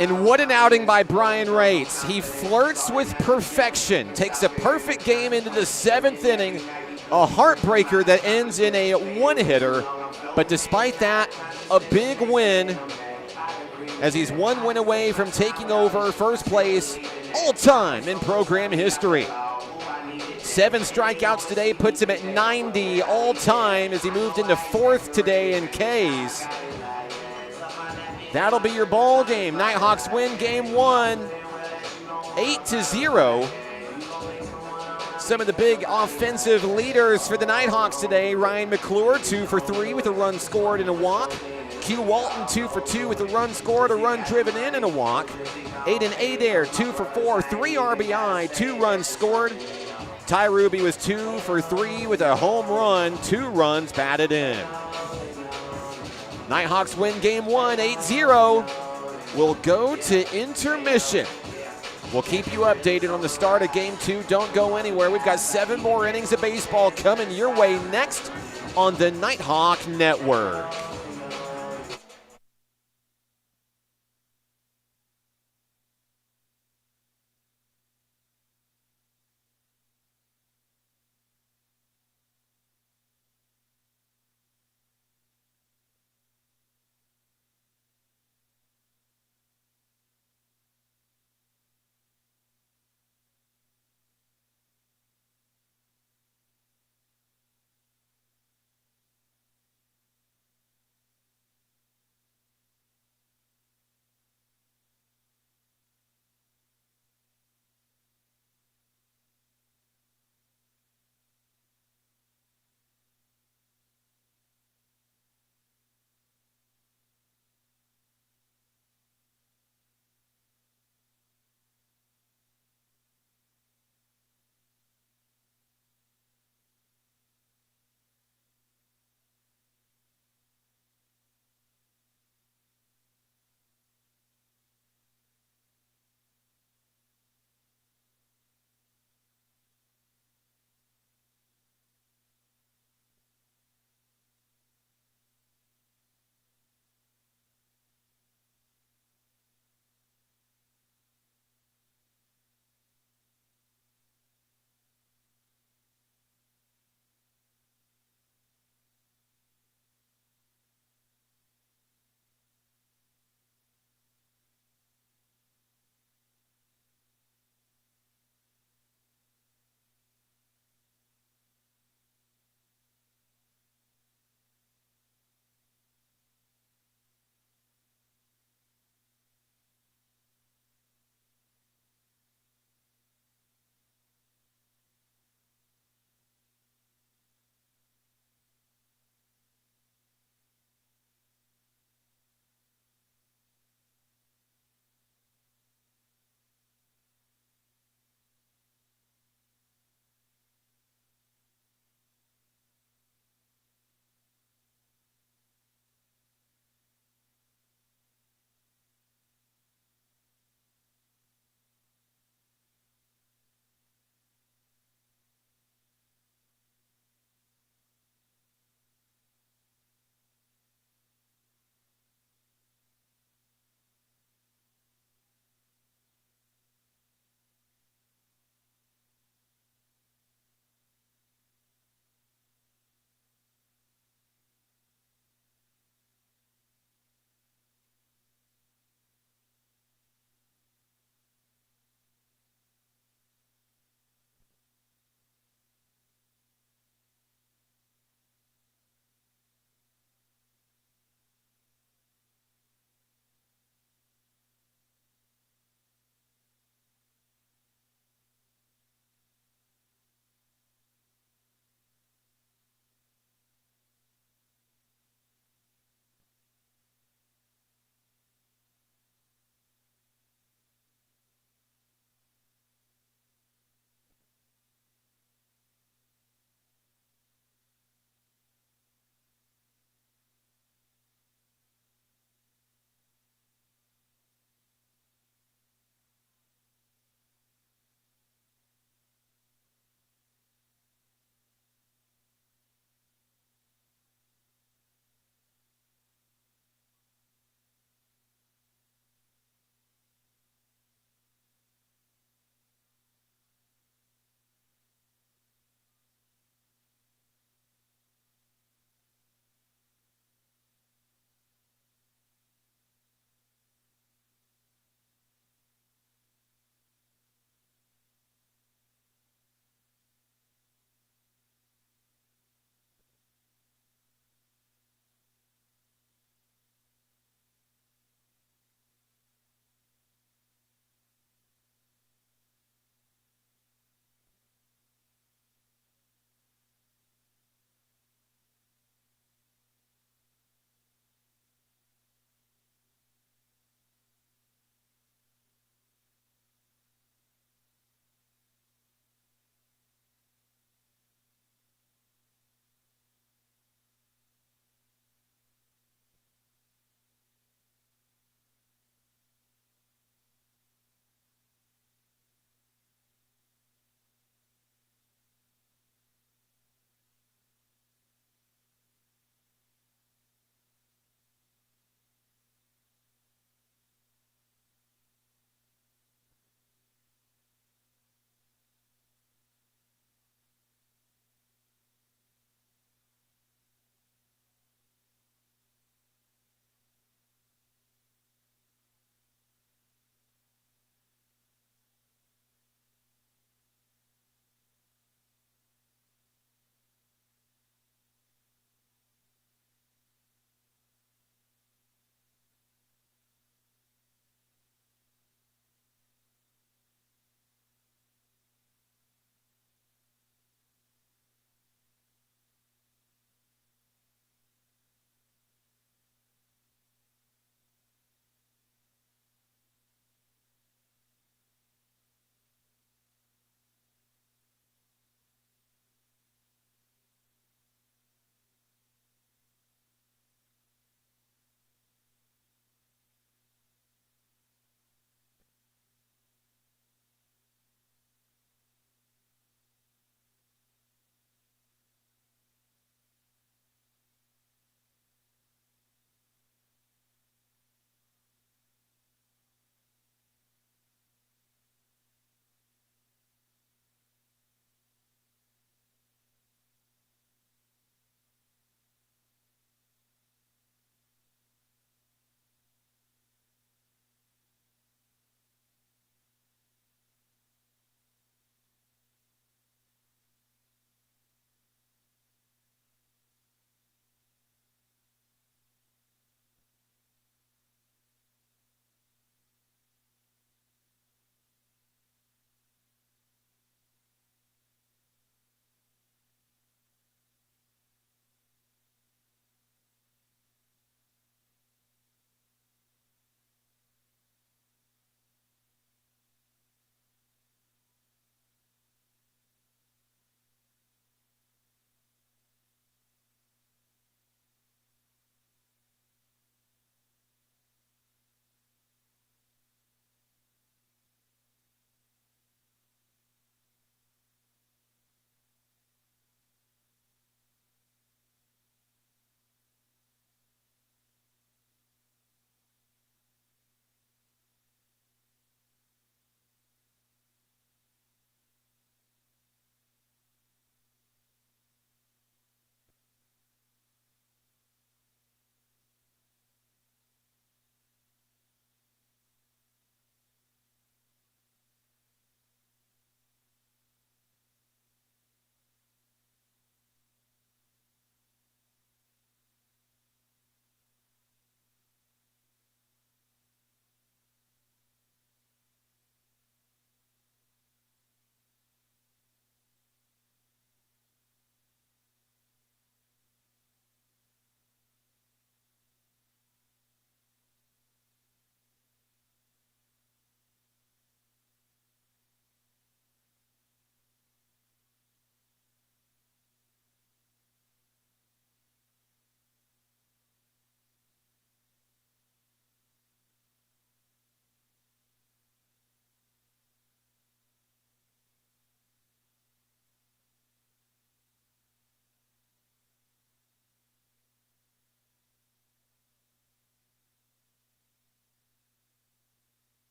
And what an outing by Brian Rates. He flirts with perfection, takes a perfect game into the 7th inning, a heartbreaker that ends in a 1-hitter. But despite that, a big win as he's 1 win away from taking over first place all time in program history. 7 strikeouts today puts him at 90 all time as he moved into 4th today in Ks. That'll be your ball game. Nighthawks win game 1, 8-0. Some of the big offensive leaders for the Nighthawks today. Ryan McClure, 2 for 3 with a run scored and a walk. Q Walton, 2 for 2 with a run scored, a run driven in, and a walk. Aiden Adair, 2 for 4, 3 RBI, 2 runs scored. Ty Ruby was 2 for 3 with a home run, 2 runs batted in. Nighthawks win game 1, 8-0. We'll go to intermission. We'll keep you updated on the start of game 2. Don't go anywhere. We've got 7 more innings of baseball coming your way next on the Nighthawk Network.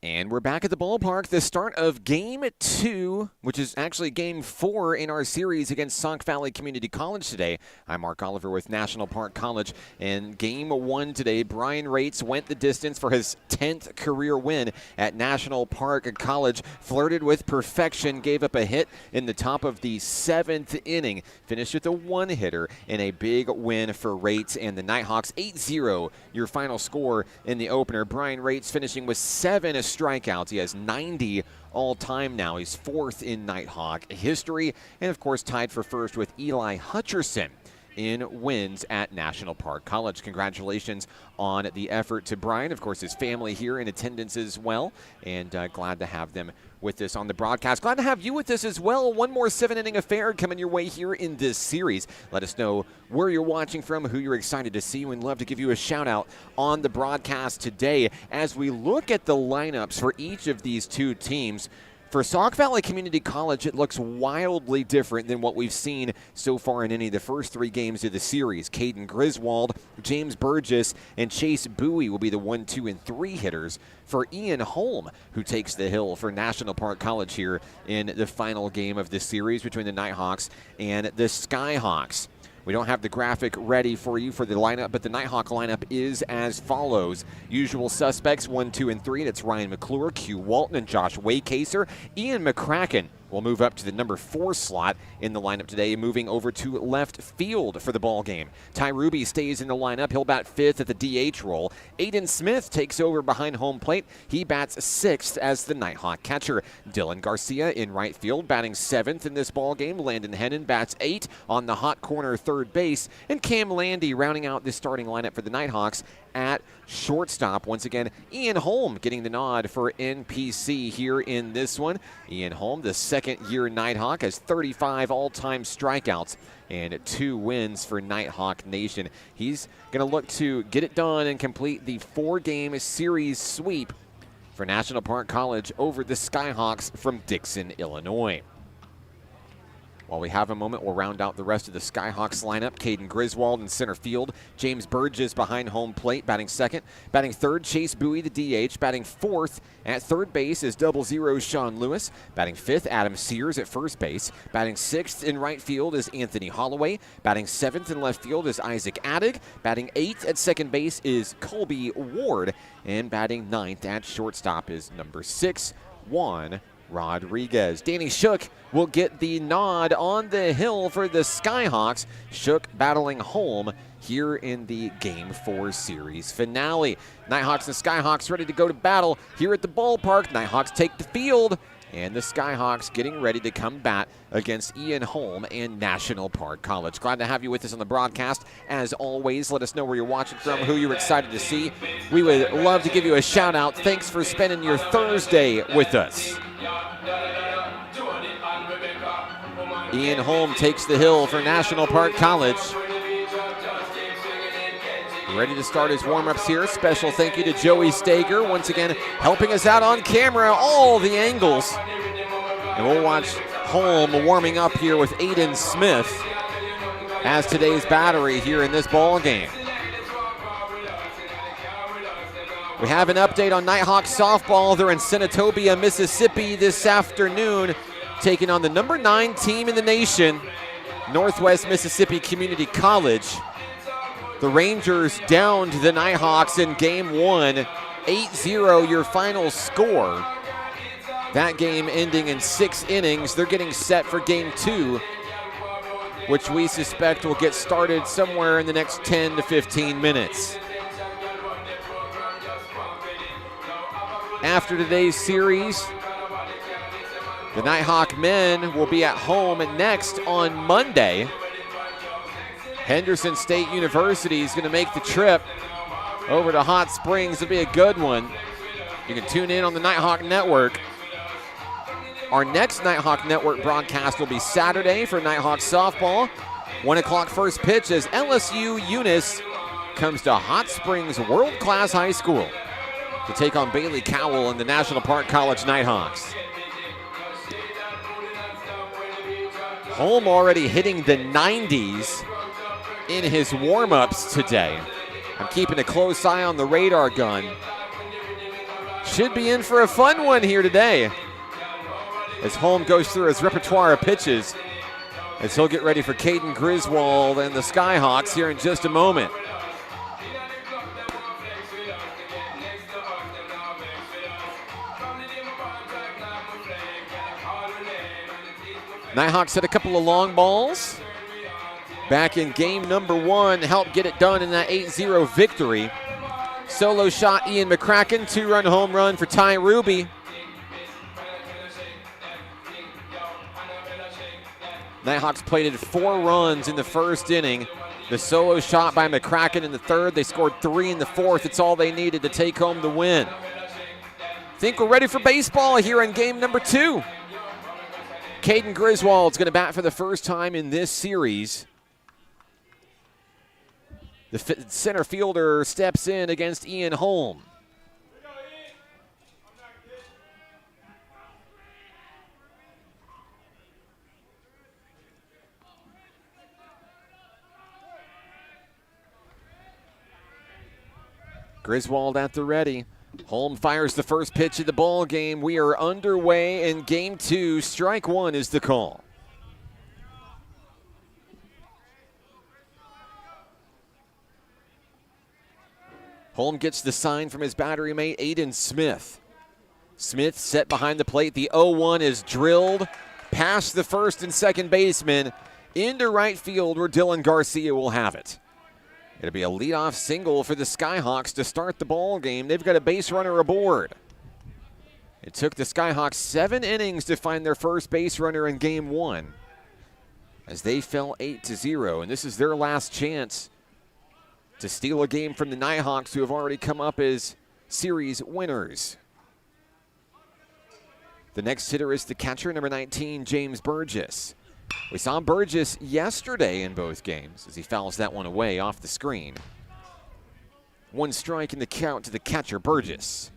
And we're back at the ballpark. The start of Game 2, which is actually Game 4 in our series against Sauk Valley Community College today. I'm Mark Oliver with National Park College. And Game 1 today, Brian Rates went the distance for his 10th career win at National Park College. Flirted with perfection, gave up a hit in the top of the 7th inning. Finished with a one-hitter in a big win for Rates and the Nighthawks. 8-0, your final score in the opener. Brian Rates finishing with 7 strikeouts. He has 90 all-time now. He's 4th in Nighthawk history, and of course tied for first with Eli Hutcherson in wins at National Park College. Congratulations on the effort to Brian. Of course, his family here in attendance as well, and glad to have them with us on the broadcast. Glad to have you with us as well. One more 7-inning affair coming your way here in this series. Let us know where you're watching from, who you're excited to see. We'd love to give you a shout out on the broadcast today as we look at the lineups for each of these two teams. For Sauk Valley Community College, it looks wildly different than what we've seen so far in any of the first 3 games of the series. Caden Griswold, James Burgess, and Chase Bowie will be the 1, 2, and 3 hitters for Ian Holm, who takes the hill for National Park College here in the final game of the series between the Nighthawks and the Skyhawks. We don't have the graphic ready for you for the lineup, but the Nighthawk lineup is as follows. Usual suspects, 1, 2, and 3. That's Ryan McClure, Q Walton, and Josh Waycaser. Ian McCracken will move up to the number 4 slot in the lineup today, moving over to left field for the ball game. Ty Ruby stays in the lineup. He'll bat 5th at the DH role. Aiden Smith takes over behind home plate. He bats 6th as the Nighthawk catcher. Dylan Garcia in right field, batting 7th in this ball game. Landon Hennon bats 8 on the hot corner third base. And Cam Landy rounding out the starting lineup for the Nighthawks at shortstop. Once again, Ian Holm getting the nod for NPC here in this one. Ian Holm, the second-year Nighthawk, has 35 all-time strikeouts and 2 wins for Nighthawk Nation. He's going to look to get it done and complete the 4-game series sweep for National Park College over the Skyhawks from Dixon, Illinois. While we have a moment, we'll round out the rest of the Skyhawks lineup. Caden Griswold in center field. James Burgess behind home plate, batting 2nd. Batting 3rd, Chase Bowie, the DH. Batting 4th at third base is 00 Sean Lewis. Batting 5th, Adam Sears at first base. Batting 6th in right field is Anthony Holloway. Batting 7th in left field is Isaac Addig. Batting 8th at second base is Colby Ward. And batting 9th at shortstop is number 6, Juan Rodriguez. Danny Shook will get the nod on the hill for the Skyhawks. Shook battling Holm here in the Game 4 series finale. Nighthawks and Skyhawks ready to go to battle here at the ballpark. Nighthawks take the field, and the Skyhawks getting ready to come bat against Ian Holm and National Park College. Glad to have you with us on the broadcast. As always, let us know where you're watching from, who you're excited to see. We would love to give you a shout out. Thanks for spending your Thursday with us. Ian Holm takes the hill for National Park College. Ready to start his warm-ups here. Special thank you to Joey Stager, once again helping us out on camera, all the angles. And we'll watch Holm warming up here with Aiden Smith as today's battery here in this ball game. We have an update on Nighthawk softball. They're in Senatobia, Mississippi this afternoon, taking on the number 9 team in the nation, Northwest Mississippi Community College. The Rangers downed the Nighthawks in Game 1, 8-0 your final score. That game ending in 6 innings. They're getting set for Game 2, which we suspect will get started somewhere in the next 10 to 15 minutes. After today's series, the Nighthawk men will be at home next on Monday. Henderson State University is going to make the trip over to Hot Springs. It'll be a good one. You can tune in on the Nighthawk Network. Our next Nighthawk Network broadcast will be Saturday for Nighthawk softball. 1 o'clock first pitch as LSU Eunice comes to Hot Springs World Class High School to take on Bailey Cowell and the National Park College Nighthawks. Holm already hitting the 90s in his warm-ups today. I'm keeping a close eye on the radar gun. should be in for a fun one here today as Holm goes through his repertoire of pitches as he'll get ready for Caden Griswold and the Skyhawks here in just a moment. Nighthawks hit a couple of long balls back in game number 1, helped get it done in that 8-0 victory. Solo shot Ian McCracken, 2-run home run for Ty Ruby. Nighthawks plated 4 runs in the first inning. The solo shot by McCracken in the third. They scored 3 in the fourth. It's all they needed to take home the win. Think we're ready for baseball here in game number 2. Caden Griswold's going to bat for the first time in this series. The center fielder steps in against Ian Holm. Griswold at the ready. Holm fires the first pitch of the ball game. We are underway in game 2. Strike 1 is the call. Holm gets the sign from his battery mate, Aiden Smith. Smith set behind the plate. The 0-1 is drilled past the first and second baseman into right field where Dylan Garcia will have it. It'll be a leadoff single for the Skyhawks to start the ball game. They've got a base runner aboard. It took the Skyhawks 7 innings to find their first base runner in game 1 as they fell 8-0, and this is their last chance to steal a game from the Nighthawks, who have already come up as series winners. The next hitter is the catcher, number 19, James Burgess. We saw Burgess yesterday in both games as he fouls that one away off the screen. 1 strike in the count to the catcher, Burgess.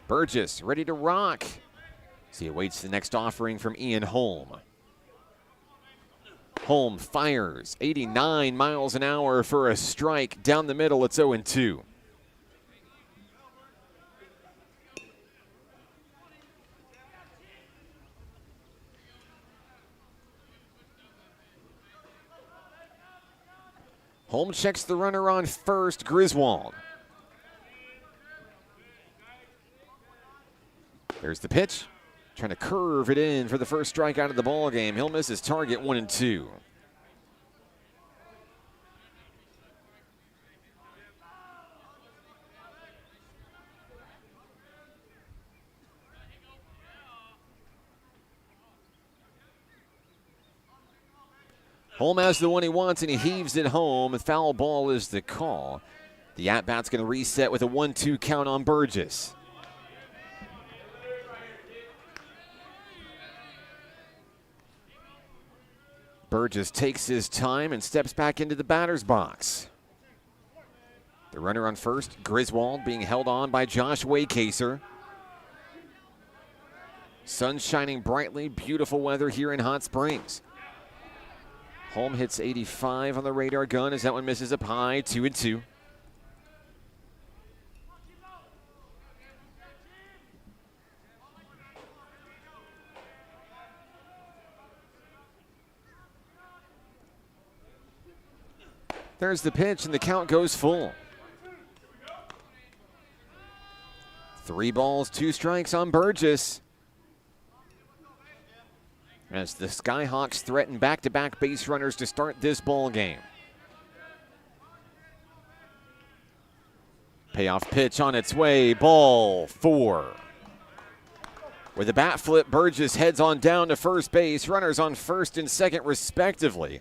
Burgess ready to rock as he awaits the next offering from Ian Holm. Holm fires 89 miles an hour for a strike. Down the middle, it's 0-2. Holm checks the runner on first, Griswold. There's the pitch. Trying to curve it in for the first strikeout of the ball game. He'll miss his target, 1-2. Holm has the one he wants, and he heaves it home. Foul ball is the call. The at-bat's going to reset with a 1-2 count on Burgess. Burgess takes his time and steps back into the batter's box. The runner on first, Griswold, being held on by Josh Waycaser. Sun shining brightly, beautiful weather here in Hot Springs. Holm hits 85 on the radar gun as that one misses up high, 2-2. There's the pitch, and the count goes full. 3 balls, 2 strikes on Burgess. As the Skyhawks threaten back-to-back base runners to start this ball game. Payoff pitch on its way, ball 4. With a bat flip, Burgess heads on down to first base. Runners on first and second respectively.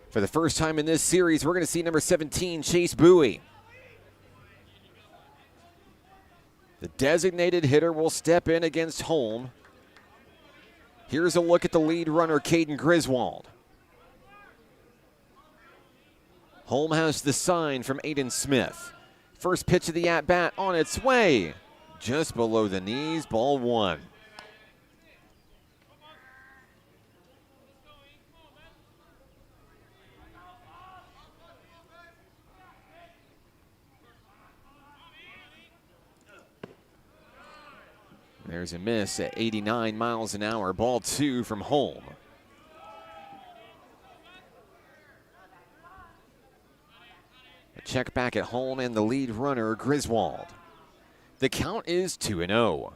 For the first time in this series, we're going to see number 17, Chase Bowie. The designated hitter will step in against Holm. Here's a look at the lead runner, Caden Griswold. Holm has the sign from Aiden Smith. First pitch of the at-bat on its way. Just below the knees, ball 1. There's a miss at 89 miles an hour. Ball 2 from home. A check back at home and the lead runner, Griswold. The count is 2-0.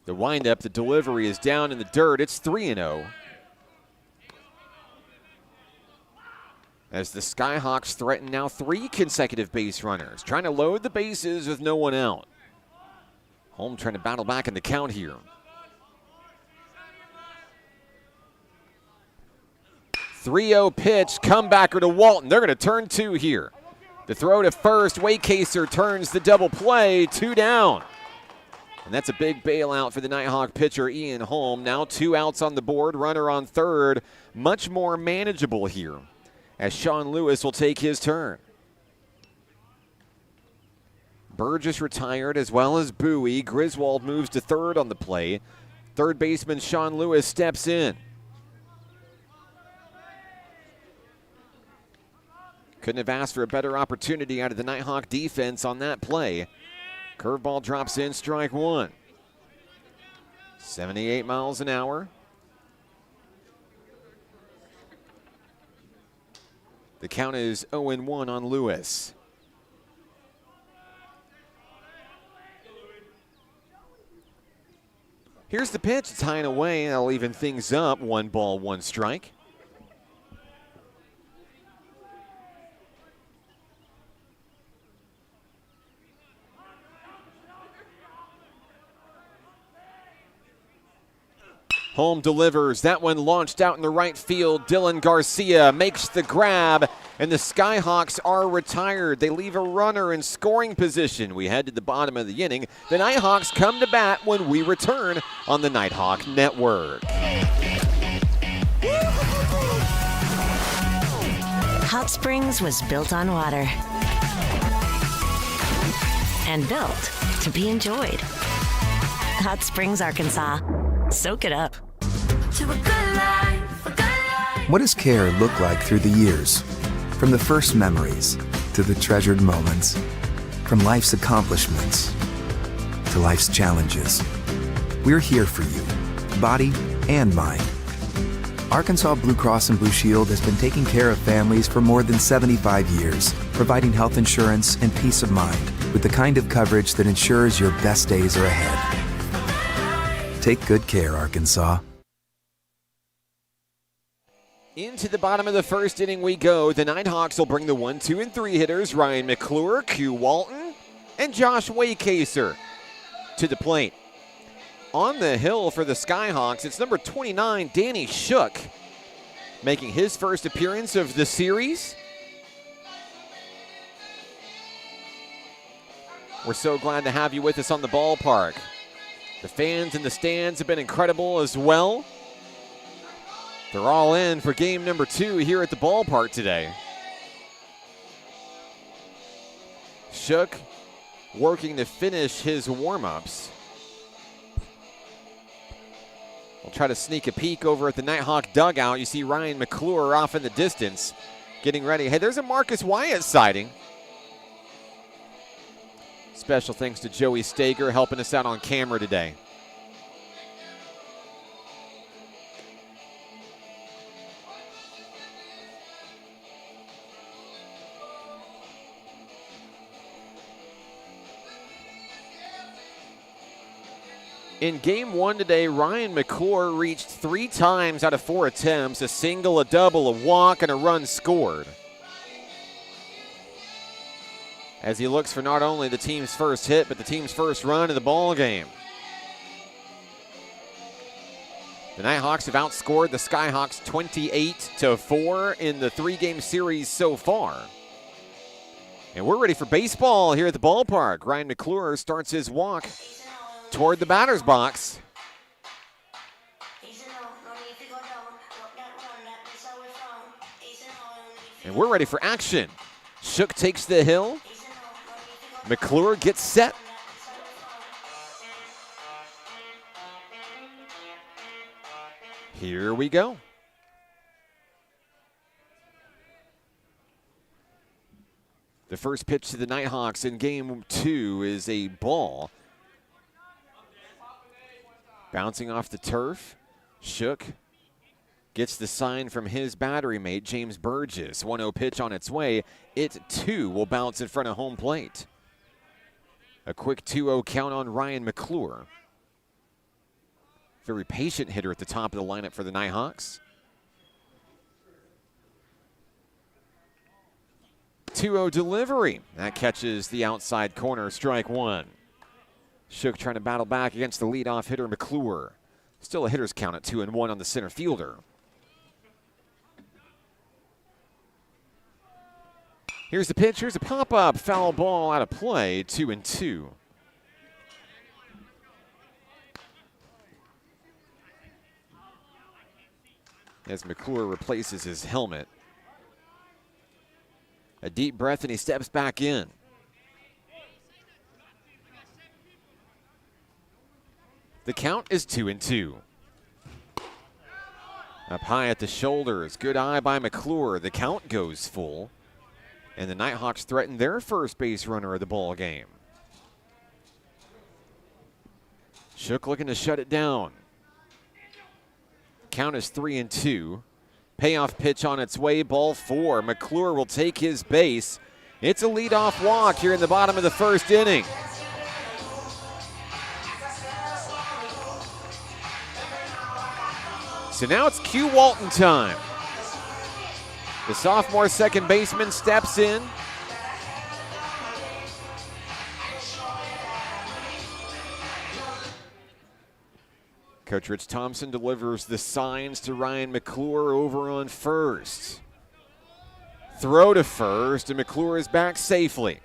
The windup, the delivery is down in the dirt. It's 3-0. As the Skyhawks threaten now 3 consecutive base runners, trying to load the bases with no one out. Home trying to battle back in the count here. 3-0 pitch, comebacker to Walton. They're going to turn 2 here. The throw to first, Waycaser turns the double play, 2 down. And that's a big bailout for the Nighthawk pitcher, Ian Holm. Now 2 outs on the board, runner on third. Much more manageable here as Sean Lewis will take his turn. Burgess retired as well as Bowie. Griswold moves to third on the play. Third baseman Sean Lewis steps in. Couldn't have asked for a better opportunity out of the Nighthawk defense on that play. Curveball drops in, strike 1. 78 miles an hour. The count is 0-1 on Lewis. Here's the pitch. It's high and away. That'll even things up. 1 ball, 1 strike. Holm delivers. That one launched out in the right field. Dylan Garcia makes the grab, and the Skyhawks are retired. They leave a runner in scoring position. We head to the bottom of the inning. The Nighthawks come to bat when we return on the Nighthawk Network. Hot Springs was built on water and built to be enjoyed. Hot Springs, Arkansas. Soak it up. What does care look like through the years? From the first memories to the treasured moments. From life's accomplishments to life's challenges. We're here for you, body and mind. Arkansas Blue Cross and Blue Shield has been taking care of families for more than 75 years, providing health insurance and peace of mind with the kind of coverage that ensures your best days are ahead. Take good care, Arkansas. Into the bottom of the first inning we go. The Nighthawks will bring the 1, 2, and 3 hitters, Ryan McClure, Q Walton, and Josh Waycaser to the plate. On the hill for the Skyhawks, it's number 29, Danny Shook, making his first appearance of the series. We're so glad to have you with us on the ballpark. The fans in the stands have been incredible as well. They're all in for game number 2 here at the ballpark today. Shook working to finish his warm-ups. We'll try to sneak a peek over at the Nighthawk dugout. You see Ryan McClure off in the distance getting ready. Hey, there's a Marcus Wyatt sighting. Special thanks to Joey Stager helping us out on camera today. In game 1 today, Ryan McClure reached 3 times out of 4 attempts, a single, a double, a walk, and a run scored. As he looks for not only the team's first hit, but the team's first run of the ball game. The Nighthawks have outscored the Skyhawks 28-4 in the 3-game series so far. And we're ready for baseball here at the ballpark. Ryan McClure starts his walk toward the batter's box. And we're ready for action. Shook takes the hill. McClure gets set. Here we go. The first pitch to the Nighthawks in game 2 is a ball. Bouncing off the turf, Shook gets the sign from his battery mate, James Burgess. 1-0 pitch on its way. It, too, will bounce in front of home plate. A quick 2-0 count on Ryan McClure. Very patient hitter at the top of the lineup for the Nighthawks. 2-0 delivery. That catches the outside corner, strike one. Shook trying to battle back against the leadoff hitter, McClure. Still a hitter's count at 2-1 on the center fielder. Here's the pitch. Here's a pop-up. Foul ball out of play. 2-2. As McClure replaces his helmet. A deep breath and he steps back in. The count is 2-2. Up high at the shoulders. Good eye by McClure. The count goes full. And the Nighthawks threaten their first base runner of the ball game. Shook looking to shut it down. Count is 3-2. Payoff pitch on its way, ball 4. McClure will take his base. It's a leadoff walk here in the bottom of the first inning. So now it's Q Walton time. The sophomore second baseman steps in. Coach Rich Thompson delivers the signs to Ryan McClure over on first. Throw to first, and McClure is back safely.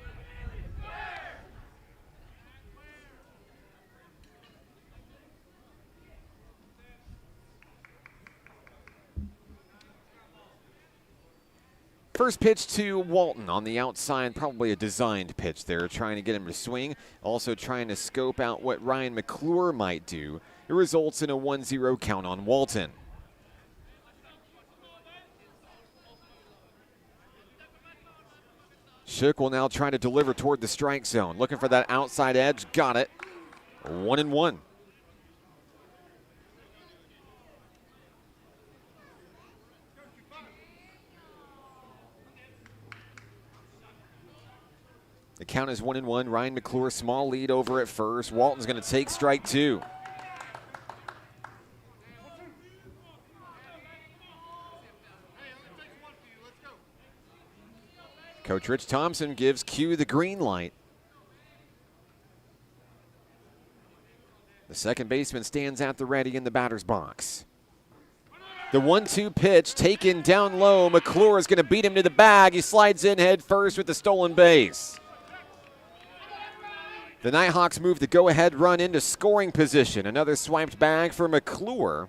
First pitch to Walton on the outside, probably a designed pitch there, trying to get him to swing. Also trying to scope out what Ryan McClure might do. It results in a 1-0 count on Walton. Shook will now try to deliver toward the strike zone. Looking for that outside edge. Got it. 1-1. The count is 1-1. Ryan McClure, small lead over at first. Walton's going to take strike two. Coach Rich Thompson gives Q the green light. The second baseman stands at the ready in the batter's box. The 1-2 pitch taken down low. McClure is going to beat him to the bag. He slides in head first with the stolen base. The Nighthawks move the go-ahead run into scoring position. Another swiped bag for McClure.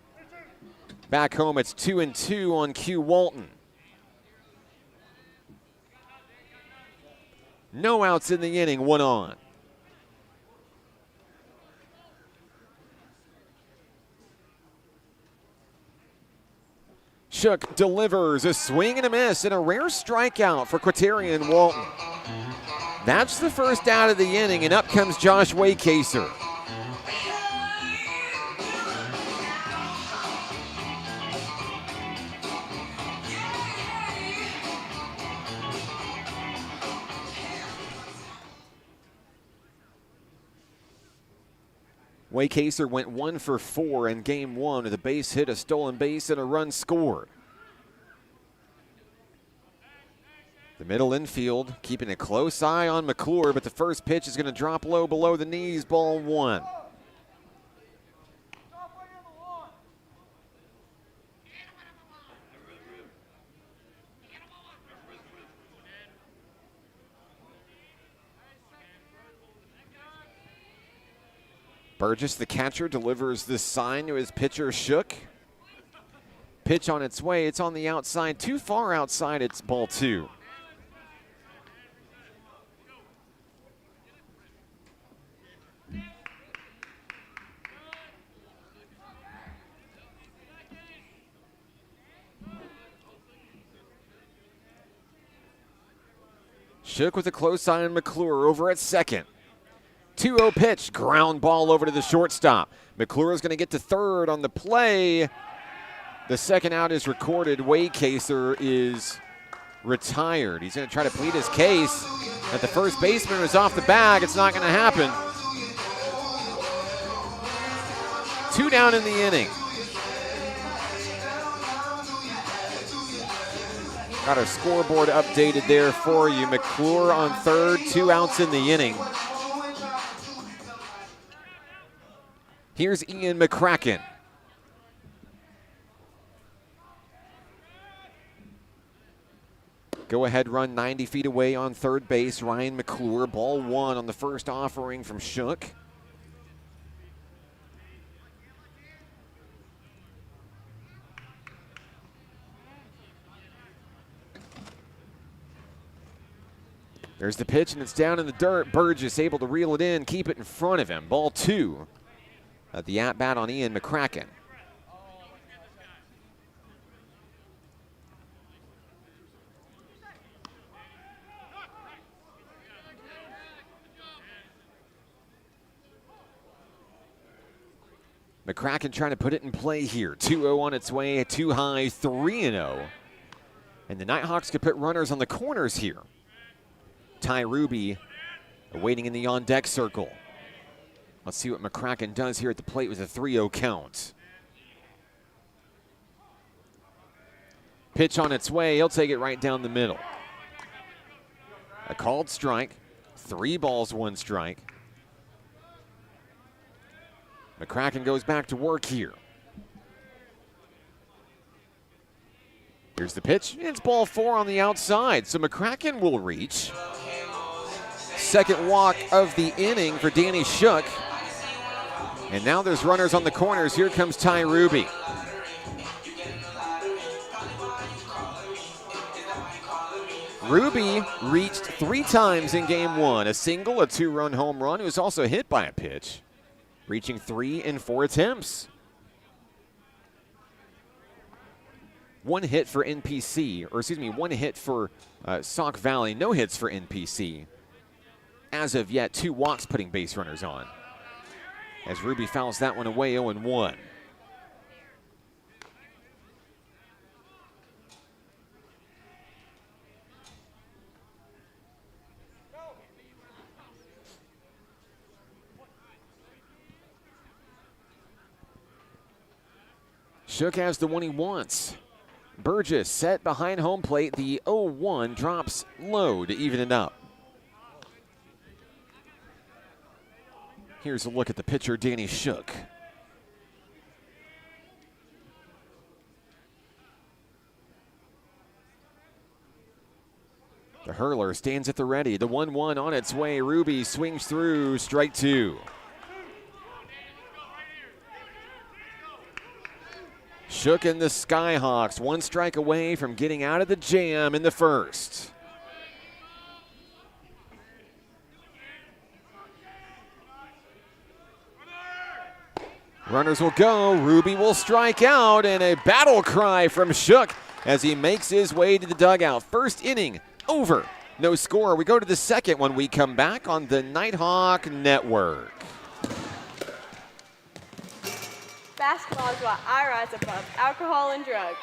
Back home, it's 2-2 on Q Walton. No outs in the inning, one on. Shook delivers a swing and a miss and a rare strikeout for Quaterian Walton. That's the first out of the inning, and up comes Josh Waycaser. Waycaser went 1 for 4 in game 1 with a base hit, a stolen base, and a run scored. The middle infield keeping a close eye on McClure, but the first pitch is going to drop low below the knees, ball 1. Burgess, the catcher, delivers this sign to his pitcher, Shook. Pitch on its way. It's on the outside. Too far outside. It's ball 2. Shook with a close eye on McClure over at second. 2-0 pitch, ground ball over to the shortstop. McClure's going to get to third on the play. The second out is recorded. Waycaser is retired. He's going to try to plead his case that the first baseman was off the bag. It's not going to happen. 2 down in the inning. Got our scoreboard updated there for you. McClure on third, 2 outs in the inning. Here's Ian McCracken. Go ahead run 90 feet away on third base. Ryan McClure, ball 1 on the first offering from Shook. There's the pitch, and it's down in the dirt. Burgess able to reel it in, keep it in front of him. Ball 2 at the at-bat on Ian McCracken. McCracken trying to put it in play here. 2-0 on its way, 2 high, 3-0. And the Nighthawks could put runners on the corners here. Ty Ruby waiting in the on-deck circle. Let's see what McCracken does here at the plate with a 3-0 count. Pitch on its way. He'll take it right down the middle. A called strike. 3 balls, 1 strike. McCracken goes back to work here. Here's the pitch. It's ball 4 on the outside, so McCracken will reach. Second walk of the inning for Danny Shook. And now there's runners on the corners. Here comes Ty Ruby. Ruby reached 3 times in game 1. A single, a 2-run home run. He was also hit by a pitch, reaching 3 in 4 attempts. 1 hit for NPC, or excuse me, 1 hit for Sauk Valley. No hits for NPC. As of yet, 2 walks putting base runners on. As Ruby fouls that one away, 0-1. Shook has the one he wants. Burgess set behind home plate. The 0-1 drops low to even it up. Here's a look at the pitcher, Danny Shook. The hurler stands at the ready. The 1-1 on its way. Ruby swings through, strike 2. Shook and the Skyhawks 1 strike away from getting out of the jam in the first. Runners will go. Ruby will strike out, and a battle cry from Shook as he makes his way to the dugout. First inning over. No score. We go to the second when we come back on the Nighthawk Network. Basketball is why I rise above alcohol and drugs.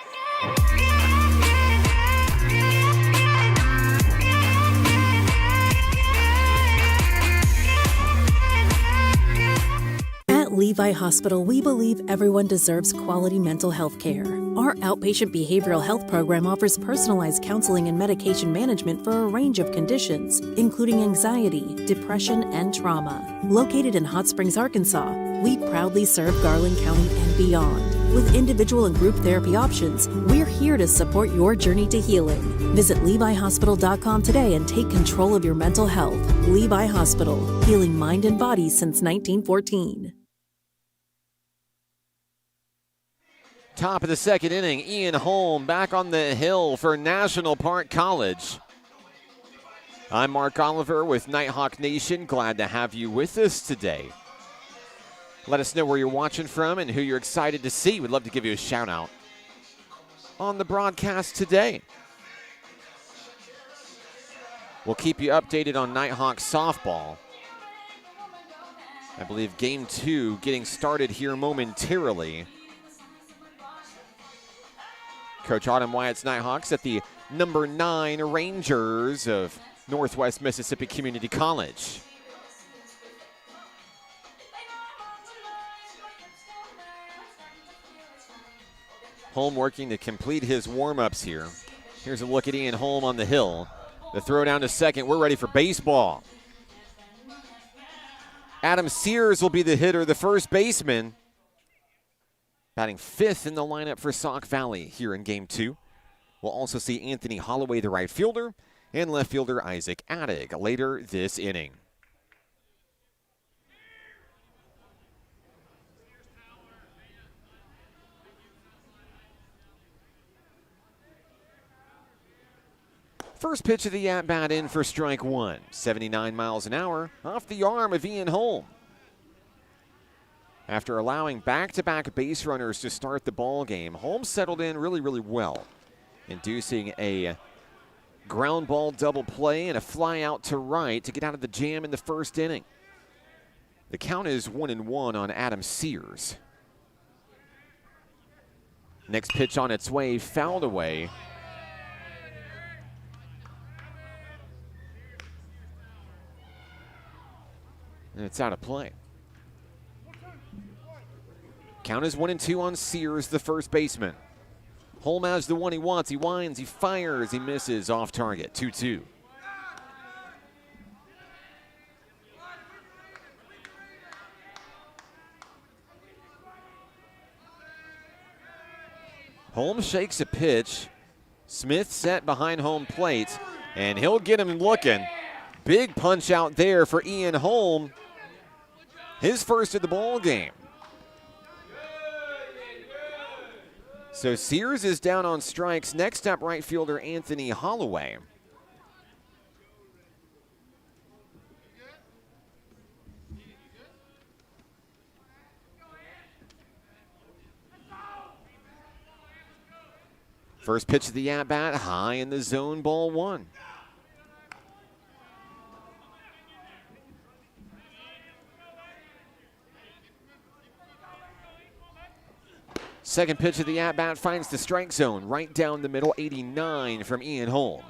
At Levi Hospital, we believe everyone deserves quality mental health care. Our outpatient behavioral health program offers personalized counseling and medication management for a range of conditions, including anxiety, depression, and trauma. Located in Hot Springs, Arkansas, we proudly serve Garland County and beyond. With individual and group therapy options, we're here to support your journey to healing. Visit LeviHospital.com today and take control of your mental health. Levi Hospital, healing mind and body since 1914. Top of the second inning, Ian Holm back on the hill for National Park College. I'm Mark Oliver with Nighthawk Nation. Glad to have you with us today. Let us know where you're watching from and who you're excited to see. We'd love to give you a shout out on the broadcast today. We'll keep you updated on Nighthawk softball. I believe game 2 getting started here momentarily. Coach Autumn Wyatt's Nighthawks at the number 9 Rangers of Northwest Mississippi Community College. Holm working to complete his warm-ups here. Here's a look at Ian Holm on the hill. The throw down to second. We're ready for baseball. Adam Sears will be the hitter, the first baseman. Batting 5th in the lineup for Sauk Valley here in game 2. We'll also see Anthony Holloway, the right fielder, and left fielder Isaac Addig later this inning. First pitch of the at-bat in for strike 1. 79 miles an hour off the arm of Ian Holm. After allowing back-to-back base runners to start the ball game, Holm settled in really, really well, inducing a ground ball double play and a fly out to right to get out of the jam in the first inning. The count is 1-1 on Adam Sears. Next pitch on its way, fouled away. And it's out of play. Count is 1-2 on Sears, the first baseman. Holm has the one he wants. He winds, he fires, he misses off target. 2-2. Holm shakes a pitch. Smith set behind home plate, and he'll get him looking. Big punch out there for Ian Holm. His first of the ball game. So Sears is down on strikes. Next up, right fielder Anthony Holloway. First pitch of the at-bat, high in the zone, ball 1. Second pitch of the at-bat finds the strike zone, right down the middle, 89 from Ian Holm.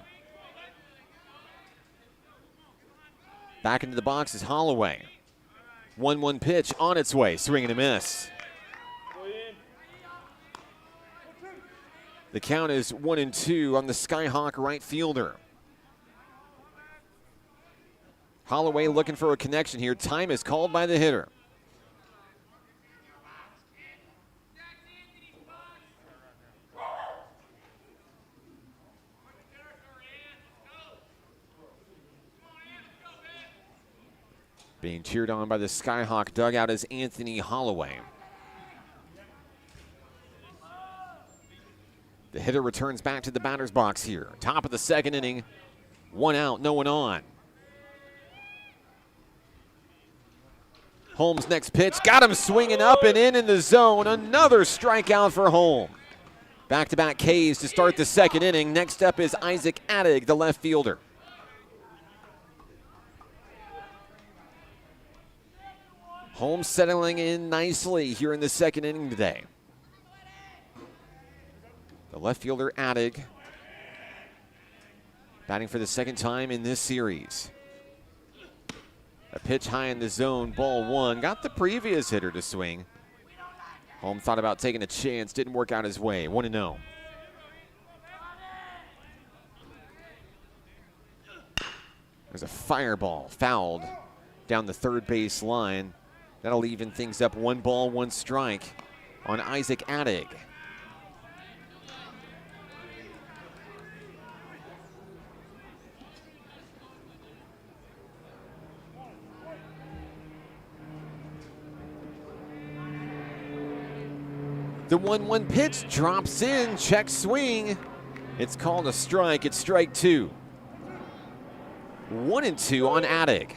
Back into the box is Holloway. 1-1 pitch on its way, swing and a miss. The count is 1-2 on the Skyhawk right fielder. Holloway looking for a connection here. Time is called by the hitter. Being cheered on by the Skyhawk dugout is Anthony Holloway. The hitter returns back to the batter's box here. Top of the second inning. 1 out, no one on. Holm's next pitch got him swinging up and in the zone. Another strikeout for Holm. Back-to-back Ks to start the second inning. Next up is Isaac Addig, the left fielder. Holm settling in nicely here in the second inning today. The left fielder, Addig, batting for the second time in this series. A pitch high in the zone, ball 1. Got the previous hitter to swing. Holm thought about taking a chance, didn't work out his way. 1-0. There's a fireball fouled down the third base line. That'll even things up. 1 ball, 1 strike on Isaac Addig. The 1-1 pitch drops in, check swing. It's called a strike, it's strike 2. 1-2 on Addig.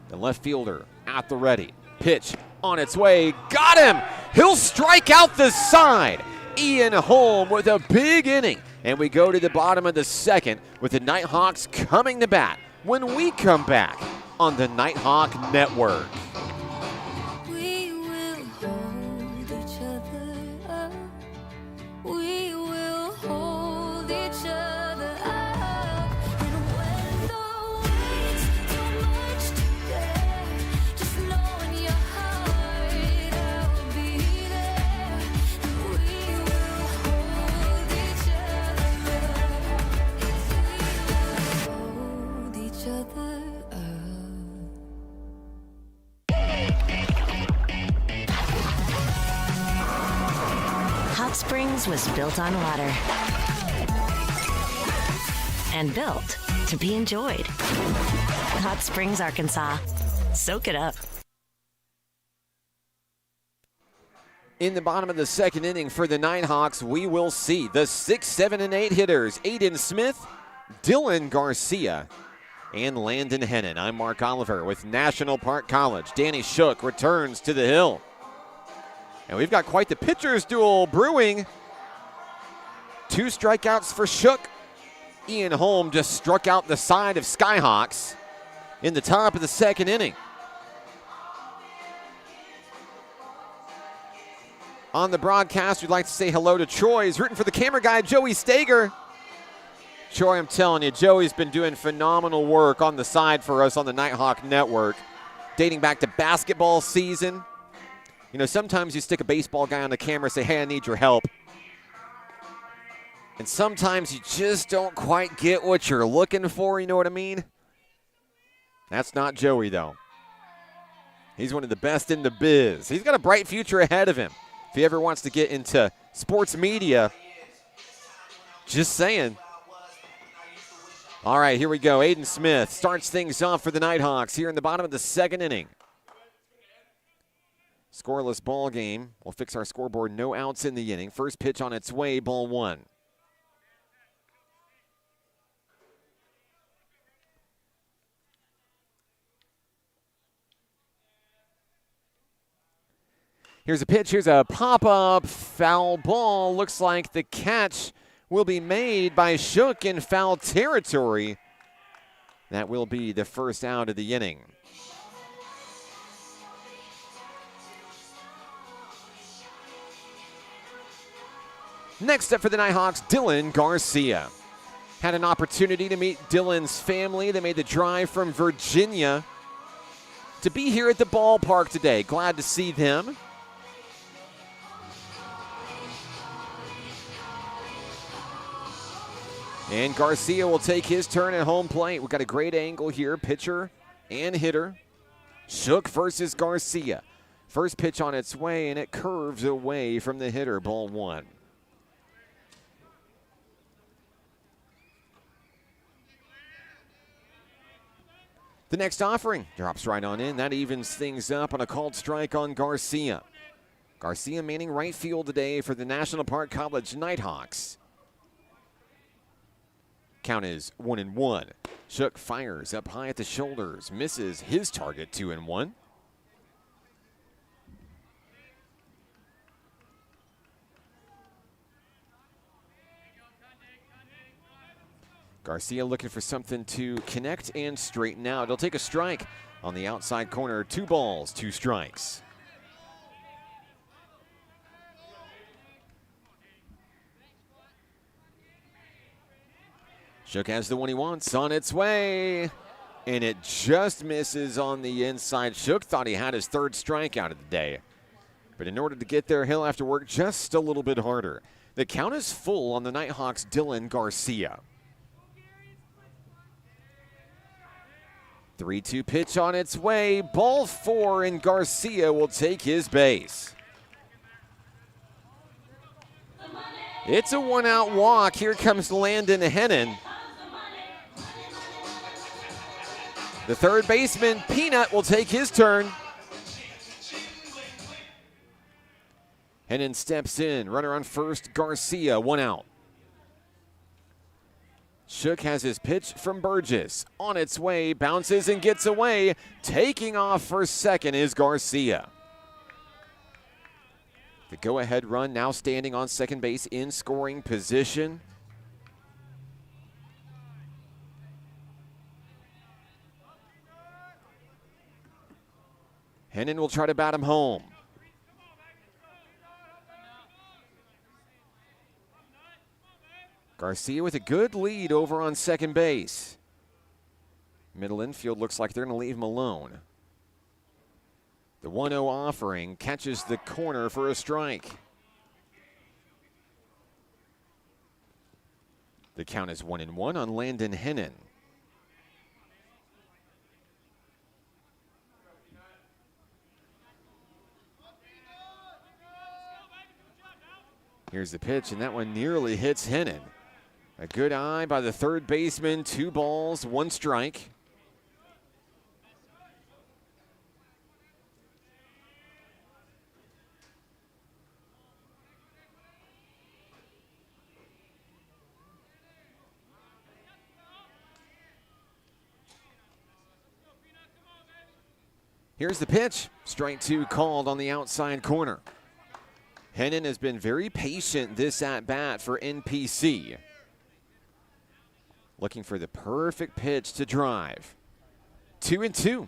The left fielder at the ready. Pitch on its way. Got him! He'll strike out the side. Ian Holm with a big inning. And we go to the bottom of the second with the Nighthawks coming to bat. when we come back on the Nighthawk Network. We will hold each other up. We will hold each other up. And when the weight's too much to bear, just know in your heart I'll be there. And we will hold each other up. Hold each other up. Hot Springs was built on water and built to be enjoyed. Hot Springs, Arkansas. Soak it up. In the bottom of the second inning for the Nighthawks, we will see the 6, 7, and 8 hitters, Aiden Smith, Dylan Garcia, and Landon Hennon. I'm Mark Oliver with National Park College. Danny Shook returns to the hill. And we've got quite the pitcher's duel brewing. 2 strikeouts for Shook. Ian Holm just struck out the side of Skyhawks in the top of the second inning. On the broadcast, we'd like to say hello to Troy. He's rooting for the camera guy, Joey Stager. Troy, I'm telling you, Joey's been doing phenomenal work on the side for us on the Nighthawk Network, dating back to basketball season. You know, sometimes you stick a baseball guy on the camera and say, hey, I need your help. And sometimes you just don't quite get what you're looking for, you know what I mean? That's not Joey, though. He's one of the best in the biz. He's got a bright future ahead of him. If he ever wants to get into sports media, just saying. All right, here we go. Aiden Smith starts things off for the Nighthawks here in the bottom of the second inning. Scoreless ball game. We'll fix our scoreboard. No outs in the inning. First pitch on its way, ball 1. Here's a pitch. Here's a pop-up foul ball. Looks like the catch will be made by Shook in foul territory. That will be the first out of the inning. Next up for the Nighthawks, Dylan Garcia. Had an opportunity to meet Dylan's family. They made the drive from Virginia to be here at the ballpark today. Glad to see them. And Garcia will take his turn at home plate. We've got a great angle here, pitcher and hitter. Shook versus Garcia. First pitch on its way, and it curves away from the hitter, ball 1. The next offering drops right on in. That evens things up on a called strike on Garcia. Garcia manning right field today for the National Park College Nighthawks. Count is 1-1. Shook fires up high at the shoulders. Misses his target, 2-1. Garcia looking for something to connect and straighten out. He'll take a strike on the outside corner. 2 balls, 2 strikes. Shook has the one he wants on its way, and it just misses on the inside. Shook thought he had his 3rd strikeout of the day, but in order to get there, he'll have to work just a little bit harder. The count is full on the Nighthawks' Dylan Garcia. 3-2 pitch on its way, ball 4, and Garcia will take his base. It's a 1-out walk. Here comes Landon Hennon. The third baseman, Peanut, will take his turn. Hennon steps in. Runner on first, Garcia, 1 out. Shook has his pitch from Burgess. On its way, bounces and gets away. Taking off for second is Garcia. The go-ahead run now standing on second base in scoring position. Hennon will try to bat him home. Garcia with a good lead over on second base. Middle infield looks like they're going to leave him alone. The 1-0 offering catches the corner for a strike. The count is 1-1 on Landon Hennon. Here's the pitch, and that one nearly hits Hennon. A good eye by the third baseman. 2 balls, 1 strike. Here's the pitch. Strike 2 called on the outside corner. Hennon has been very patient this at-bat for NPC. Looking for the perfect pitch to drive. 2-2.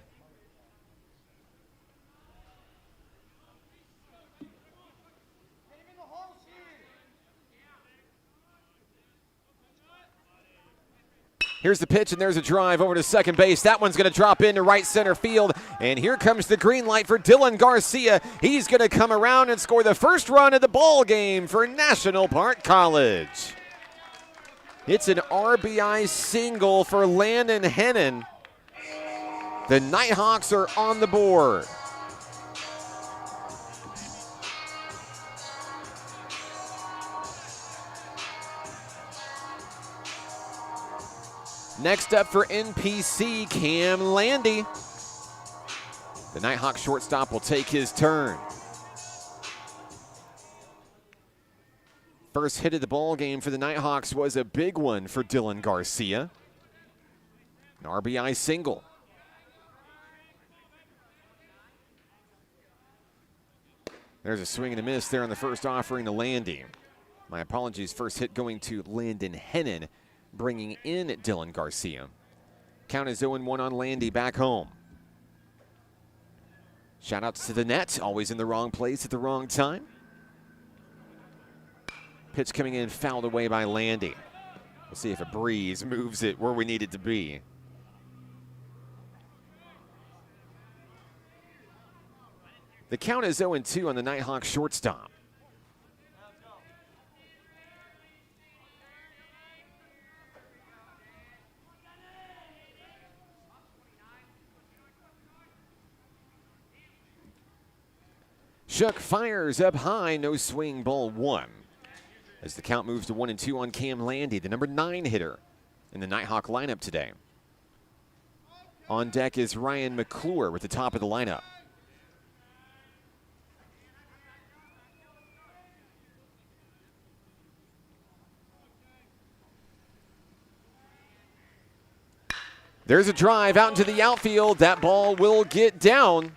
Here's the pitch, and there's a drive over to second base. That one's going to drop into right center field, and here comes the green light for Dylan Garcia. He's going to come around and score the first run of the ball game for National Park College. It's an RBI single for Landon Hennon. The Nighthawks are on the board. Next up for NPC, Cam Landy. The Nighthawk shortstop will take his turn. First hit of the ball game for the Nighthawks was a big one for Dylan Garcia. An RBI single. There's a swing and a miss there on the first offering to Landy. My apologies, first hit going to Landon Hennon, bringing in Dylan Garcia. Count is 0-1 on Landy back home. Shout outs to the net, always in the wrong place at the wrong time. Pitch coming in, fouled away by Landy. We'll see if a breeze moves it where we need it to be. The count is 0-2 on the Nighthawk shortstop. Shook fires up high, no swing, ball 1. As the count moves to 1-2 on Cam Landy, the number 9 hitter in the Nighthawk lineup today. On deck is Ryan McClure with the top of the lineup. There's a drive out into the outfield. That ball will get down.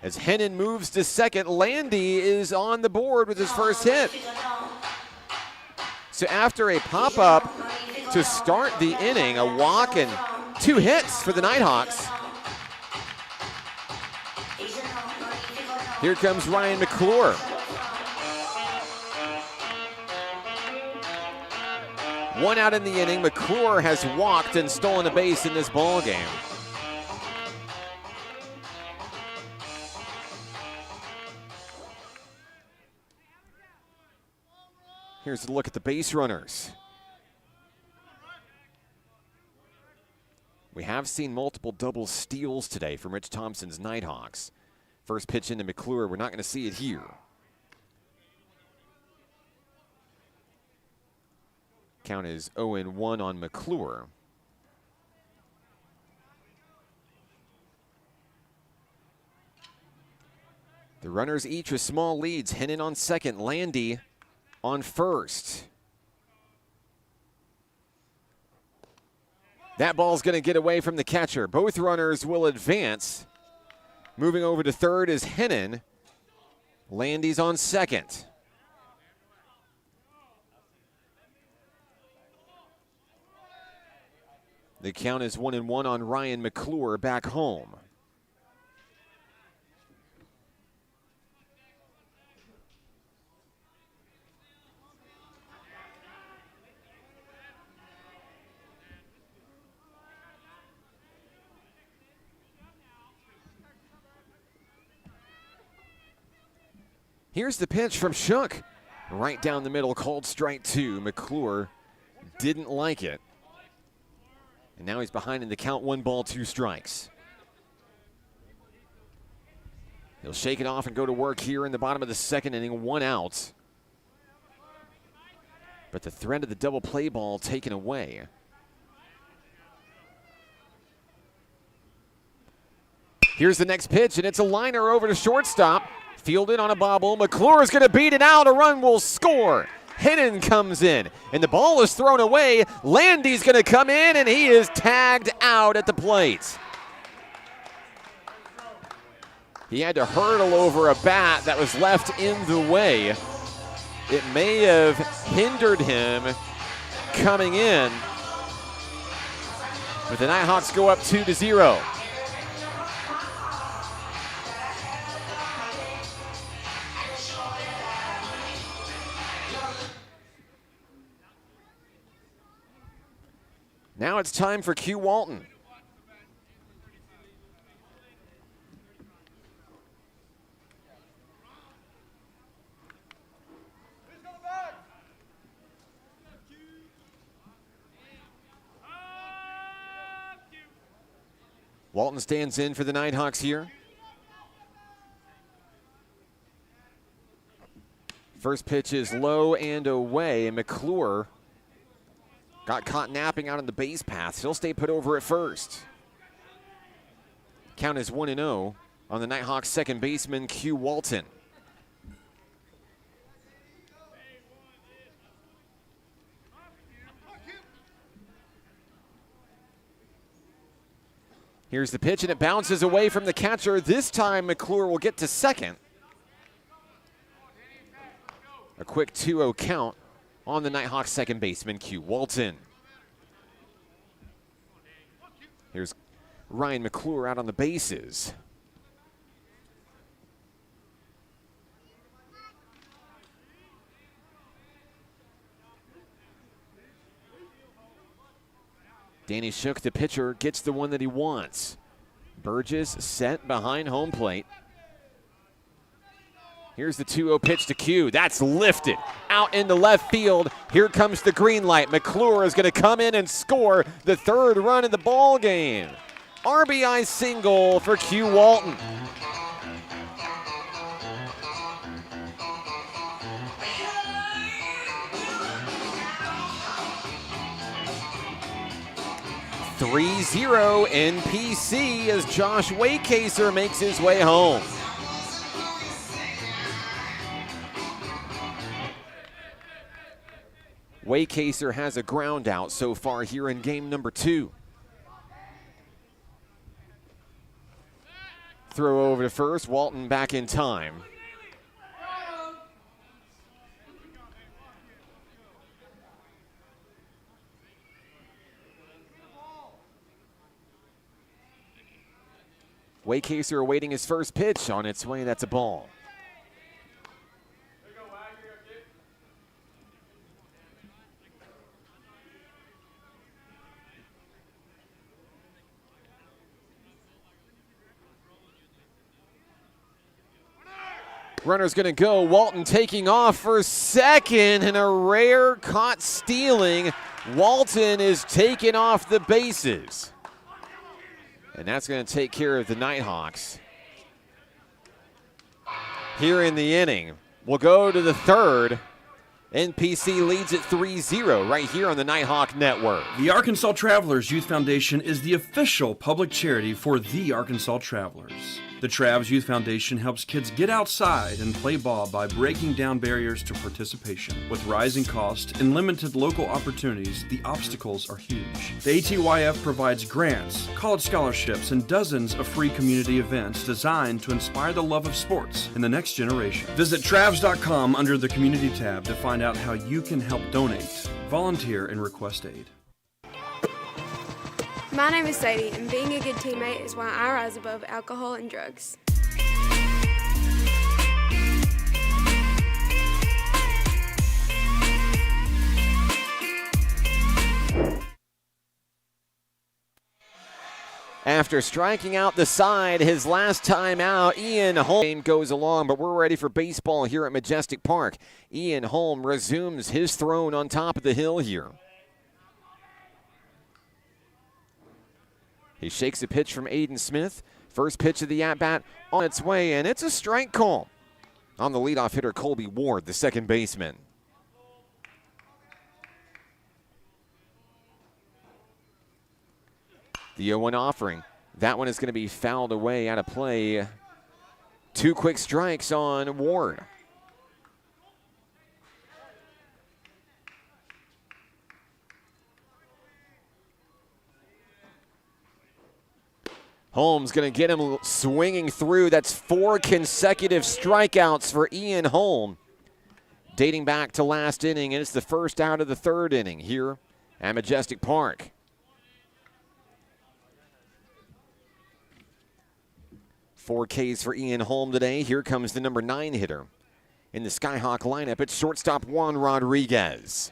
As Hennon moves to second, Landy is on the board with his first hit. So after a pop-up to start the inning, a walk and 2 hits for the Nighthawks. Here comes Ryan McClure. One out in the inning. McClure has walked and stolen a base in this ball game. Here's a look at the base runners. We have seen multiple double steals today from Rich Thompson's Nighthawks. First pitch into McClure, we're not going to see it here. Count is 0-1 on McClure. The runners each with small leads. Hennon on second, Landy on first. That ball's going to get away from the catcher. Both runners will advance. Moving over to third is Hennon. Landy's on second. The count is 1-1 on Ryan McClure back home. Here's the pitch from Shook. Right down the middle, called strike 2. McClure didn't like it. And now he's behind in the count, 1 ball, 2 strikes. He'll shake it off and go to work here in the bottom of the 2nd inning, 1 out. But the threat of the double play ball taken away. Here's the next pitch, and it's a liner over to shortstop. Fielded on a bobble. McClure is going to beat it out. A run will score. Hennon comes in, and the ball is thrown away. Landy's going to come in, and he is tagged out at the plate. He had to hurdle over a bat that was left in the way. It may have hindered him coming in. But the Nighthawks go up 2-0. Now it's time for Q Walton. Walton stands in for the Nighthawks here. First pitch is low and away, and McClure got caught napping out on the base path. He'll stay put over at first. Count is 1-0 on the Nighthawks second baseman, Q Walton. Here's the pitch, and it bounces away from the catcher. This time, McClure will get to second. A quick 2-0 count on the Nighthawks second baseman, Q Walton. Here's Ryan McClure out on the bases. Danny Shook, the pitcher, gets the one that he wants. Burgess set behind home plate. Here's the 2-0 pitch to Q. That's lifted out into left field. Here comes the green light. McClure is going to come in and score the 3rd run in the ball game. RBI single for Q Walton. (3-0) NPC as Josh Waycaser makes his way home. Waycaser has a ground out so far here in game number 2. Throw over to first, Walton back in time. Waycaser awaiting his first pitch. On its way, that's a ball. Runner's going to go. Walton taking off for second, and a rare caught stealing. Walton is taken off the bases. And that's going to take care of the Nighthawks. Here in the inning, we'll go to the 3rd. NPC leads at 3-0 right here on the Nighthawk Network. The Arkansas Travelers Youth Foundation is the official public charity for the Arkansas Travelers. The Travs Youth Foundation helps kids get outside and play ball by breaking down barriers to participation. With rising costs and limited local opportunities, the obstacles are huge. The ATYF provides grants, college scholarships, and dozens of free community events designed to inspire the love of sports in the next generation. Visit Travs.com under the Community tab to find out how you can help donate, volunteer, and request aid. My name is Sadie, and being a good teammate is why I rise above alcohol and drugs. After striking out the side his last time out, Ian Holm goes along, but we're ready for baseball here at Majestic Park. Ian Holm resumes his throne on top of the hill here. He shakes a pitch from Aiden Smith. First pitch of the at-bat on its way, and it's a strike call on the leadoff hitter Colby Ward, the second baseman. The 0-1 offering. That one is going to be fouled away out of play. 2 quick strikes on Ward. Holmes going to get him swinging through. That's 4 consecutive strikeouts for Ian Holm, dating back to last inning, and it's the first out of the third inning here at Majestic Park. Four Ks for Ian Holm today. Here comes the number 9 hitter in the Skyhawk lineup. It's shortstop Juan Rodriguez.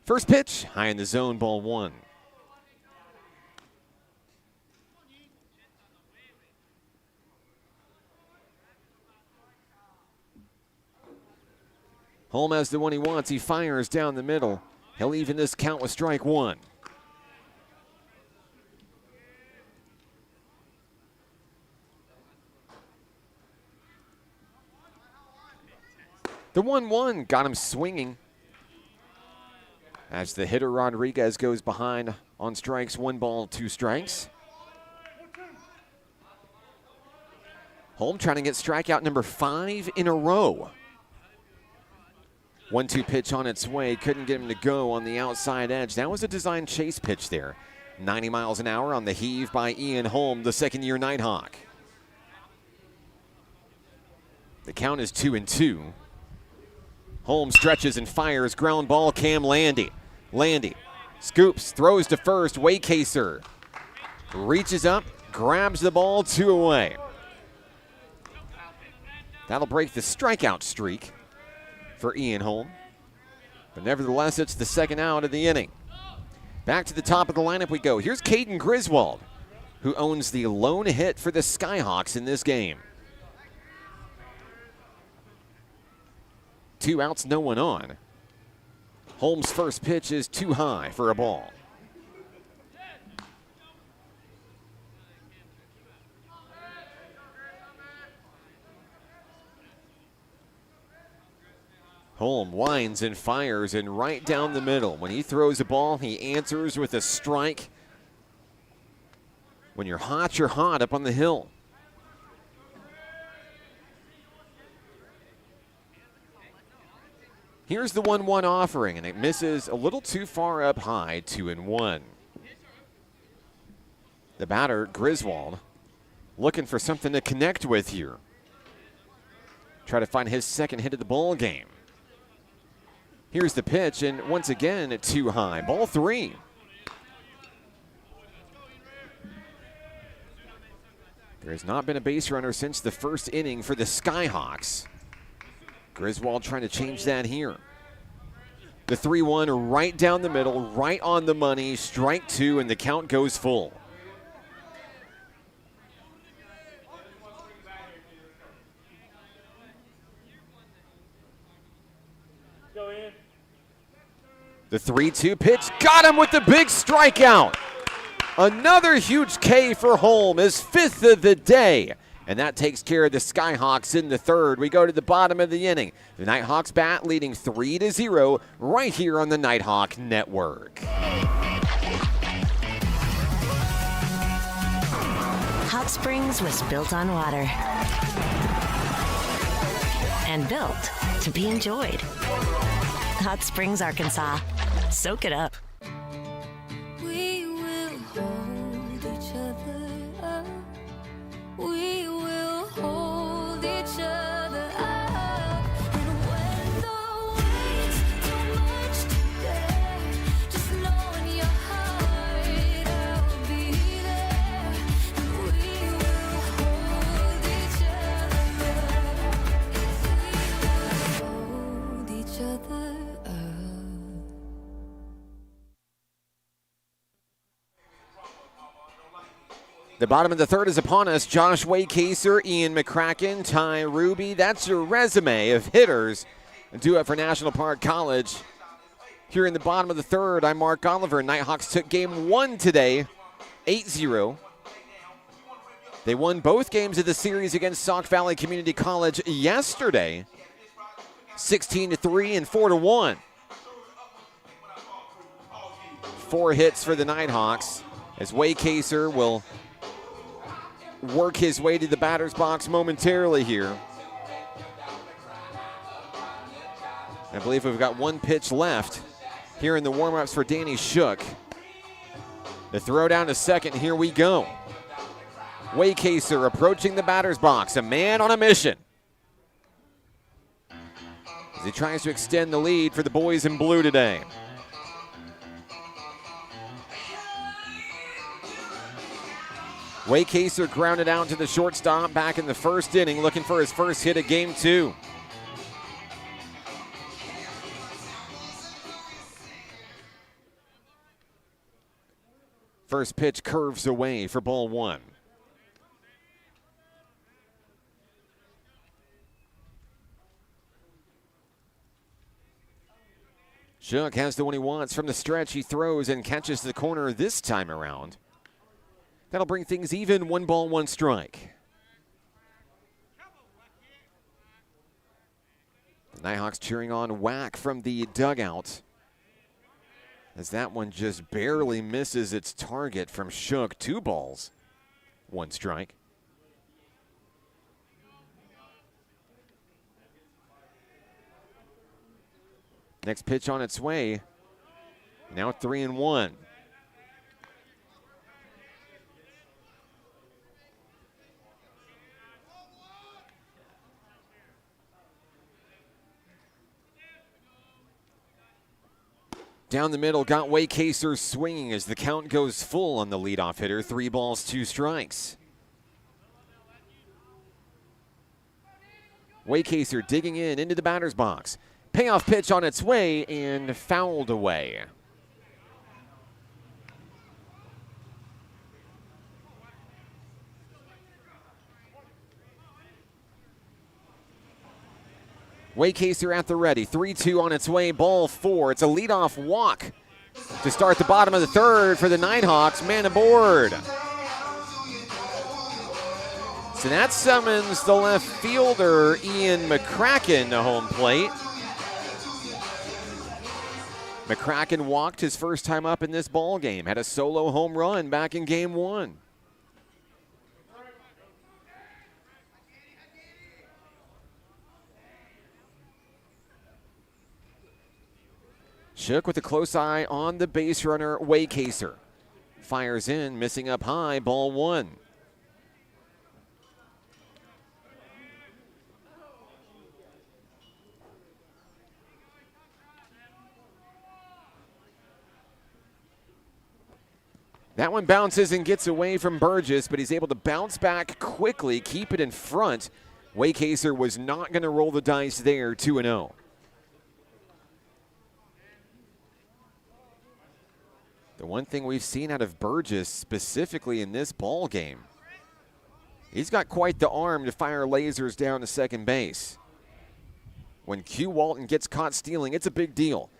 First pitch, high in the zone, ball 1. Holm has the one he wants. He fires down the middle. He'll even this count with strike 1. The 1-1 got him swinging as the hitter Rodriguez goes behind on strikes. 1 ball, 2 strikes. Holm trying to get strikeout number 5 in a row. 1-2 pitch on its way. Couldn't get him to go on the outside edge. That was a design chase pitch there. 90 miles an hour on the heave by Ian Holm, the second-year Nighthawk. The count is 2-2. Holm stretches and fires. Ground ball, Cam Landy. Landy scoops, throws to first. Waycaser reaches up, grabs the ball, 2 away. That'll break the strikeout streak for Ian Holm. But nevertheless, it's the second out of the inning. Back to the top of the lineup we go. Here's Caden Griswold, who owns the lone hit for the Skyhawks in this game. 2 outs, no one on. Holmes' first pitch is too high for a ball. Holm winds and fires and right down the middle. When he throws a ball, he answers with a strike. When you're hot up on the hill. Here's the 1-1 offering, and it misses a little too far up high, 2-1. The batter, Griswold, looking for something to connect with here. Try to find his second hit of the ball game. Here's the pitch, and once again, too high. Ball 3. There has not been a base runner since the first inning for the Skyhawks. Griswold trying to change that here. The 3-1 right down the middle, right on the money, strike 2, and the count goes full. The 3-2 pitch got him with the big strikeout. Another huge K for Holm, his 5th of the day. And that takes care of the Skyhawks in the third. We go to the bottom of the inning. The Nighthawks bat leading 3-0 right here on the Nighthawk Network. Hot Springs was built on water and built to be enjoyed. Hot Springs, Arkansas. Soak it up. We will hold each other up. We will hold each other up. And when the weight's too much to bear, just know in your heart I'll be there. And we will hold each other up. We will hold each other up. The bottom of the third is upon us. Josh Waycaser, Ian McCracken, Ty Ruby. That's your resume of hitters due up for National Park College. Here in the bottom of the third, I'm Mark Oliver. Nighthawks took game 1 today, 8-0. They won both games of the series against Sauk Valley Community College yesterday, 16-3 and 4-1. 4 hits for the Nighthawks as Waycaser will work his way to the batter's box momentarily here. I believe we've got 1 pitch left here in the warm-ups for Danny Shook. The throw down to second, here we go. Waycaser approaching the batter's box, a man on a mission. As he tries to extend the lead for the boys in blue today. Waycaser grounded out to the shortstop back in the first inning, looking for his first hit of game 2. First pitch curves away for ball 1. Shook has the one he wants from the stretch. He throws and catches the corner this time around. That'll bring things even. 1 ball, 1 strike. The Nighthawks cheering on whack from the dugout, as that one just barely misses its target from Shook. 2 balls, 1 strike. Next pitch on its way. Now 3-1. Down the middle, got Waycaser swinging as the count goes full on the leadoff hitter. 3 balls, 2 strikes. Waycaser digging into the batter's box. Payoff pitch on its way and fouled away. Waycaser at the ready. 3-2 on its way. Ball 4. It's a leadoff walk to start the bottom of the third for the Nighthawks. Man aboard. So that summons the left fielder, Ian McCracken, to home plate. McCracken walked his first time up in this ball game. Had a solo home run back in game 1. Shook with a close eye on the base runner, Waycaser. Fires in, missing up high, ball 1. That one bounces and gets away from Burgess, but he's able to bounce back quickly, keep it in front. Waycaser was not going to roll the dice there, 2-0. The one thing we've seen out of Burgess, specifically in this ball game, he's got quite the arm to fire lasers down to second base. When Q Walton gets caught stealing, it's a big deal.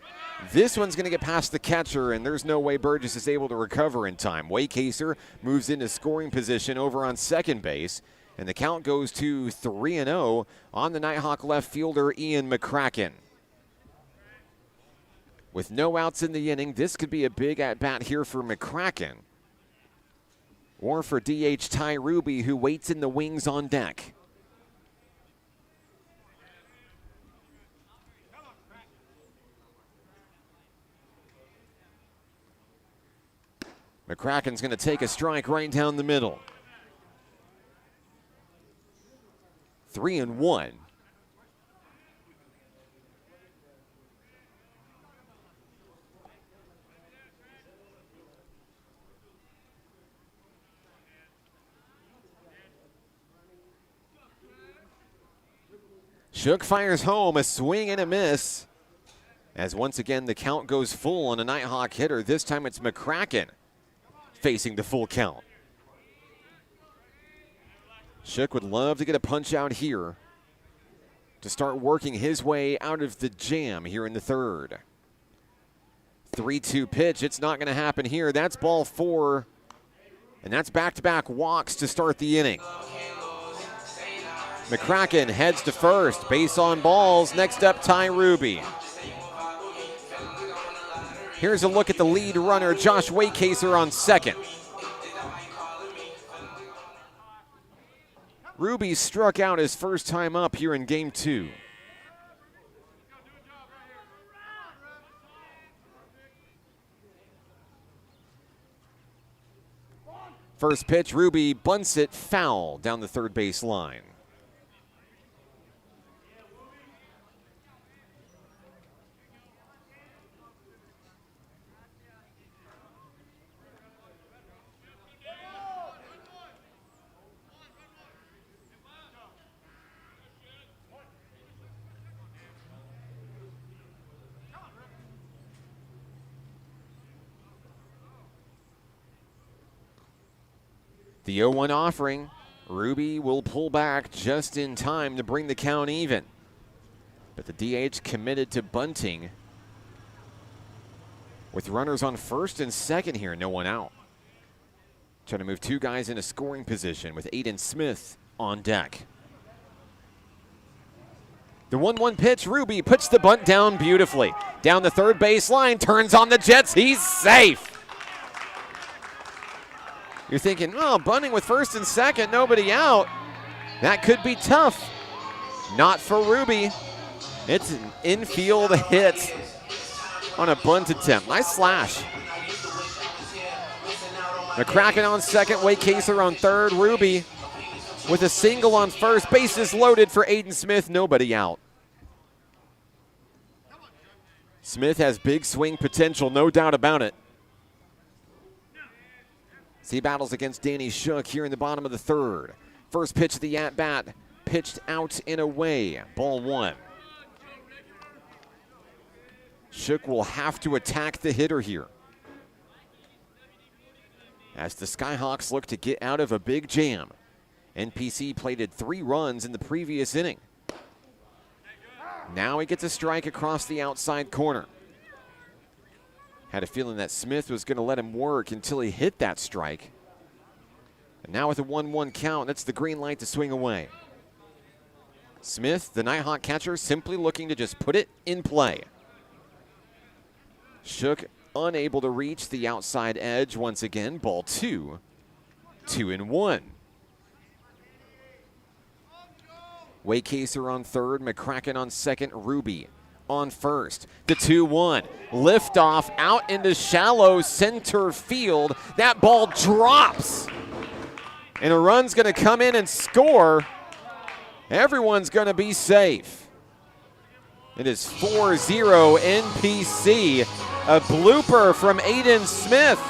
This one's going to get past the catcher, and there's no way Burgess is able to recover in time. Waycaser moves into scoring position over on second base, and the count goes to 3-0 on the Nighthawk left fielder, Ian McCracken. With no outs in the inning, this could be a big at-bat here for McCracken. Or for DH Ty Ruby, who waits in the wings on deck. McCracken's going to take a strike right down the middle. 3-1. Shook fires home, a swing and a miss. As once again the count goes full on a Nighthawk hitter. This time it's McCracken facing the full count. Shook would love to get a punch out here to start working his way out of the jam here in the third. 3-2 pitch. It's not going to happen here. That's ball 4. And that's back-to-back walks to start the inning. McCracken heads to first. Base on balls. Next up, Ty Ruby. Here's a look at the lead runner, Josh Waycaser, on second. Ruby struck out his first time up here in game 2. First pitch, Ruby bunts it foul down the third base line. The 0-1 offering. Ruby will pull back just in time to bring the count even. But the DH committed to bunting with runners on first and second here, no one out. Trying to move 2 guys into scoring position with Aiden Smith on deck. The 1-1 pitch, Ruby puts the bunt down beautifully. Down the third base line, turns on the Jets, he's safe. You're thinking, well, bunting with first and second, nobody out. That could be tough. Not for Ruby. It's an infield hit on a bunt attempt. Nice slash. McCracken on second, Waycaser on third. Ruby with a single on first. Bases loaded for Aiden Smith, nobody out. Smith has big swing potential, no doubt about it. He battles against Danny Shook here in the bottom of the third. First pitch of the at-bat, pitched out and away. Ball 1. Shook will have to attack the hitter here, as the Skyhawks look to get out of a big jam. NPC plated 3 runs in the previous inning. Now he gets a strike across the outside corner. Had a feeling that Smith was going to let him work until he hit that strike. And now with a 1-1 count, that's the green light to swing away. Smith, the Nighthawk catcher, simply looking to just put it in play. Shook unable to reach the outside edge once again. Ball 2, 2-1. Waycaser on third, McCracken on second, Ruby on first. The 2-1. Liftoff out into shallow center field. That ball drops. And a run's going to come in and score. Everyone's going to be safe. It is 4-0 NPC. A blooper from Aiden Smith.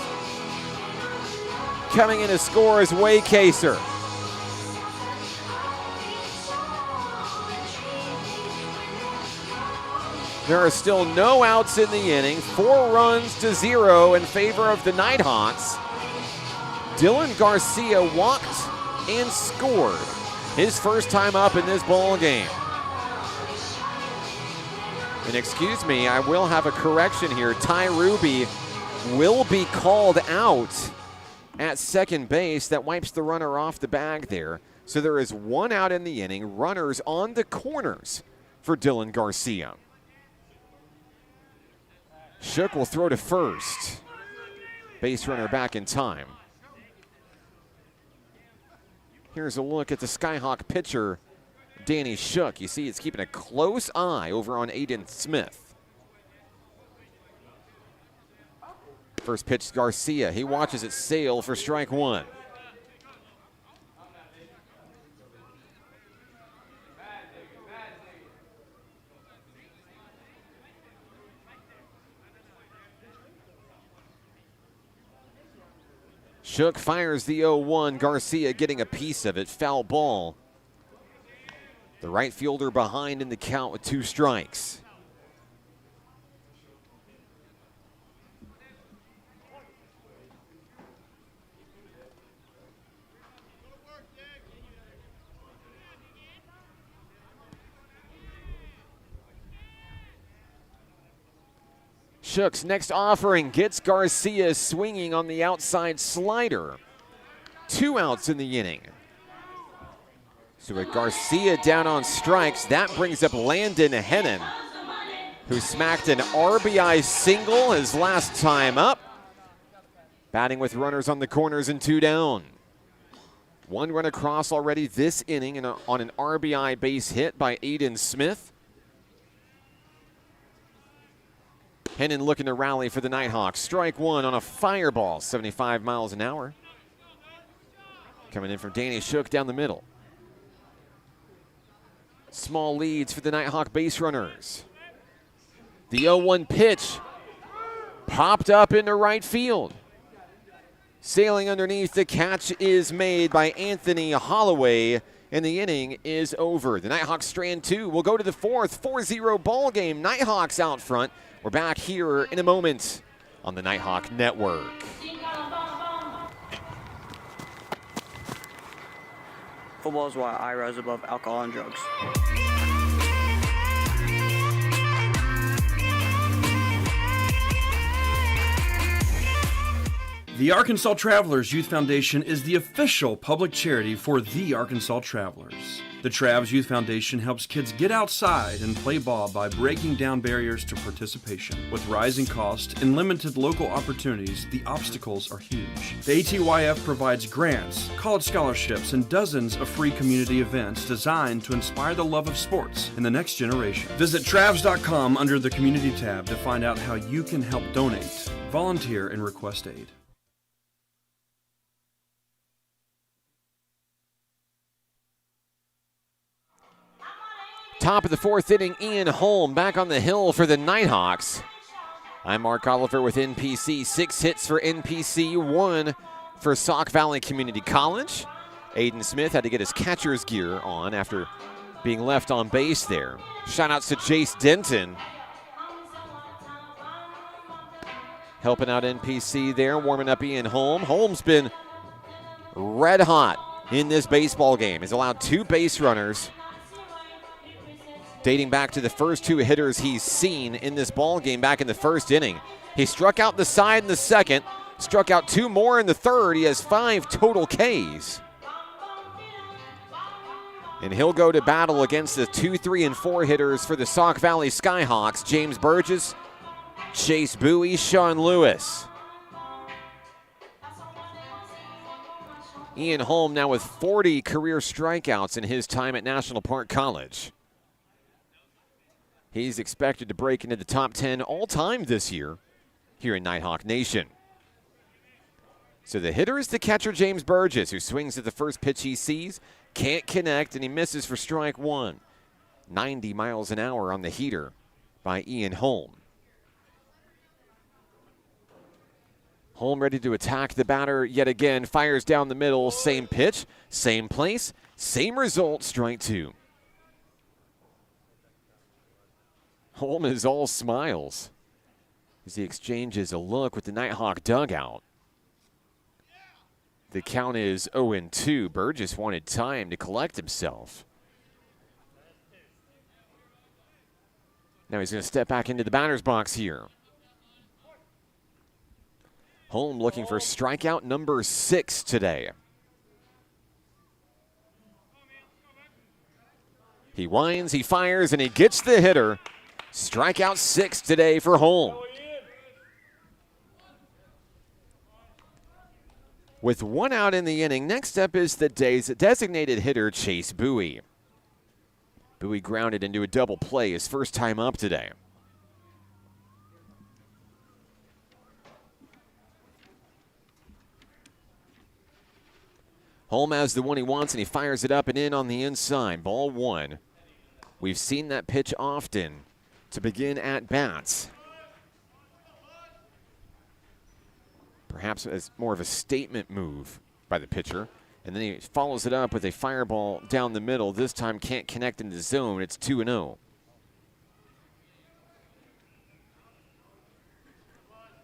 Coming in to score is Waycaser. There are still no outs in the inning. 4 runs to 0 in favor of the Nighthawks. Dylan Garcia walked and scored his first time up in this ball game. And excuse me, I will have a correction here. Ty Ruby will be called out at second base. That wipes the runner off the bag there. So there is 1 out in the inning. Runners on the corners for Dylan Garcia. Shook will throw to first. Base runner back in time. Here's a look at the Skyhawk pitcher, Danny Shook. You see it's keeping a close eye over on Aiden Smith. First pitch, Garcia. He watches it sail for strike 1. Shook fires the 0-1. Garcia getting a piece of it. Foul ball. The right fielder behind in the count with 2 strikes. Shook's next offering gets Garcia swinging on the outside slider. 2 outs in the inning. So with Garcia down on strikes, that brings up Landon Hennon, who smacked an RBI single his last time up. Batting with runners on the corners and 2 down. 1 run across already this inning and on an RBI base hit by Aiden Smith. Hennon looking to rally for the Nighthawks. Strike 1 on a fireball, 75 miles an hour. Coming in from Danny Shook down the middle. Small leads for the Nighthawk base runners. The 0-1 pitch popped up into right field. Sailing underneath, the catch is made by Anthony Holloway, and the inning is over. The Nighthawks strand 2 will go to the 4th, 4-0 ball game. Nighthawks out front. We're back here in a moment on the Nighthawk Network. Football is why I rise above alcohol and drugs. The Arkansas Travelers Youth Foundation is the official public charity for the Arkansas Travelers. The Travs Youth Foundation helps kids get outside and play ball by breaking down barriers to participation. With rising costs and limited local opportunities, the obstacles are huge. The ATYF provides grants, college scholarships, and dozens of free community events designed to inspire the love of sports in the next generation. Visit Travs.com under the Community tab to find out how you can help donate, volunteer, and request aid. Top of the 4th inning, Ian Holm back on the hill for the Nighthawks. I'm Mark Oliver with NPC. 6 hits for NPC, 1 for Sauk Valley Community College. Aiden Smith had to get his catcher's gear on after being left on base there. Shout-outs to Jace Denton. Helping out NPC there, warming up Ian Holm. Holm's been red hot in this baseball game. He's allowed 2 base runners, dating back to the first 2 hitters he's seen in this ball game back in the 1st inning. He struck out the side in the 2nd, struck out 2 more in the 3rd. He has 5 total Ks. And he'll go to battle against the 2, 3, and 4 hitters for the Sauk Valley Skyhawks. James Burgess, Chase Bowie, Sean Lewis. Ian Holm now with 40 career strikeouts in his time at National Park College. He's expected to break into the top 10 all-time this year here in Nighthawk Nation. So the hitter is the catcher, James Burgess, who swings at the first pitch he sees, can't connect, and he misses for strike 1. 90 miles an hour on the heater by Ian Holm. Holm ready to attack the batter yet again, fires down the middle, same pitch, same place, same result, strike 2. Holm is all smiles as he exchanges a look with the Nighthawk dugout. The count is 0-2. Burgess wanted time to collect himself. Now he's going to step back into the batter's box here. Holm looking for strikeout number 6 today. He winds, he fires, and he gets the hitter. Strikeout 6 today for Holm. With 1 out in the inning, next up is the day's designated hitter, Chase Bowie. Bowie grounded into a double play his first time up today. Holm has the one he wants, and he fires it up and in on the inside. Ball 1. We've seen that pitch often to begin at bats. Perhaps as more of a statement move by the pitcher. And then he follows it up with a fireball down the middle. This time can't connect in the zone. It's 2-0.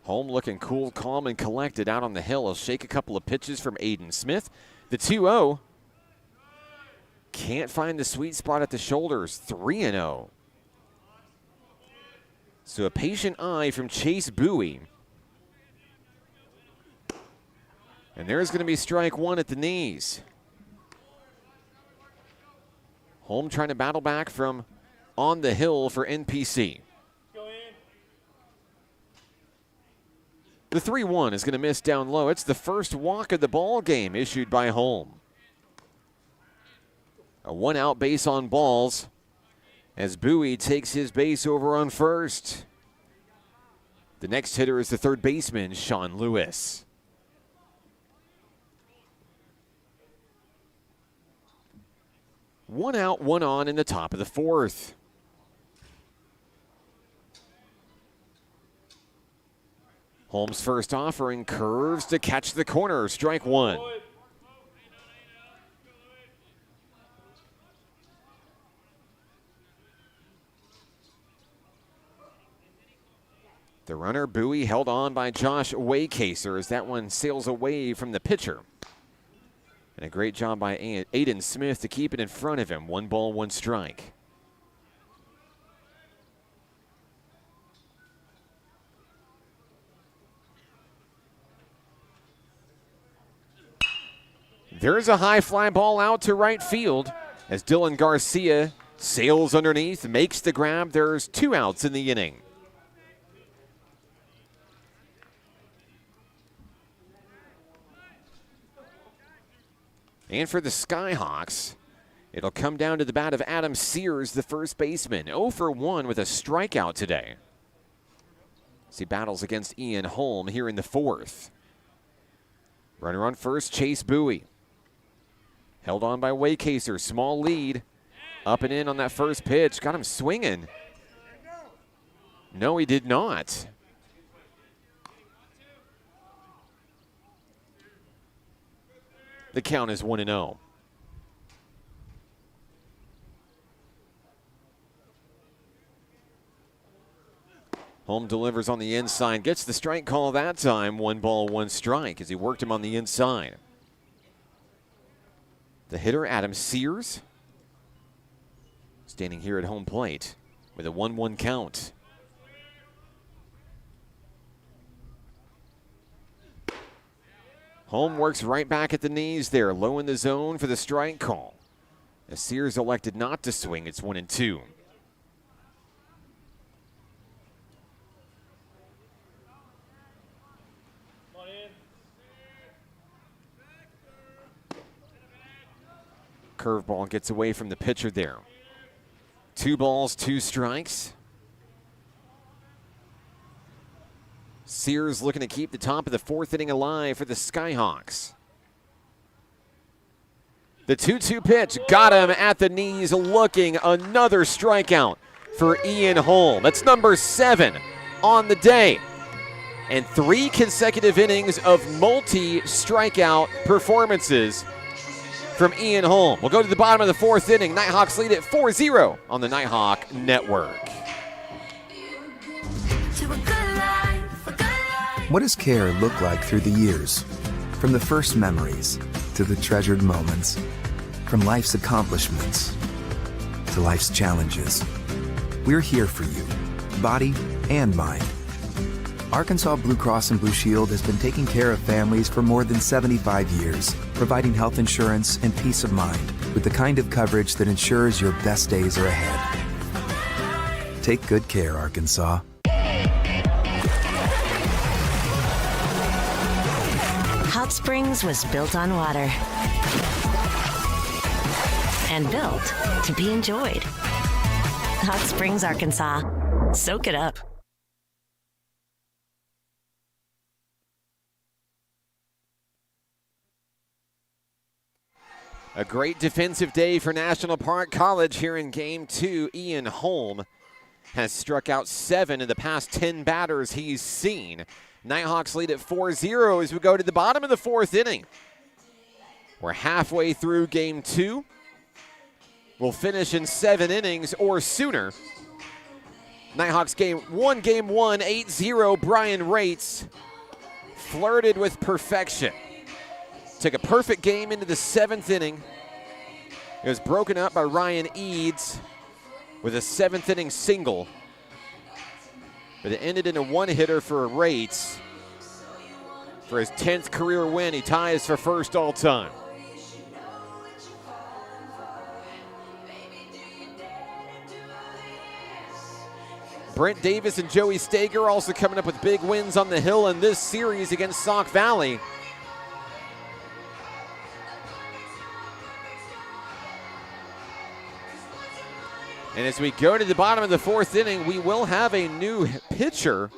Holm looking cool, calm, and collected out on the hill. He'll shake a couple of pitches from Aiden Smith. The 2-0. Can't find the sweet spot at the shoulders. 3-0. So a patient eye from Chase Bowie. And there's going to be strike one at the knees. Holm trying to battle back from on the hill for NPC. The 3-1 is going to miss down low. It's the first walk of the ball game issued by Holm. A 1-out base on balls as Bowie takes his base over on first. The next hitter is the third baseman, Sean Lewis. One out, one on in the top of the fourth. Holm's first offering curves to catch the corner, strike one. The runner, Bowie, held on by Josh Waycaser as that one sails away from the pitcher. And a great job by Aiden Smith to keep it in front of him. 1 ball, 1 strike. There's a high fly ball out to right field as Dylan Garcia sails underneath, makes the grab. There's 2 outs in the inning. And for the Skyhawks, it'll come down to the bat of Adam Sears, the first baseman. 0 for 1 with a strikeout today. As he battles against Ian Holm here in the fourth. Runner on first, Chase Bowie. Held on by Waycaser, small lead. Up and in on that first pitch, got him swinging. No, he did not. The count is 1-0. Holm delivers on the inside, gets the strike call that time. 1 ball, 1 strike as he worked him on the inside. The hitter, Adam Sears, standing here at home plate with a 1-1 count. Holm works right back at the knees there, low in the zone for the strike call. As Sears elected not to swing, it's 1-2. Curveball gets away from the pitcher there. 2 balls, 2 strikes. Sears looking to keep the top of the fourth inning alive for the Skyhawks. The 2-2 pitch got him at the knees, looking. Another strikeout for Ian Holm. That's number 7 on the day. And 3 consecutive innings of multi-strikeout performances from Ian Holm. We'll go to the bottom of the fourth inning. Nighthawks lead at 4-0 on the Nighthawk Network. What does care look like through the years? From the first memories to the treasured moments, from life's accomplishments to life's challenges. We're here for you, body and mind. Arkansas Blue Cross and Blue Shield has been taking care of families for more than 75 years, providing health insurance and peace of mind with the kind of coverage that ensures your best days are ahead. Take good care, Arkansas. Hot Springs was built on water and built to be enjoyed. Hot Springs, Arkansas. Soak it up. A great defensive day for National Park College here in Game 2. Ian Holm has struck out 7 in the past 10 batters he's seen. Nighthawks lead at 4-0 as we go to the bottom of the fourth inning. We're halfway through Game 2. We'll finish in 7 innings or sooner. Nighthawks game 1, 8-0. Brian Rates flirted with perfection. Took a perfect game into the 7th inning. It was broken up by Ryan Eads with a 7th inning single. But it ended in a one-hitter for Rates. For his 10th career win, he ties for first all-time. Brent Davis and Joey Stager also coming up with big wins on the hill in this series against Sauk Valley. And as we go to the bottom of the fourth inning, we will have a new pitcher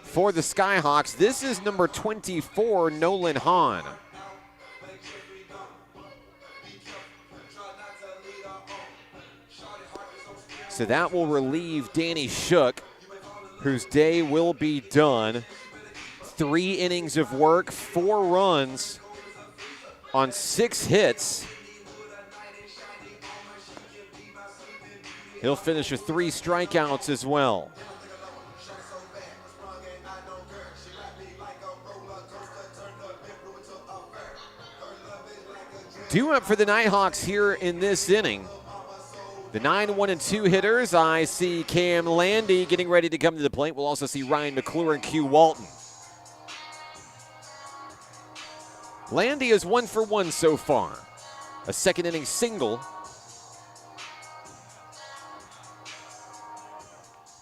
for the Skyhawks. This is number 24, Nolan Hahn. So that will relieve Danny Shook, whose day will be done. 3 innings of work, 4 runs on 6 hits. He'll finish with 3 strikeouts as well. Due up for the Nighthawks here in this inning. The 9-1-2 hitters, I see Cam Landy getting ready to come to the plate. We'll also see Ryan McClure and Q Walton. Landy is 1 for 1 so far. A second inning single.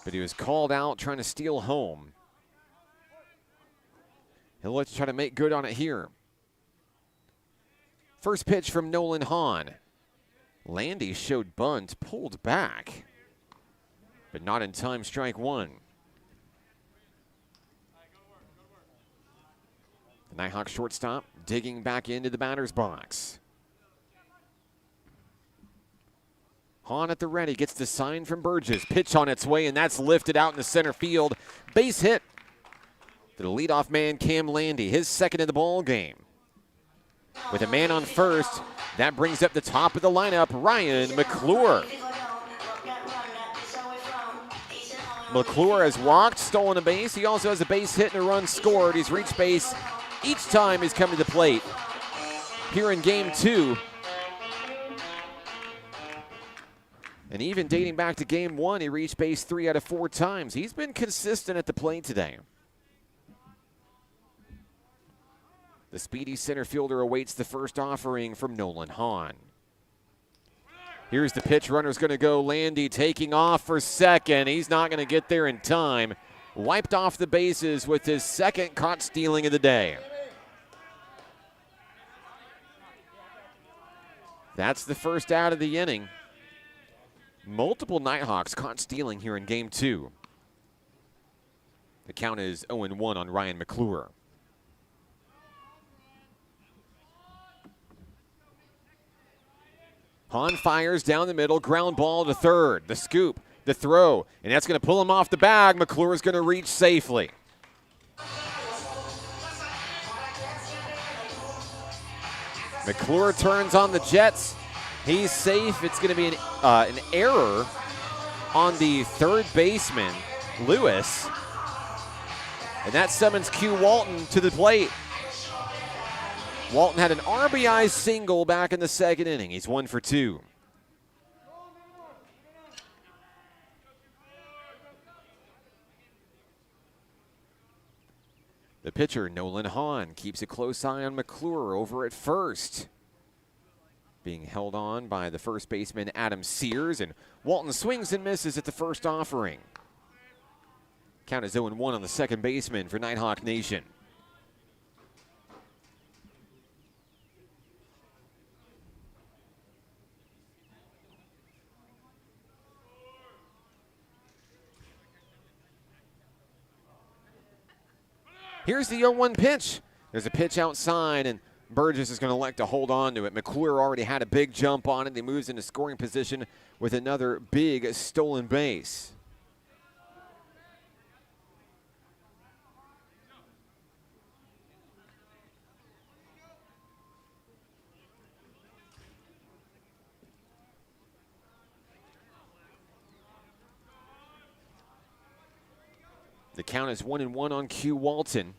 But he was called out trying to steal home. He'll let's try to make good on it here. First pitch from Nolan Hahn. Landy showed bunt, pulled back, but not in time, strike 1. The Nighthawks shortstop digging back into the batter's box. Hahn at the ready, gets the sign from Burgess. Pitch on its way, and that's lifted out into center field. Base hit to the leadoff man, Cam Landy, his second of the ball game. With a man on first, that brings up the top of the lineup, Ryan McClure. McClure has walked, stolen a base. He also has a base hit and a run scored. He's reached base each time he's come to the plate. Here in game 2. And even dating back to game 1, he reached base 3 out of 4 times. He's been consistent at the plate today. The speedy center fielder awaits the first offering from Nolan Hahn. Here's the pitch. Runner's going to go. Landy taking off for second. He's not going to get there in time. Wiped off the bases with his second caught stealing of the day. That's the first out of the inning. Multiple Nighthawks caught stealing here in game 2. The count is 0-1 on Ryan McClure. Hahn fires down the middle, ground ball to third. The scoop, the throw, and that's going to pull him off the bag. McClure is going to reach safely. McClure turns on the Jets. He's safe. It's going to be an error on the third baseman, Lewis. And that summons Q Walton to the plate. Walton had an RBI single back in the second inning. He's 1 for 2. The pitcher, Nolan Hahn, keeps a close eye on McClure over at first. Being held on by the first baseman, Adam Sears, and Walton swings and misses at the first offering. Count is 0-1 on the second baseman for Nighthawk Nation. Here's the 0-1 pitch. There's a pitch outside, and Burgess is going to elect to hold on to it. McClure already had a big jump on it. He moves into scoring position with another big stolen base. The count is 1-1 on Q Walton.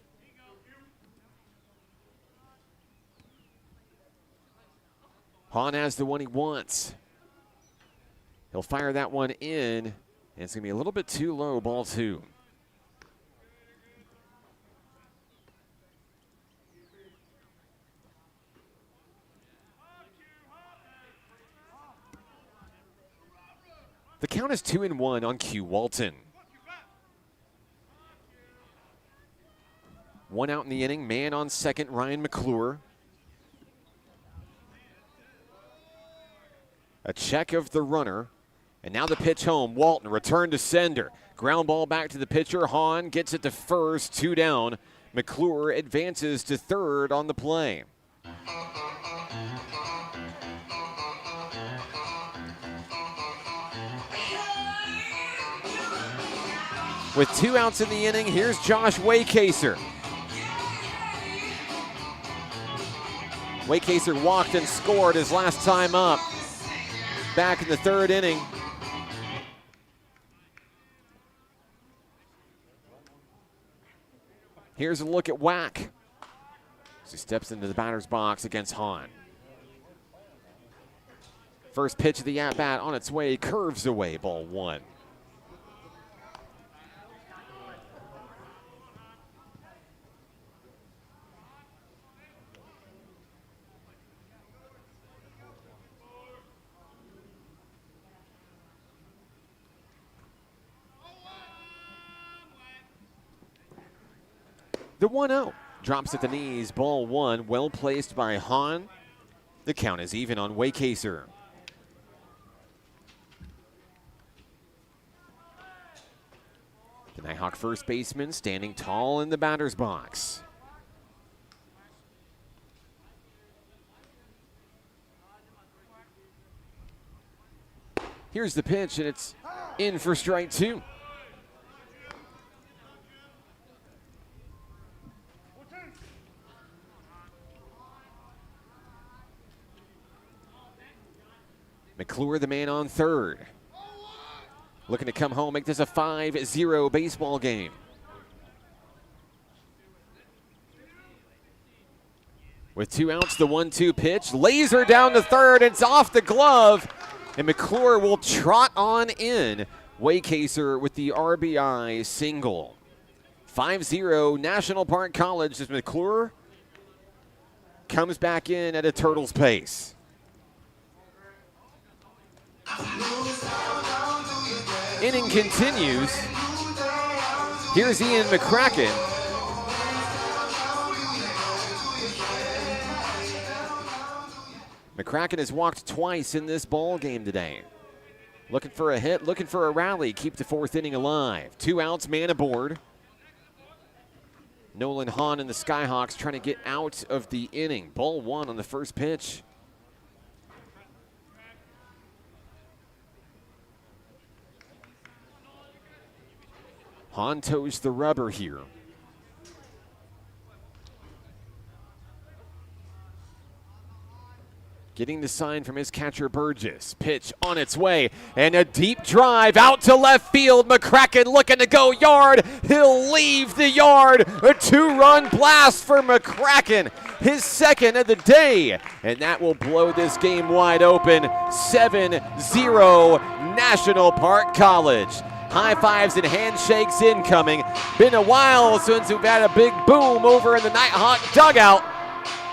Hahn has the one he wants. He'll fire that one in, And it's going to be a little bit too low, ball 2. The count is 2-1 on Q Walton. 1 out in the inning, man on second, Ryan McClure. A check of the runner, and now the pitch home. Walton, return to sender. Ground ball back to the pitcher. Hahn gets it to first, 2 down. McClure advances to third on the play. With 2 outs in the inning, here's Josh Waycaser. Waycaser walked and scored his last time up back in the 3rd inning. Here's a look at Wack as he steps into the batter's box against Hahn. First pitch of the at-bat on its way, curves away, ball 1. The 1-0 drops at the knees, ball 1, well placed by Hahn. The count is even on Waycaser. The Nighthawk first baseman standing tall in the batter's box. Here's the pitch, and it's in for strike 2. McClure, the man on third. Looking to come home, make this a 5-0 baseball game. With 2 outs, the 1-2 pitch. Laser down to third, it's off the glove. And McClure will trot on in. Waycaser with the RBI single. 5-0 National Park College as McClure comes back in at a turtle's pace. Inning continues. Here's Ian McCracken. McCracken has walked twice in this ball game today. Looking for a hit, looking for a rally, keep the 4th inning alive. 2 outs, man aboard. Nolan Hahn and the Skyhawks trying to get out of the inning. Ball 1 on the first pitch. Hahn toes the rubber here. Getting the sign from his catcher Burgess. Pitch on its way, and a deep drive out to left field. McCracken looking to go yard. He'll leave the yard. A 2-run blast for McCracken, his 2nd of the day. And that will blow this game wide open. 7-0 National Park College. High fives and handshakes incoming. Been a while since we've had a big boom over in the Nighthawk dugout.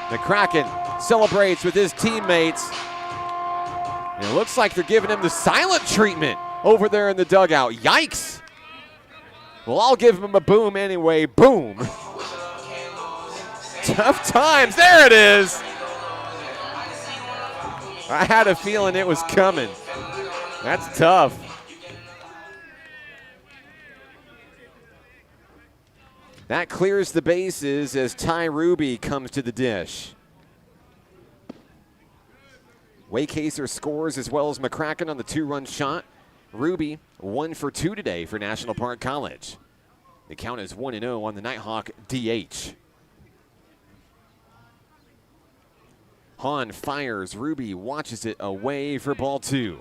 McCracken celebrates with his teammates. And it looks like they're giving him the silent treatment over there in the dugout. Yikes. Well, I'll give him a boom anyway. Boom. Tough times. There it is. I had a feeling it was coming. That's tough. That clears the bases as Ty Ruby comes to the dish. Waycaser scores as well as McCracken on the 2-run shot. Ruby 1 for 2 today for National Park College. The count is 1-0 on the Nighthawk DH. Hahn fires. Ruby watches it away for ball 2.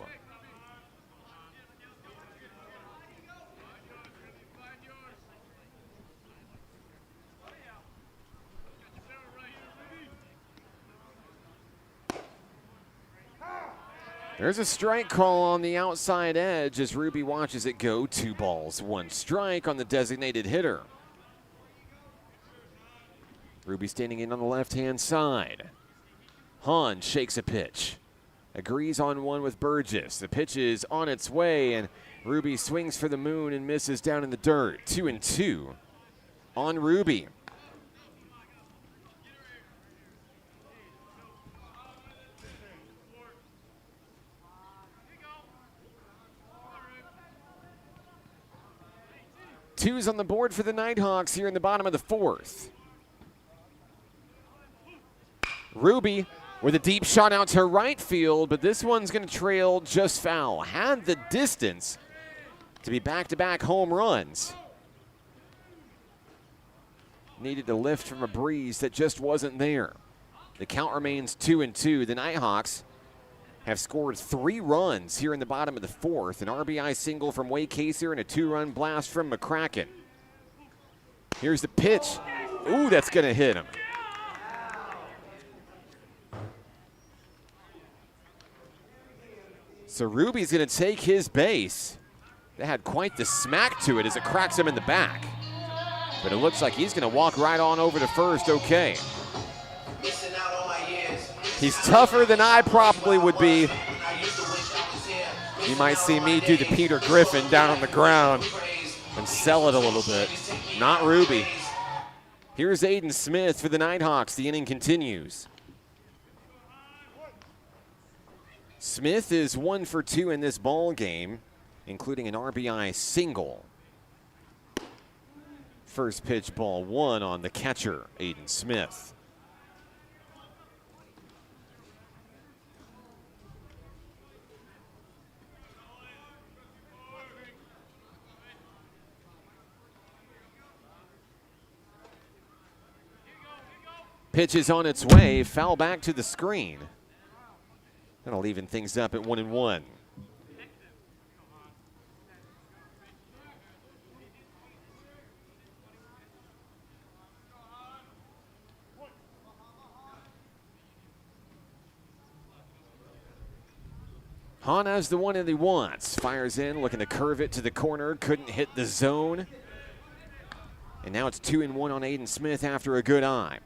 There's a strike call on the outside edge as Ruby watches it go. 2 balls, 1 strike on the designated hitter. Ruby standing in on the left-hand side. Hahn shakes a pitch. Agrees on one with Burgess. The pitch is on its way, and Ruby swings for the moon and misses down in the dirt. 2-2 on Ruby. Twos on the board for the Nighthawks here in the bottom of the 4th. Ruby with a deep shot out to right field, but this one's going to trail just foul. Had the distance to be back-to-back home runs. Needed to lift from a breeze that just wasn't there. The count remains 2-2. The Nighthawks have scored 3 runs here in the bottom of the 4th. An RBI single from Wade Kaser and a 2-run blast from McCracken. Here's the pitch. Ooh, that's going to hit him. So Ruby's going to take his base. That had quite the smack to it as it cracks him in the back. But it looks like he's going to walk right on over to first. Okay. He's tougher than I probably would be. You might see me do the Peter Griffin down on the ground and sell it a little bit. Not Ruby. Here's Aiden Smith for the Nighthawks. The inning continues. Smith is 1 for 2 in this ball game, including an RBI single. First pitch, ball 1 on the catcher, Aiden Smith. Pitch is on its way, foul back to the screen. That'll even things up at 1-1. Hahn has the one that he wants. Fires in, looking to curve it to the corner. Couldn't hit the zone. And now it's 2-1 on Aiden Smith after a good eye.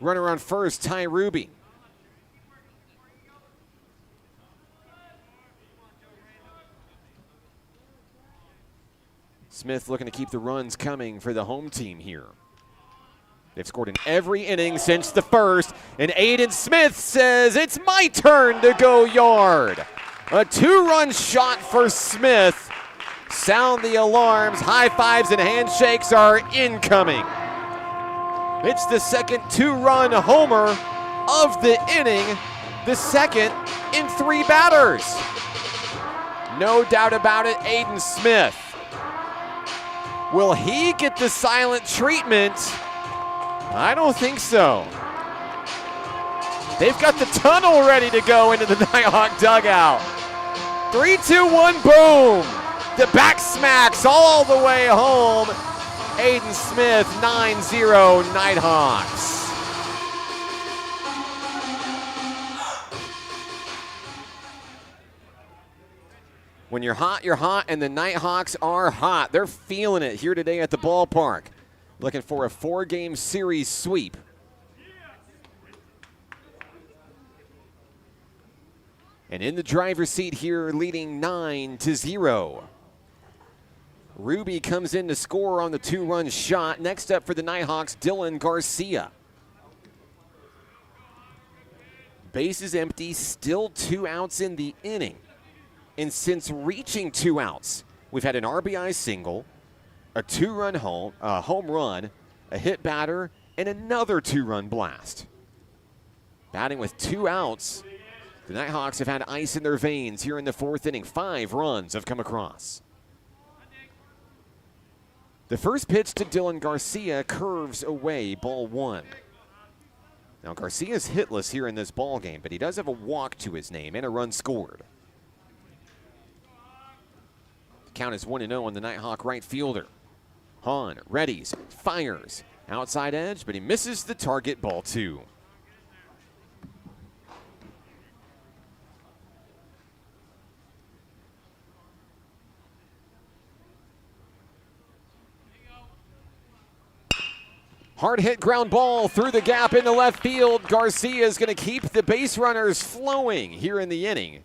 Runner on first, Ty Ruby. Smith looking to keep the runs coming for the home team here. They've scored in every inning since the first, and Aiden Smith says, it's my turn to go yard. A 2-run shot for Smith. Sound the alarms. High fives and handshakes are incoming. It's the second 2-run homer of the inning, the second in 3 batters. No doubt about it, Aiden Smith. Will he get the silent treatment? I don't think so. They've got the tunnel ready to go into the Nighthawk dugout. 3-2-1, boom. The back smacks all the way home. Aiden Smith, 9-0 Nighthawks. When you're hot, and the Nighthawks are hot. They're feeling it here today at the ballpark. Looking for a 4-game series sweep. And in the driver's seat here, leading 9-0. Ruby comes in to score on the 2-run shot. Next up for the Nighthawks, Dylan Garcia. Base is empty, still 2 outs in the inning. And since reaching 2 outs, we've had an RBI single, a 2-run home run, a hit batter, and another 2-run blast. Batting with 2 outs, the Nighthawks have had ice in their veins here in the 4th inning. 5 runs have come across. The first pitch to Dylan Garcia curves away, ball 1. Now Garcia's hitless here in this ball game, but he does have a walk to his name and a run scored. The count is 1-0 on the Nighthawk right fielder. Hahn readies, fires, outside edge, but he misses the target, ball 2. Hard hit ground ball through the gap into left field. Garcia is going to keep the base runners flowing here in the inning.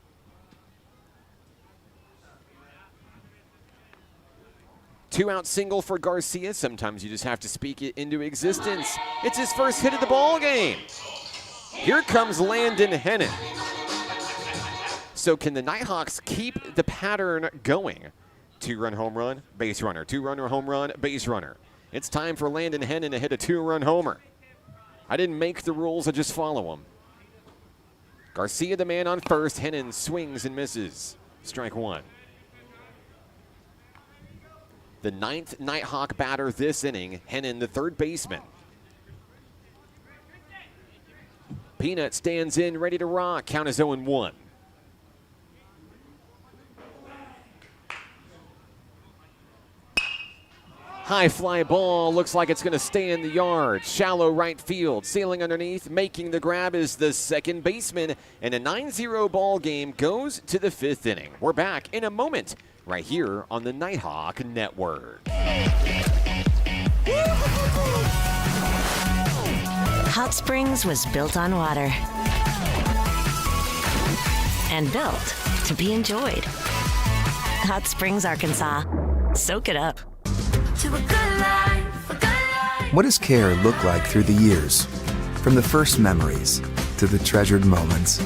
Two-out single for Garcia. Sometimes you just have to speak it into existence. It's his first hit of the ball game. Here comes Landon Hennon. So can the Nighthawks keep the pattern going? Two-run home run, base runner. Two-run home run, base runner. It's time for Landon Hennon to hit a two-run homer. I didn't make the rules, I just follow them. Garcia the man on first. Hennon swings and misses. Strike one. The 9th Nighthawk batter this inning, Hennon, the third baseman. Peanut stands in, ready to rock. Count is 0-1. High fly ball, looks like it's going to stay in the yard. Shallow right field, sailing underneath, making the grab is the second baseman, and a 9-0 ball game goes to the 5th inning. We're back in a moment, right here on the Nighthawk Network. Hot Springs was built on water and built to be enjoyed. Hot Springs, Arkansas. Soak it up. What does care look like through the years? From the first memories to the treasured moments.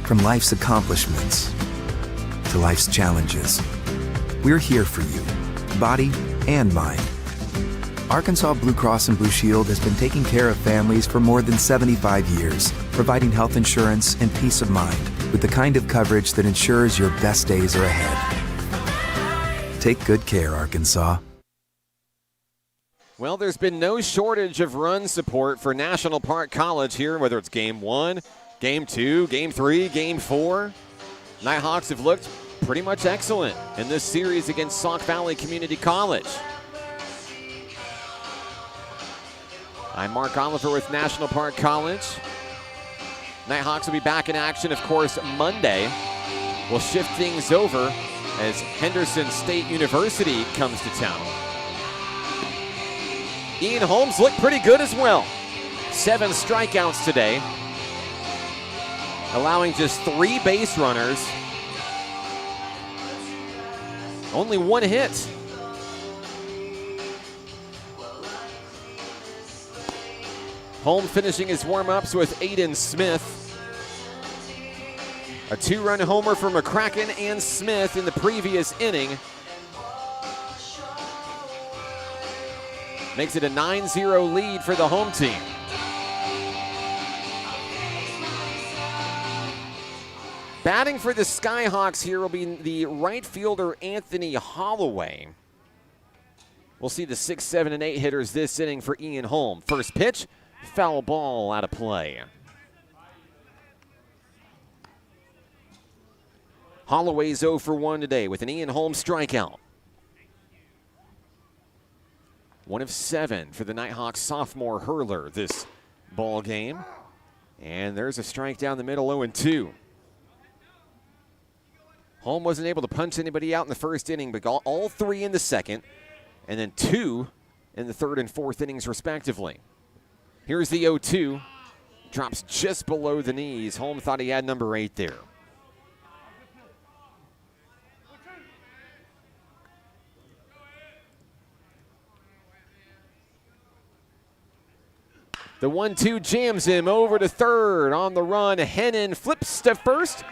From life's accomplishments to life's challenges. We're here for you, body and mind. Arkansas Blue Cross and Blue Shield has been taking care of families for more than 75 years, providing health insurance and peace of mind with the kind of coverage that ensures your best days are ahead. Take good care, Arkansas. Well, there's been no shortage of run support for National Park College here, whether it's Game 1, Game 2, Game 3, Game 4. Nighthawks have looked pretty much excellent in this series against Sauk Valley Community College. I'm Mark Oliver with National Park College. Nighthawks will be back in action, of course, Monday. We'll shift things over as Henderson State University comes to town. Ian Holmes looked pretty good as well. 7 strikeouts today, allowing just 3 base runners. Only 1 hit. Holmes finishing his warm-ups with Aiden Smith. A 2-run homer for McCracken and Smith in the previous inning. Makes it a 9-0 lead for the home team. Batting for the Skyhawks here will be the right fielder Anthony Holloway. We'll see the 6, 7, and 8 hitters this inning for Ian Holm. First pitch, foul ball out of play. Holloway's 0 for 1 today with an Ian Holm strikeout. 1 of 7 for the Nighthawks sophomore hurler this ball game. And there's a strike down the middle, 0-2. Holm wasn't able to punch anybody out in the first inning, but got all 3 in the second, and then 2 in the third and fourth innings, respectively. Here's the 0-2. Drops just below the knees. Holm thought he had number 8 there. The 1-2 jams him over to third. On the run, Hennon flips to first.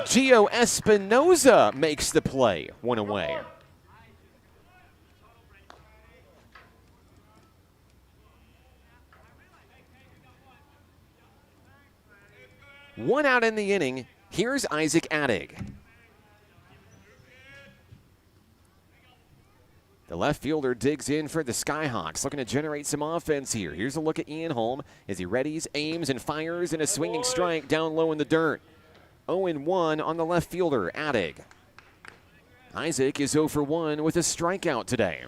Gio Espinoza makes the play. 1 away. One out in the inning. Here's Isaac Addig. The left fielder digs in for the Skyhawks, looking to generate some offense here. Here's a look at Ian Holm as he readies, aims, and fires in a swinging strike down low in the dirt. 0-1 on the left fielder, Addig. Isaac is 0 for 1 with a strikeout today.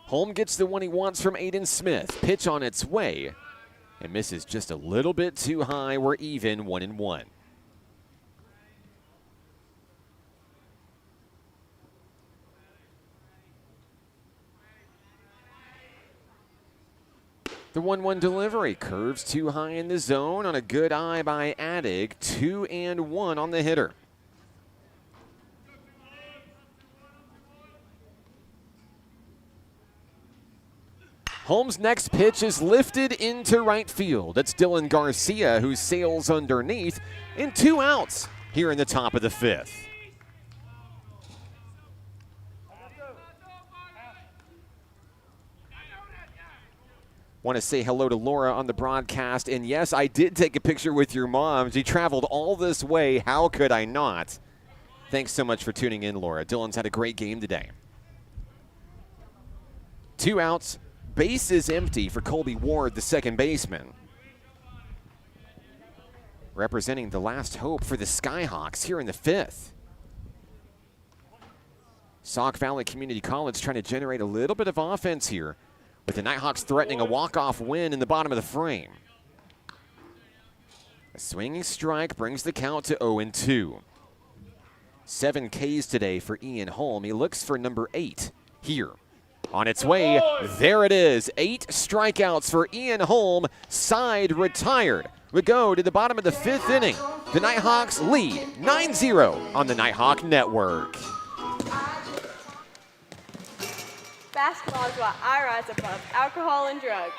Holm gets the one he wants from Aiden Smith. Pitch on its way. And misses just a little bit too high. We're even, 1-1. The 1-1 delivery curves too high in the zone on a good eye by Addig. 2-1 on the hitter. Holmes' next pitch is lifted into right field. It's Dylan Garcia who sails underneath, and 2 outs here in the top of the 5th. Want to say hello to Laura on the broadcast. And yes, I did take a picture with your mom. She traveled all this way. How could I not? Thanks so much for tuning in, Laura. Dylan's had a great game today. 2 outs. Base is empty for Colby Ward, the second baseman. Representing the last hope for the Skyhawks here in the 5th. Sauk Valley Community College trying to generate a little bit of offense here, with the Nighthawks threatening a walk-off win in the bottom of the frame. A swinging strike brings the count to 0-2. 7 Ks today for Ian Holm. He looks for number 8 here. On its way, there it is. 8 strikeouts for Ian Holm. Side retired. We go to the bottom of the 5th inning. The Nighthawks lead 9-0 on the Nighthawk Network. Basketball is why I rise above alcohol and drugs.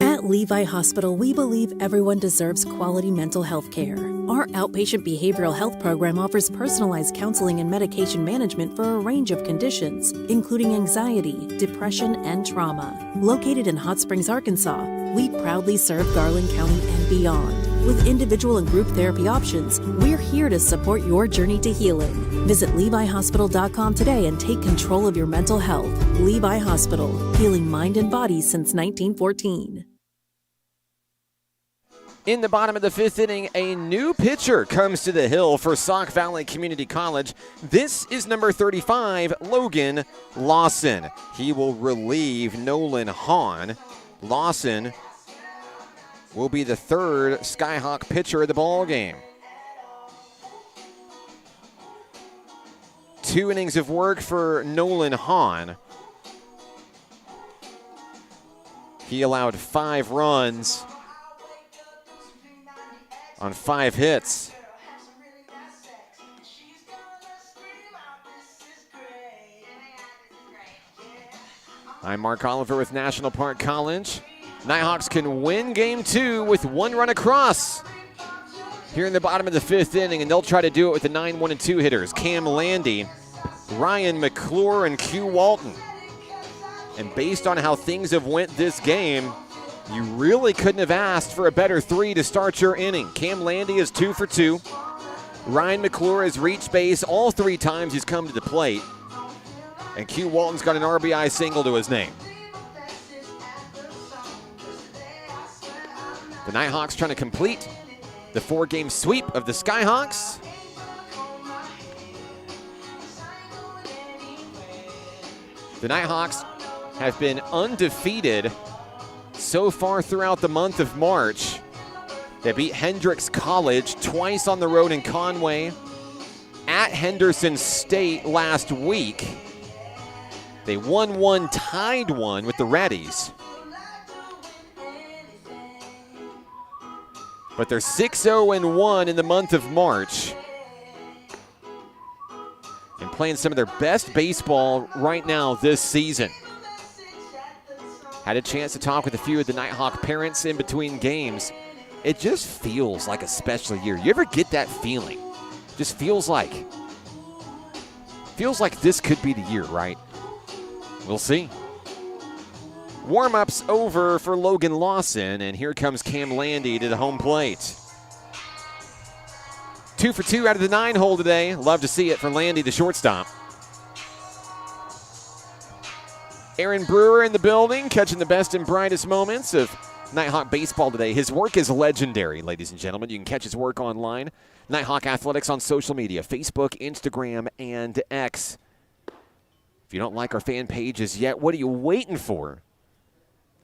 At Levi Hospital, we believe everyone deserves quality mental health care. Our outpatient behavioral health program offers personalized counseling and medication management for a range of conditions, including anxiety, depression, and trauma. Located in Hot Springs, Arkansas, we proudly serve Garland County and beyond. With individual and group therapy options, we're here to support your journey to healing. Visit LeviHospital.com today and take control of your mental health. Levi Hospital, healing mind and body since 1914. In the bottom of the 5th inning, a new pitcher comes to the hill for Sauk Valley Community College. This is number 35, Logan Lawson. He will relieve Nolan Hahn. Lawson will be the 3rd Skyhawk pitcher of the ballgame. 2 innings of work for Nolan Hahn. He allowed 5 runs on 5 hits. I'm Mark Oliver with National Park College. Nighthawks can win game 2 with 1 run across here in the bottom of the 5th inning, and they'll try to do it with the 9-1 and 2 hitters. Cam Landy, Ryan McClure, and Q Walton. And based on how things have went this game, you really couldn't have asked for a better 3 to start your inning. Cam Landy is 2 for 2. Ryan McClure has reached base all 3 times he's come to the plate. And Q Walton's got an RBI single to his name. The Nighthawks trying to complete the 4-game sweep of the Skyhawks. The Nighthawks have been undefeated so far throughout the month of March. They beat Hendrix College twice on the road in Conway, at Henderson State last week. They won 1, tied 1 with the Reddies. But they're 6-0-1 in the month of March, and playing some of their best baseball right now this season. Had a chance to talk with a few of the Nighthawk parents in between games. It just feels like a special year. You ever get that feeling? Just feels like this could be the year, right? We'll see. Warm-ups over for Logan Lawson, and here comes Cam Landy to the home plate. 2 for 2 out of the 9 hole today. Love to see it for Landy, the shortstop. Aaron Brewer in the building, catching the best and brightest moments of Nighthawk baseball today. His work is legendary, ladies and gentlemen. You can catch his work online. Nighthawk Athletics on social media, Facebook, Instagram, and X. If you don't like our fan pages yet, what are you waiting for?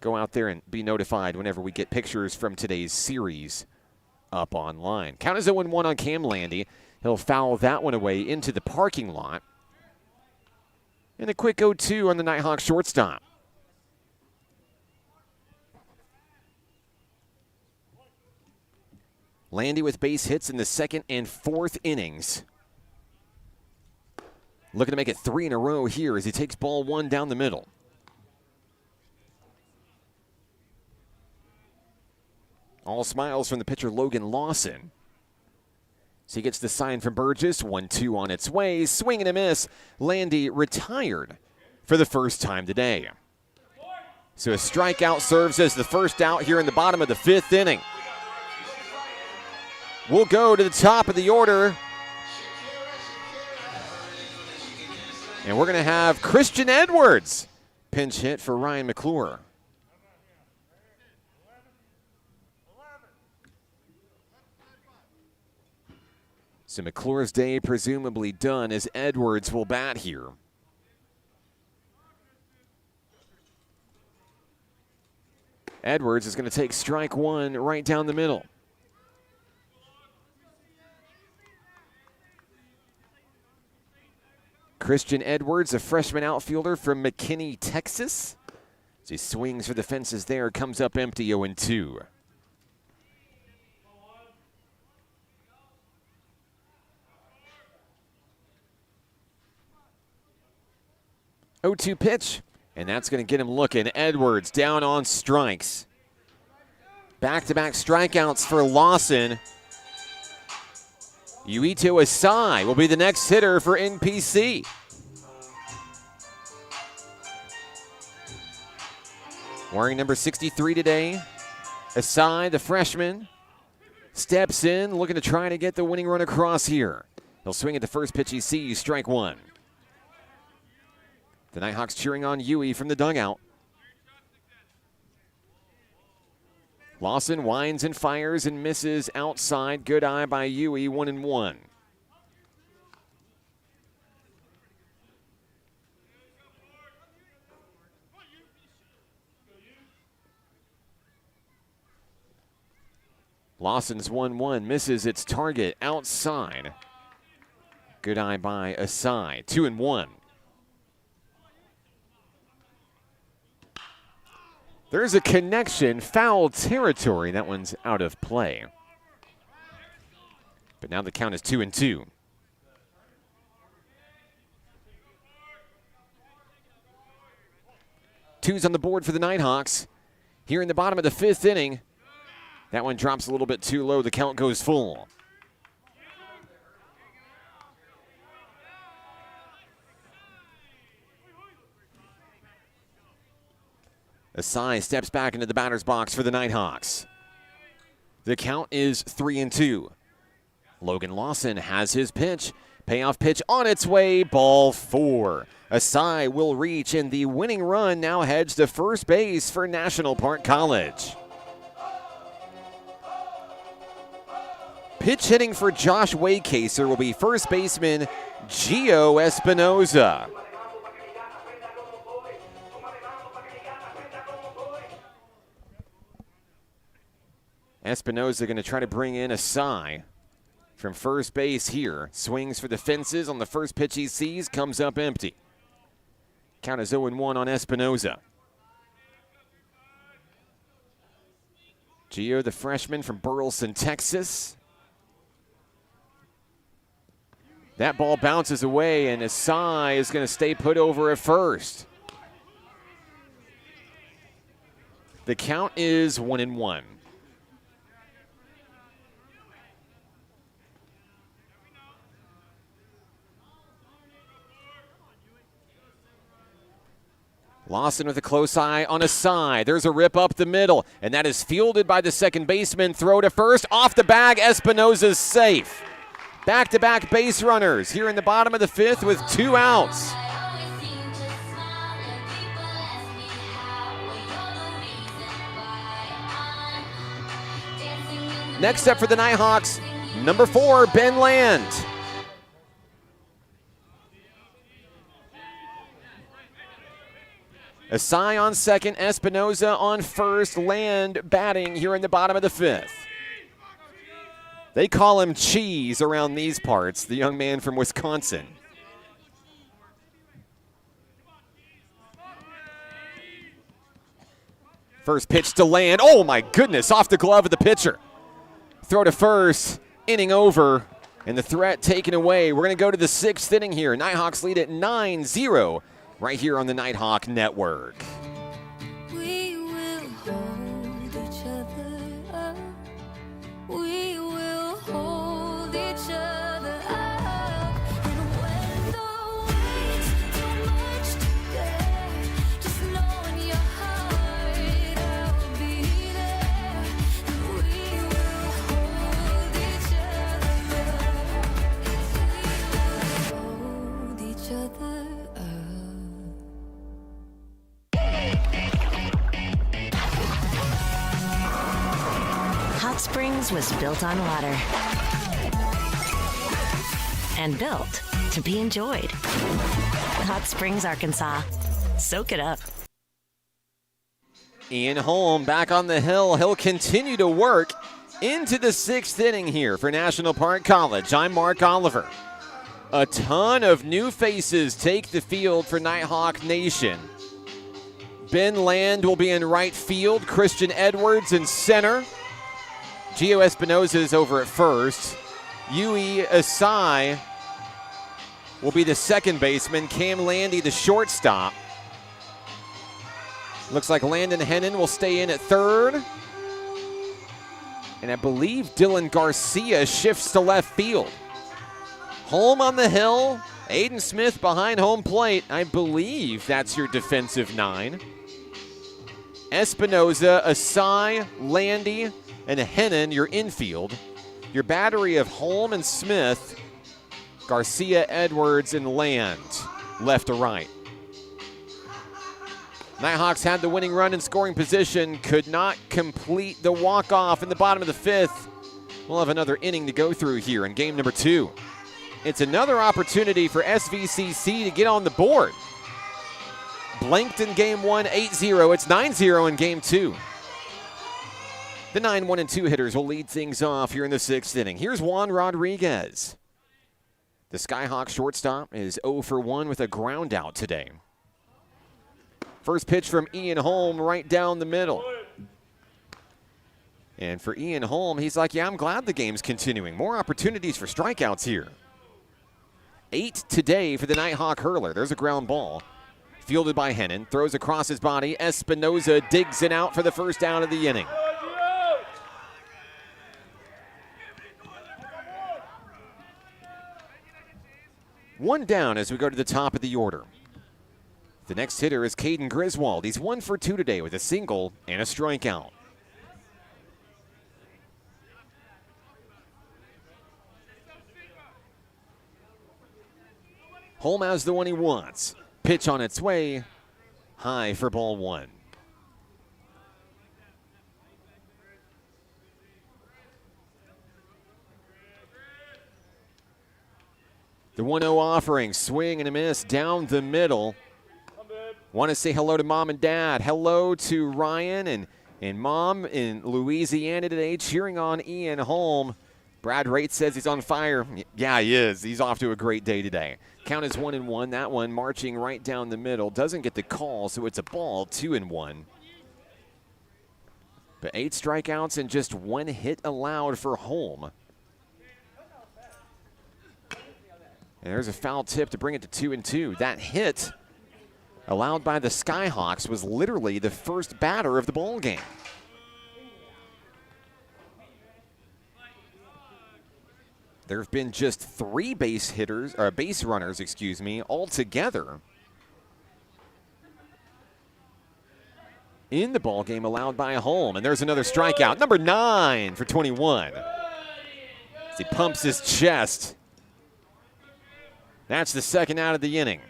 Go out there and be notified whenever we get pictures from today's series up on line. Count is 0-1 on Cam Landy. He'll foul that one away into the parking lot. And a quick 0-2 on the Nighthawks shortstop. Landy with base hits in the second and fourth innings. Looking to make it 3 in a row here as he takes ball 1 down the middle. All smiles from the pitcher Logan Lawson. So he gets the sign from Burgess. 1-2 on its way. Swing and a miss. Landy retired for the first time today. So a strikeout serves as the first out here in the bottom of the 5th inning. We'll go to the top of the order. And we're going to have Christian Edwards pinch hit for Ryan McClure. So McClure's day presumably done as Edwards will bat here. Edwards is going to take strike 1 right down the middle. Christian Edwards, a freshman outfielder from McKinney, Texas. As he swings for the fences there, comes up empty 0-2. Pitch, and that's going to get him looking. Edwards down on strikes. Back-to-back strikeouts for Lawson. Yuito Asai will be the next hitter for NPC. Wearing number 63 today, Asai, the freshman, steps in, looking to try to get the winning run across here. He'll swing at the first pitch he sees, strike 1. The Nighthawks cheering on Yui from the dugout. Lawson winds and fires and misses outside. Good eye by Yui, 1-1. Lawson's 1-1, misses its target outside. Good eye by Asai, 2-1. There's a connection, foul territory. That one's out of play. But now the count is 2-2. Twos on the board for the Nighthawks. Here in the bottom of the 5th inning. That one drops a little bit too low. The count goes full. Asai steps back into the batter's box for the Nighthawks. The count is 3-2. Logan Lawson has his pitch. Payoff pitch on its way, ball 4. Asai will reach, and the winning run now heads to first base for National Park College. Pitch hitting for Josh Waycaser will be first baseman Gio Espinoza. Espinoza going to try to bring in Asai from first base here. Swings for the fences on the first pitch he sees, comes up empty. Count is 0-1 on Espinoza. Gio, the freshman from Burleson, Texas. That ball bounces away, and Asai is going to stay put over at first. The count is 1-1. Lawson with a close eye on Asai. There's a rip up the middle, and that is fielded by the second baseman. Throw to first. Off the bag, Espinoza's safe. Back-to-back base runners here in the bottom of the 5th with 2 outs. Next up for the Nighthawks, number 4, Ben Land. Asai on second, Espinoza on first. Land batting here in the bottom of the 5th. They call him Cheese around these parts, the young man from Wisconsin. First pitch to land. Oh, my goodness, off the glove of the pitcher. Throw to first, inning over, and the threat taken away. We're going to go to the 6th inning here. Nighthawks lead at 9-0 right here on the Nighthawk Network. We will hold each other up. We will hold each other up. And when the weight's too much to bear, just know in your heart I'll be there. And we will hold each other up. Hold each other up. Hot Springs was built on water and built to be enjoyed. Hot Springs, Arkansas. Soak it up. Ian Holm back on the hill. He'll continue to work into the 6th inning here for National Park College. I'm Mark Oliver. A ton of new faces take the field for Nighthawk Nation. Ben Land will be in right field. Christian Edwards in center. Gio Espinoza is over at first. Yui Asai will be the second baseman. Cam Landy, the shortstop. Looks like Landon Hennon will stay in at third. And I believe Dylan Garcia shifts to left field. Holm on the hill. Aiden Smith behind home plate. I believe that's your defensive 9. Espinoza, Asai, Landy, and Hennon, your infield. Your battery of Holm and Smith, Garcia, Edwards, and Land, left to right. Nighthawks had the winning run in scoring position, could not complete the walk-off in the bottom of the 5th. We'll have another inning to go through here in game number 2. It's another opportunity for SVCC to get on the board. Blanked in game 1, 8-0. It's 9-0 in game 2. The 9, 1, and 2 hitters will lead things off here in the 6th inning. Here's Juan Rodriguez. The Skyhawk shortstop is 0 for 1 with a ground out today. First pitch from Ian Holm right down the middle. And for Ian Holm, he's like, yeah, I'm glad the game's continuing. More opportunities for strikeouts here. 8 today for the Nighthawk hurler. There's a ground ball. Fielded by Hennon. Throws across his body. Espinoza digs it out for the first out of the inning. One down as we go to the top of the order. The next hitter is Caden Griswold. He's 1 for 2 today with a single and a strikeout. Holm has the one he wants. Pitch on its way. High for ball 1. The 1-0 offering, swing and a miss down the middle. Want to say hello to Mom and Dad. Hello to Ryan and Mom in Louisiana today cheering on Ian Holm. Brad Raitt says he's on fire. Yeah, he is. He's off to a great day today. Count is 1-1. That one marching right down the middle. Doesn't get the call, so it's a ball, 2-1. But 8 strikeouts and just 1 hit allowed for Holm. And there's a foul tip to bring it to 2-2. That hit allowed by the Skyhawks was literally the first batter of the ball game. There have been just 3 base runners, altogether in the ball game allowed by Holm. And there's another strikeout, number 9 for 21. As he pumps his chest. That's the second out of the inning.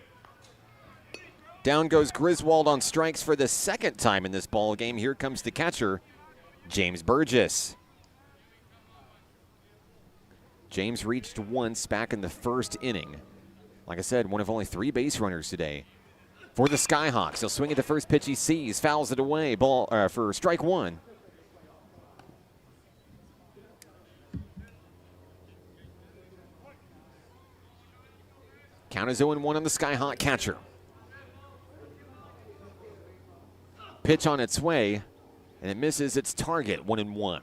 Down goes Griswold on strikes for the second time in this ball game. Here comes the catcher, James Burgess. James reached once back in the first inning. Like I said, one of only 3 base runners today for the Skyhawks. He'll swing at the first pitch he sees, fouls it away, ball for strike 1. Count is 0-1 on the Skyhawk catcher. Pitch on its way, and it misses its target, 1-1.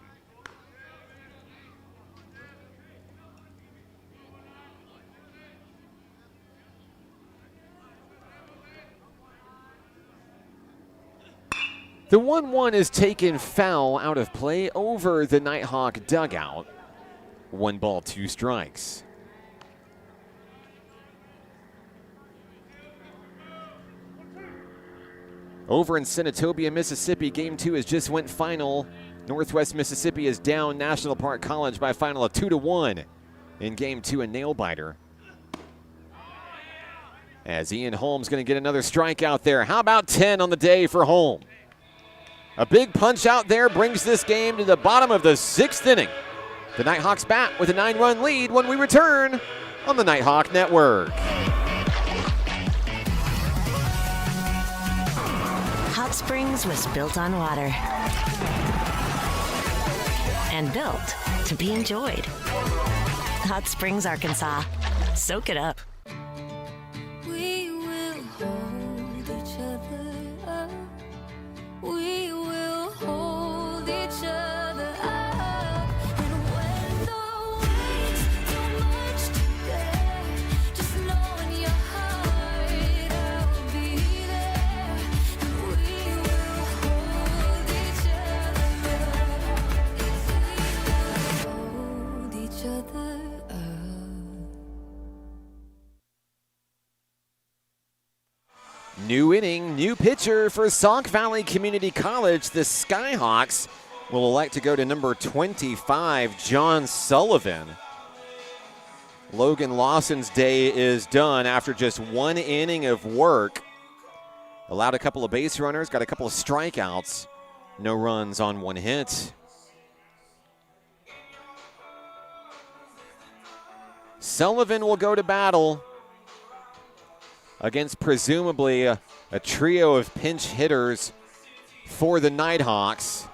The 1-1 is taken foul out of play over the Nighthawk dugout. 1 ball, 2 strikes. Over in Senatobia, Mississippi, Game 2 has just went final. Northwest Mississippi is down National Park College by a final of 2-1 in Game 2, a nail-biter. As Ian Holmes going to get another strikeout there. How about 10 on the day for Holmes? A big punch out there brings this game to the bottom of the 6th inning. The Nighthawks bat with a 9-run lead when we return on the Nighthawk Network. Hot Springs was built on water and built to be enjoyed. Hot Springs, Arkansas. Soak it up. We will hold each other up. We will hold each other up. And when the weight's too much to bear, just know in your heart I'll be there. And we will hold each other up. Hold each other up. New inning, new pitcher for Sauk Valley Community College. The Skyhawks will elect to go to number 25, John Sullivan. Logan Lawson's day is done after just 1 inning of work. Allowed a couple of base runners, got a couple of strikeouts. No runs on 1 hit. Sullivan will go to battle against presumably a trio of pinch hitters for the Nighthawks.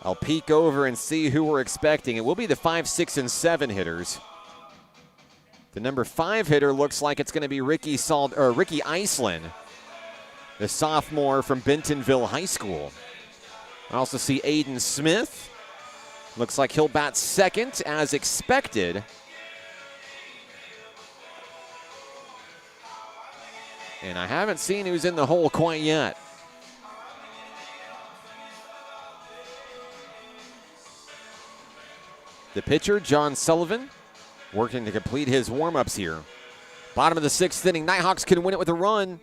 I'll peek over and see who we're expecting. It will be the 5, 6, and 7 hitters. The number 5 hitter looks like it's going to be Ricky Iceland, the sophomore from Bentonville High School. I also see Aiden Smith. Looks like he'll bat second as expected. And I haven't seen who's in the hole quite yet. The pitcher, John Sullivan, working to complete his warm-ups here. Bottom of the 6th inning, Nighthawks can win it with a run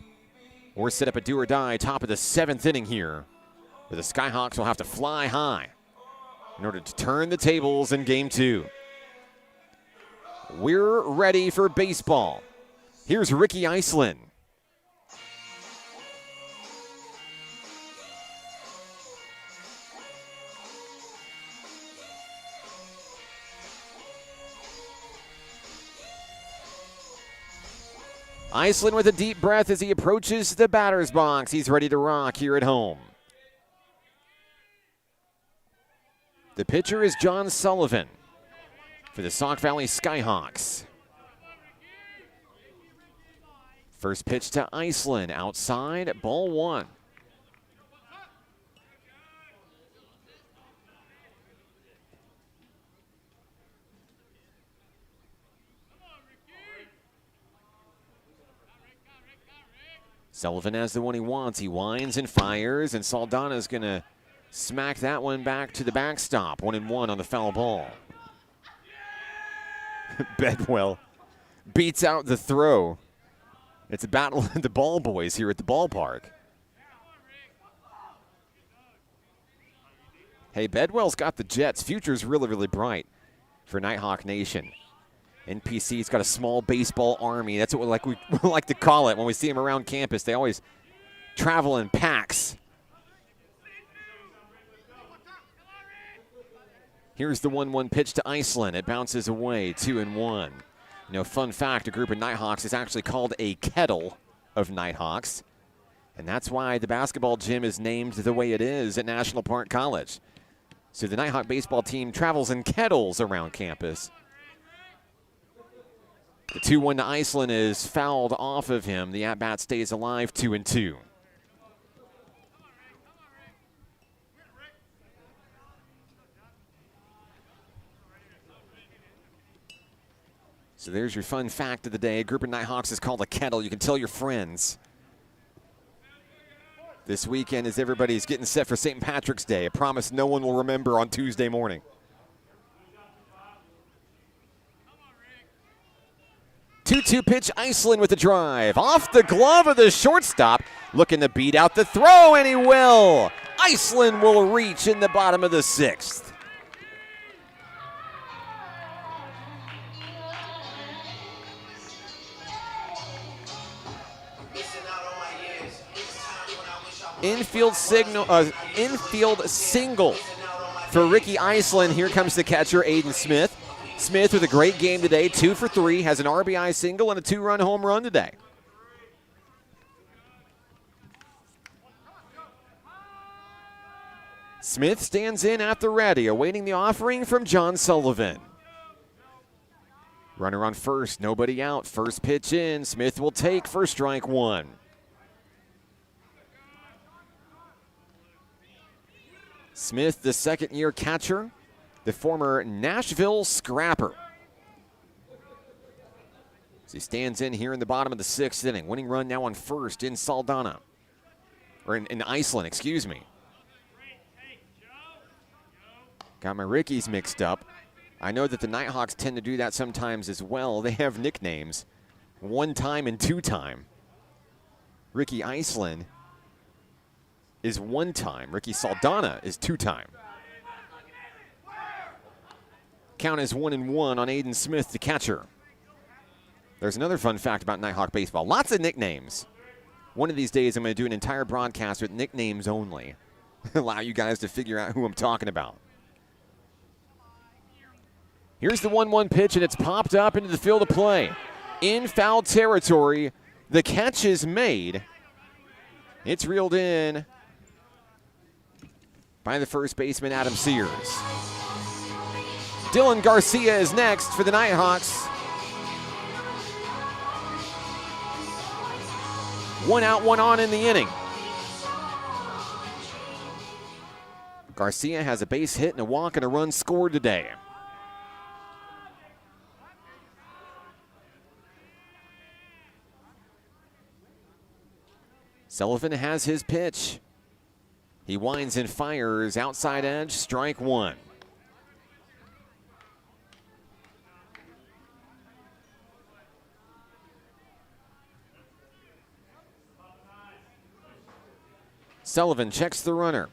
or set up a do-or-die top of the 7th inning here, where the Skyhawks will have to fly high in order to turn the tables in Game 2. We're ready for baseball. Here's Ricky Iceland. Iceland with a deep breath as he approaches the batter's box. He's ready to rock here at home. The pitcher is John Sullivan for the Sauk Valley Skyhawks. First pitch to Iceland, outside, ball 1. Sullivan has the one he wants. He winds and fires, and Saldana's going to smack that one back to the backstop. 1-1 on the foul ball. Bedwell beats out the throw. It's a battle of the ball boys here at the ballpark. Hey, Bedwell's got the Jets. Future's really, really bright for Nighthawk Nation. NPC's got a small baseball army. That's what we like to call it when we see them around campus. They always travel in packs. Here's the 1-1 pitch to Iceland. It bounces away, 2-1. You know, fun fact, a group of Nighthawks is actually called a kettle of Nighthawks. And that's why the basketball gym is named the way it is at National Park College. So the Nighthawk baseball team travels in kettles around campus. The 2-1 to Iceland is fouled off of him. The at-bat stays alive, 2-2. So there's your fun fact of the day. A group of Nighthawks is called a kettle. You can tell your friends. This weekend as everybody's getting set for St. Patrick's Day. A promise no one will remember on Tuesday morning. 2-2 pitch, Iceland with a drive. Off the glove of the shortstop. Looking to beat out the throw, and he will. Iceland will reach in the bottom of the 6th. Infield single for Ricky Iceland. Here comes the catcher, Aiden Smith. Smith with a great game today, 2 for 3, has an RBI single and a 2-run home run today. Smith stands in at the ready, awaiting the offering from John Sullivan. Runner on first, nobody out. First pitch in, Smith will take for strike 1. Smith, the second-year catcher, the former Nashville Scrapper. As he stands in here in the bottom of the 6th inning. Winning run now on first in Saldana. Or in Iceland, excuse me. Got my Rickies mixed up. I know that the Nighthawks tend to do that sometimes as well. They have nicknames. 1-time and 2-time. Ricky Iceland is 1-time. Ricky Saldana is 2-time. Count is 1-1 on Aiden Smith, the catcher. There's another fun fact about Nighthawk baseball. Lots of nicknames. One of these days, I'm going to do an entire broadcast with nicknames only. Allow you guys to figure out who I'm talking about. Here's the 1-1 pitch, and it's popped up into the field of play. In foul territory, the catch is made. It's reeled in by the first baseman, Adam Sears. Dylan Garcia is next for the Nighthawks. 1 out, 1 on in the inning. Garcia has a base hit and a walk and a run scored today. Sullivan has his pitch. He winds and fires, outside edge, strike 1. Sullivan checks the runner.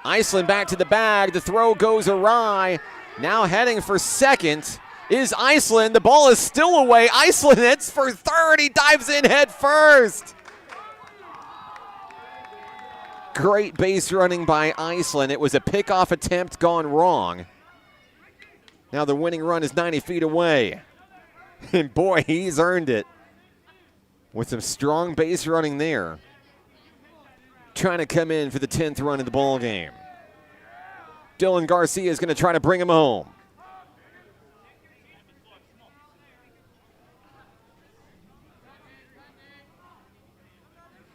Iceland back to the bag. The throw goes awry. Now heading for second is Iceland. The ball is still away. Iceland hits for third. He dives in head first. Great base running by Iceland. It was a pickoff attempt gone wrong. Now the winning run is 90 feet away. And boy, he's earned it with some strong base running there. Trying to come in for the 10th run of the ball game. Dylan Garcia is going to try to bring him home.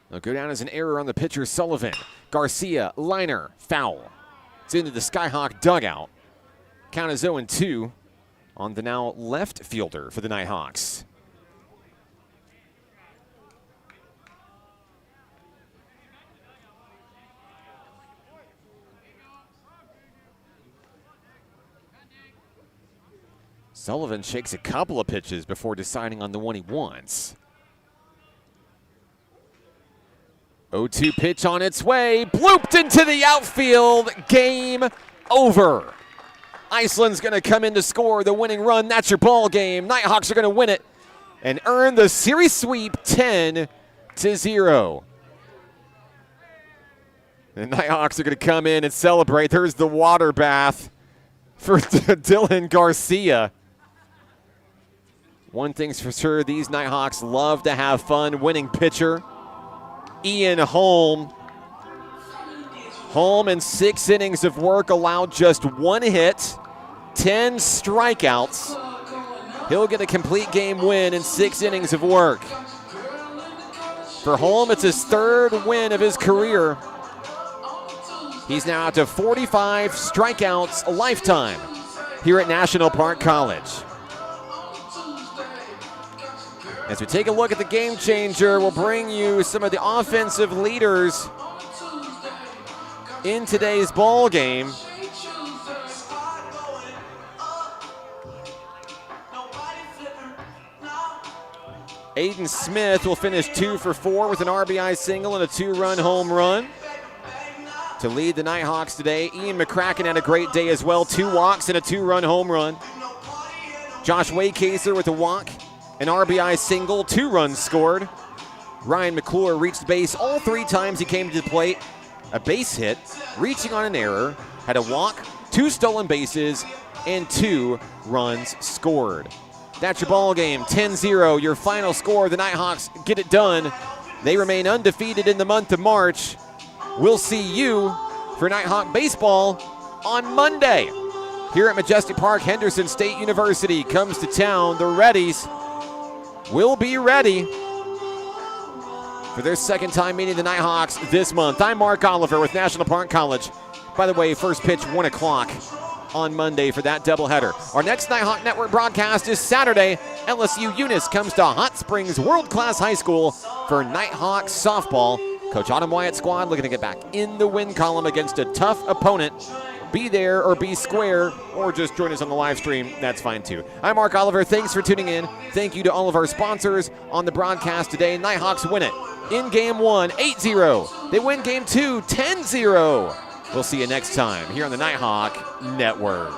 It'll go down as an error on the pitcher, Sullivan. Garcia, liner, foul. It's into the Skyhawk dugout. Count is 0-2 on the now left fielder for the Nighthawks. Sullivan shakes a couple of pitches before deciding on the one he wants. 0-2 pitch on its way, blooped into the outfield, game over. Iceland's gonna come in to score the winning run, that's your ball game. Nighthawks are gonna win it and earn the series sweep 10-0. The Nighthawks are gonna come in and celebrate. There's the water bath for Dylan Garcia. One thing's for sure, these Nighthawks love to have fun. Winning pitcher, Ian Holm. Holm in 6 innings of work allowed just 1 hit, 10 strikeouts. He'll get a complete game win in 6 innings of work. For Holm, it's his 3rd win of his career. He's now out to 45 strikeouts a lifetime here at National Park College. As we take a look at the game changer, we'll bring you some of the offensive leaders in today's ball game. Aiden Smith will finish 2 for 4 with an RBI single and a 2-run home run to lead the Nighthawks today. Ian McCracken had a great day as well. 2 walks and a 2-run home run. Josh Waycaser with a walk, an RBI single, 2 runs scored. Ryan McClure reached base all 3 times he came to the plate. A base hit, reaching on an error, had a walk, 2 stolen bases, and 2 runs scored. That's your ball game, 10-0, your final score. The Nighthawks get it done. They remain undefeated in the month of March. We'll see you for Nighthawk baseball on Monday. Here at Majestic Park, Henderson State University comes to town. The Reddies will be ready for their 2nd time meeting the Nighthawks this month. I'm Mark Oliver with National Park College. By the way, first pitch 1 o'clock on Monday for that doubleheader. Our next Nighthawk Network broadcast is Saturday. LSU Eunice comes to Hot Springs World Class High School for Nighthawk softball. Coach Autumn Wyatt's squad looking to get back in the win column against a tough opponent. Be there or be square, or just join us on the live stream. That's fine too. I'm Mark Oliver. Thanks for tuning in. Thank you to all of our sponsors on the broadcast today. Nighthawks win it in Game 1, 8-0. They win Game 2, 10-0. We'll see you next time here on the Nighthawk Network.